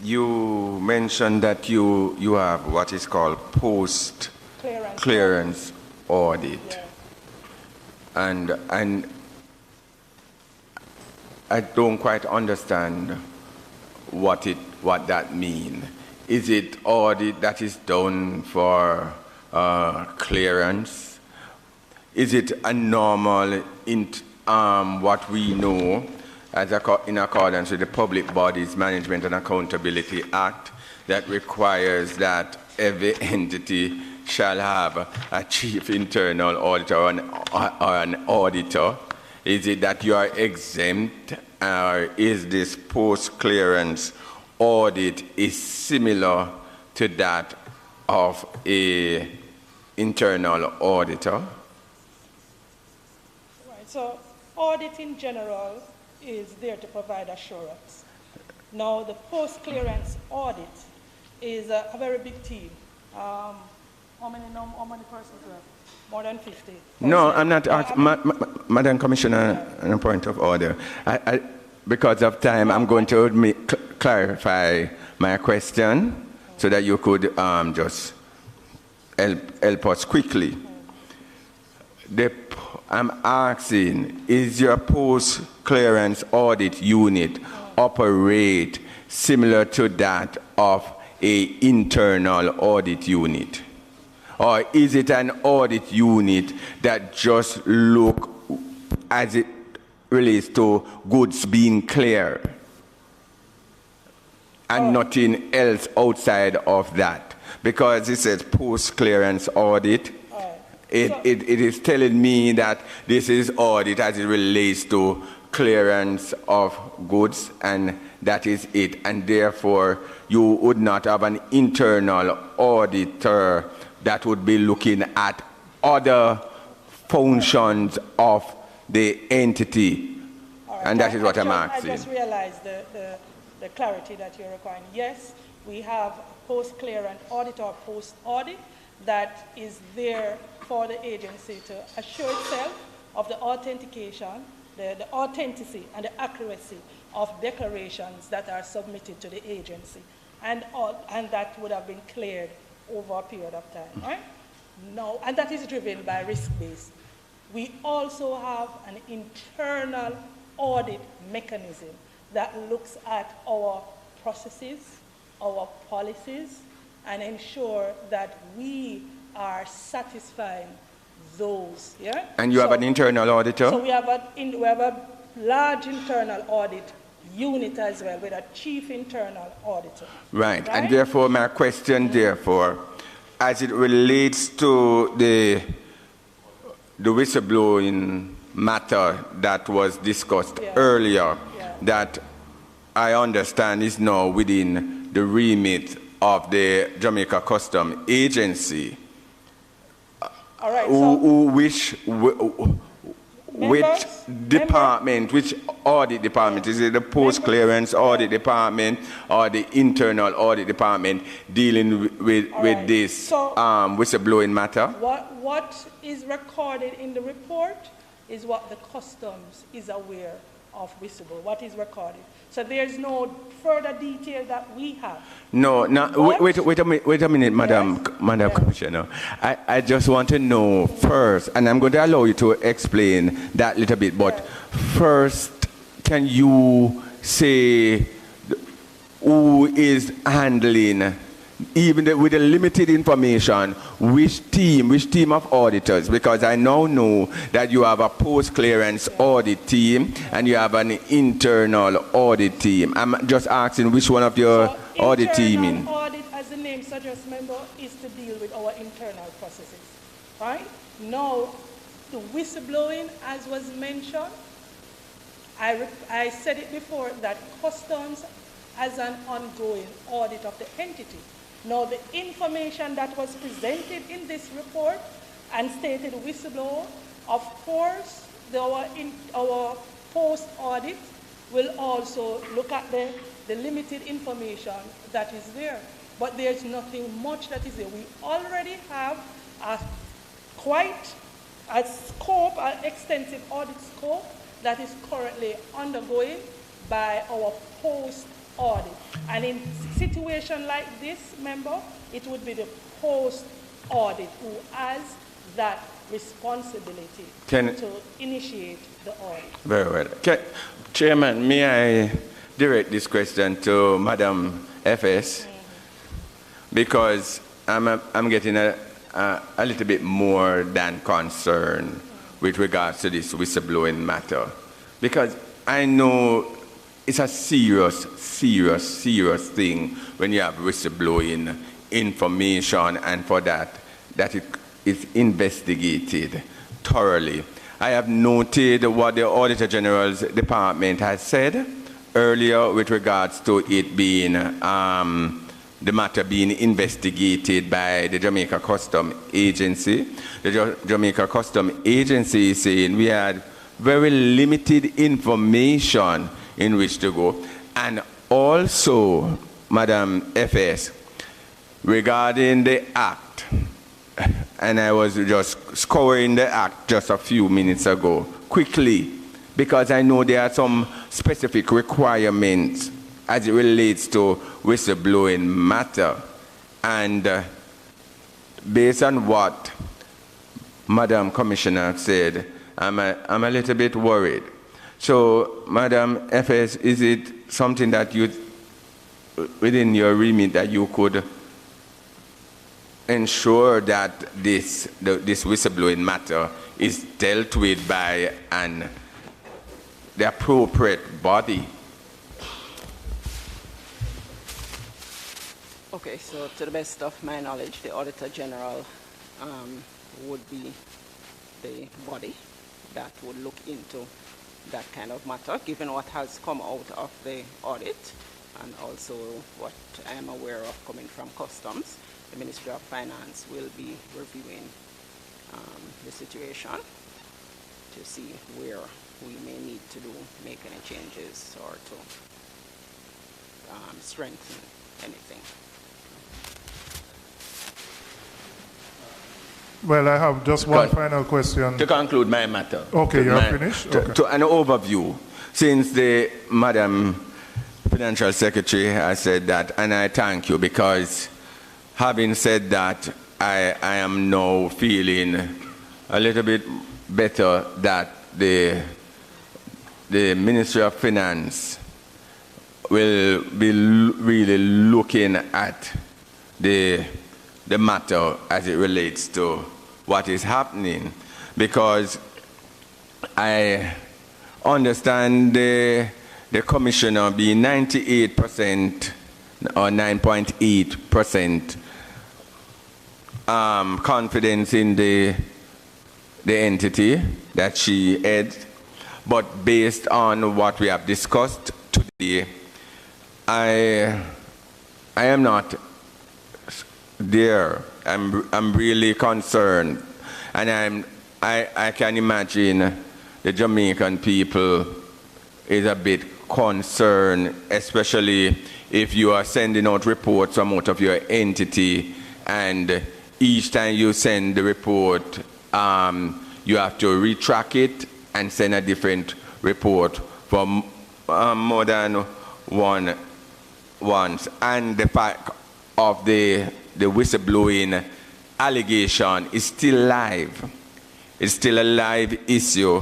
Speaker 13: you mentioned that you have what is called post-clearance audit. Yeah. And I don't quite understand what that means. Is it audit that is done for clearance? Is it a normal, what we know as in accordance with the Public Bodies Management and Accountability Act that requires that every entity shall have a chief internal auditor or an auditor? Is it that you are exempt, or is this post-clearance audit is similar to that of an internal auditor?
Speaker 6: Right, so audit in general is there to provide assurance. Now the post-clearance audit is a very big team. How many persons are? More than 50.
Speaker 13: No, I'm not. Madam Commissioner, on a point of order. Because of time, I'm going to clarify my question so that you could just help us quickly. I'm asking, is your post-clearance audit unit operate similar to that of an internal audit unit? Or is it an audit unit that just look as it relates to goods being clear and nothing else outside of that? Because it says post-clearance audit. It is telling me that this is audit as it relates to clearance of goods, and that is it. And therefore, you would not have an internal auditor that would be looking at other functions of the entity. Right. And that is what I'm asking.
Speaker 6: I just realized the clarity that you're requiring. Yes, we have post-clearance audit or post-audit that is there for the agency to assure itself of the authentication, the authenticity and the accuracy of declarations that are submitted to the agency, and that would have been cleared over a period of time, right? No, and that is driven by risk-based. We also have an internal audit mechanism that looks at our processes, our policies, and ensure that we are satisfying those, yeah?
Speaker 13: And you have an internal auditor?
Speaker 6: So we have a large internal audit unit as well, with a chief internal auditor.
Speaker 13: Right, and therefore my question, therefore, as it relates to the whistleblowing matter that was discussed earlier, that I understand is now within the remit of the Jamaica Customs Agency.
Speaker 6: All right,
Speaker 13: which department, which audit department? Is it the post-clearance audit department or the internal audit department dealing with this whistleblowing matter?
Speaker 6: What is recorded in the report is what the customs is aware of whistleblower, what is recorded. So there's no further detail that we have.
Speaker 13: No, wait a minute, Madam Commissioner. I just want to know first, and I'm going to allow you to explain that little bit, but first, can you say who is handling, even with the limited information, which team of auditors? Because I now know that you have a post-clearance audit team and you have an internal audit team. I'm just asking which one of your audit team in.
Speaker 6: Internal audit, as the name suggests, member, is to deal with our internal processes, right? Now, the whistleblowing, as was mentioned, I said it before, that customs has an ongoing audit of the entity. Now, the information that was presented in this report and stated whistleblower, of course, our post-audit will also look at the limited information that is there. But there's nothing much that is there. We already have quite a scope, an extensive audit scope that is currently undergoing by our post-audit. And in a situation like this, member, it would be the post-audit who has that responsibility to initiate the audit.
Speaker 13: Very well. Chairman, may I direct this question to Madam FS? Because I'm getting a little bit more than concerned with regards to this whistleblowing matter. Because I know it's a serious thing when you have whistleblowing information, and for that it is investigated thoroughly. I have noted what the Auditor General's department has said earlier with regards to it being the matter being investigated by the Jamaica Customs Agency. The Jamaica Customs Agency is saying we had very limited information in which to go. And also, Madam FS, regarding the act, and I was just scouring the act just a few minutes ago, quickly, because I know there are some specific requirements as it relates to whistleblowing matter. And based on what Madam Commissioner said, I'm a little bit worried. So, Madam FS, is it something that you, within your remit, that you could ensure that this whistleblowing matter is dealt with by the appropriate body?
Speaker 5: Okay, so to the best of my knowledge, the Auditor General would be the body that would look into that kind of matter, given what has come out of the audit and also what I am aware of coming from Customs. The Ministry of Finance will be reviewing the situation to see where we may need to make any changes or to strengthen anything.
Speaker 2: Well, I have just one final question.
Speaker 13: To conclude my matter.
Speaker 2: Okay, you're finished? Okay.
Speaker 13: To an overview, since the Madam Financial Secretary has said that, and I thank you, because having said that, I am now feeling a little bit better that the Ministry of Finance will be really looking at the matter as it relates to what is happening, because I understand the commissioner being 98% or 9.8% confidence in the entity that she heads, but based on what we have discussed today, I am not there. I'm really concerned, and I can imagine the Jamaican people is a bit concerned, especially if you are sending out reports from out of your entity, and each time you send the report, you have to retrack it and send a different report for more than once, and the fact of the whistleblowing allegation is still live. It's still a live issue,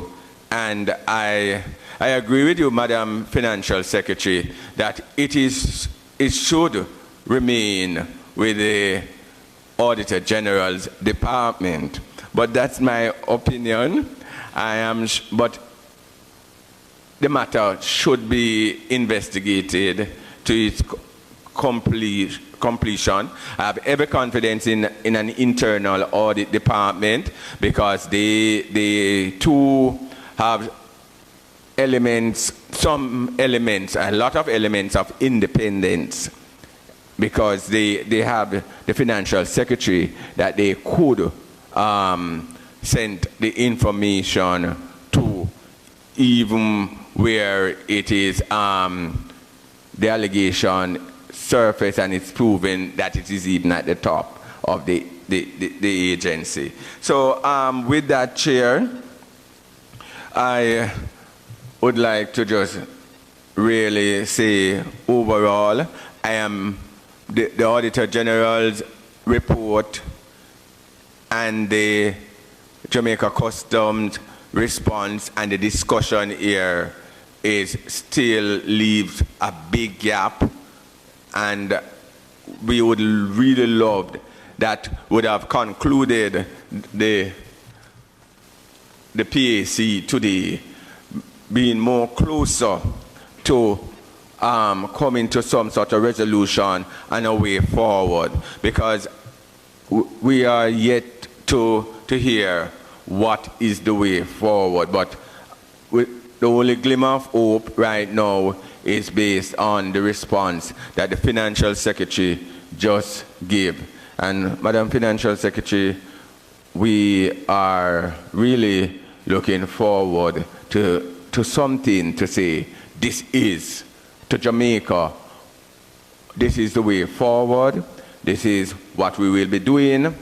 Speaker 13: and I agree with you, Madam Financial Secretary, that it should remain with the Auditor General's department. But that's my opinion. But the matter should be investigated to its completion. I have every confidence in an internal audit department, because they too have a lot of elements of independence, because they have the financial secretary that they could send the information to, even where it is the allegation surface and it's proven that it is even at the top of the agency. So with that, Chair, I would like to just really say overall, I am the Auditor General's report and the Jamaica Customs response and the discussion here still leaves a big gap, and we would really love that would have concluded the PAC today being more closer to coming to some sort of resolution and a way forward, because we are yet to hear what is the way forward. But the only glimmer of hope right now is based on the response that the Financial Secretary just gave. And Madam Financial Secretary, we are really looking forward to something to say, this is, to Jamaica, this is the way forward, this is what we will be doing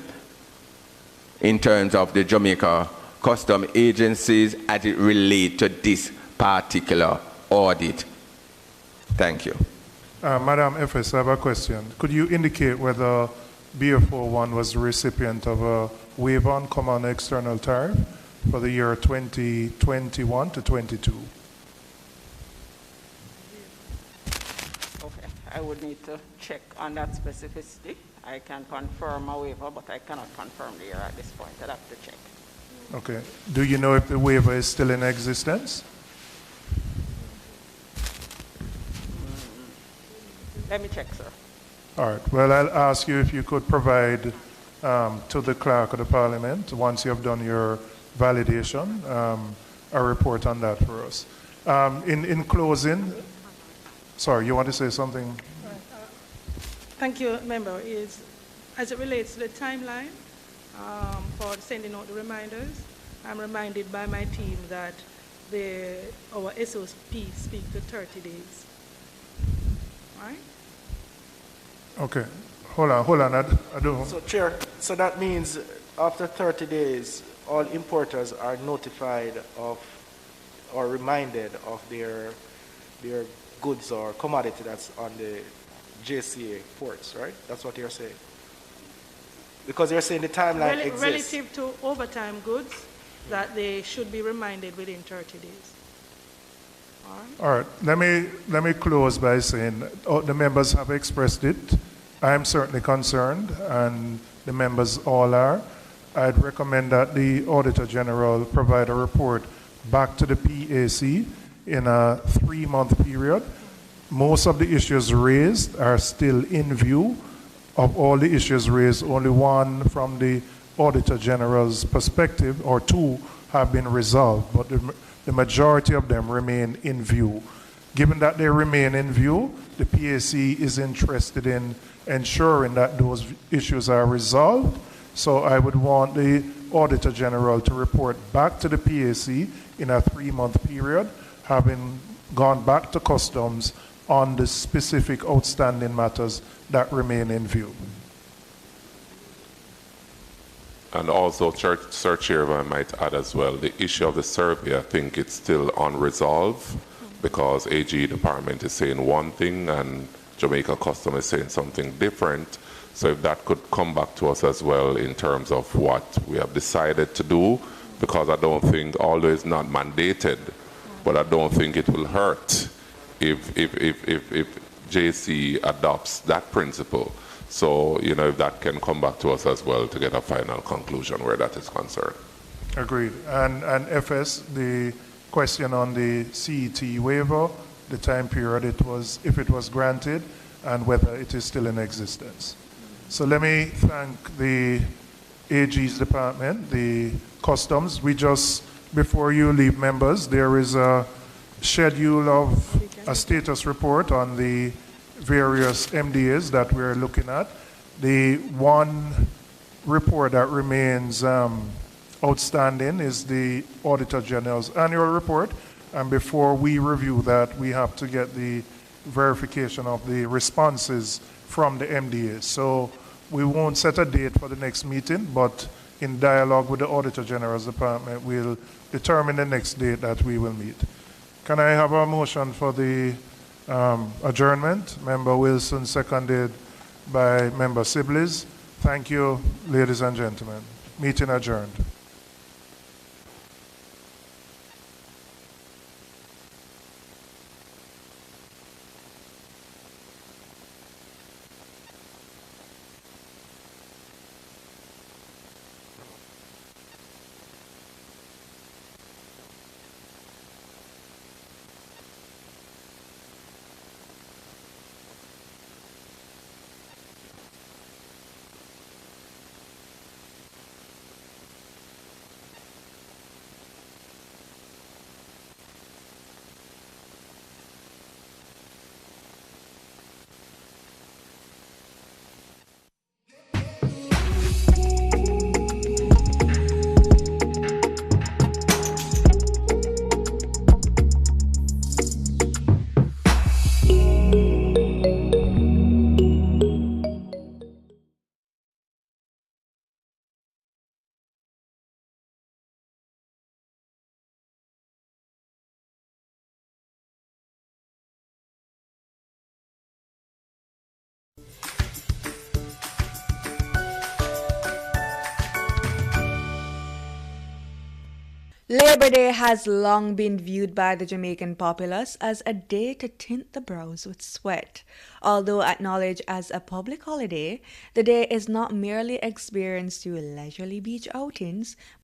Speaker 13: in terms of the Jamaica custom agencies as it relates to this particular audit. Thank you.
Speaker 2: Madam FS, I have a question. Could you indicate whether BF01 was the recipient of a waiver on common external tariff for the year 2021 to 22.
Speaker 5: Okay, I would need to check on that specificity. I can confirm a waiver, but I cannot confirm the year at this point. I'd have to check.
Speaker 2: Okay. Do you know if the waiver is still in existence?
Speaker 5: Let me check, sir.
Speaker 2: All right. Well, I'll ask you if you could provide to the clerk of the parliament, once you have done your validation, a report on that for us. In closing, sorry, you want to say something?
Speaker 6: Thank you, member. As it relates to the timeline for sending out the reminders, I'm reminded by my team that our SOP speak to 30 days. All right?
Speaker 2: Okay. Hold on. I don't.
Speaker 16: So, Chair, so that means after 30 days, all importers are notified of or reminded of their goods or commodity that's on the JCA ports, right? That's what you're saying. Because you're saying the timeline exists.
Speaker 6: Relative to overtime goods, that they should be reminded within 30 days.
Speaker 2: All right. Let me close by saying the members have expressed it. I am certainly concerned, and the members all are. I'd recommend that the Auditor General provide a report back to the PAC in a 3-month period. Most of the issues raised are still in view. Of all the issues raised, only one from the Auditor General's perspective, or 2, have been resolved, but the majority of them remain in view. Given that they remain in view, the PAC is interested in ensuring that those issues are resolved. So I would want the Auditor General to report back to the PAC in a 3-month period, having gone back to customs on the specific outstanding matters that remain in view.
Speaker 9: And also, Sir Chair, if I might add as well, the issue of the survey, I think it's still unresolved because AG department is saying one thing and Jamaica Custom is saying something different. So if that could come back to us as well in terms of what we have decided to do, because I don't think, although it's not mandated, but I don't think it will hurt if JC adopts that principle. So, if that can come back to us as well to get a final conclusion where that is concerned.
Speaker 2: Agreed. And FS, the question on the CET waiver, the time period if it was granted, and whether it is still in existence. So let me thank the AG's department, the customs. Before you leave, members, there is a schedule of a status report on the various MDAs that we're looking at. The one report that remains outstanding is the Auditor General's annual report. And before we review that, we have to get the verification of the responses from the MDAs. So we won't set a date for the next meeting, but in dialogue with the Auditor General's department, we'll determine the next date that we will meet. Can I have a motion for the adjournment? Member Wilson, seconded by Member Sibley's. Thank you, ladies and gentlemen. Meeting adjourned.
Speaker 18: Labor Day has long been viewed by the Jamaican populace as a day to tint the brows with sweat. Although acknowledged as a public holiday, the day is not merely experienced through leisurely beach outings,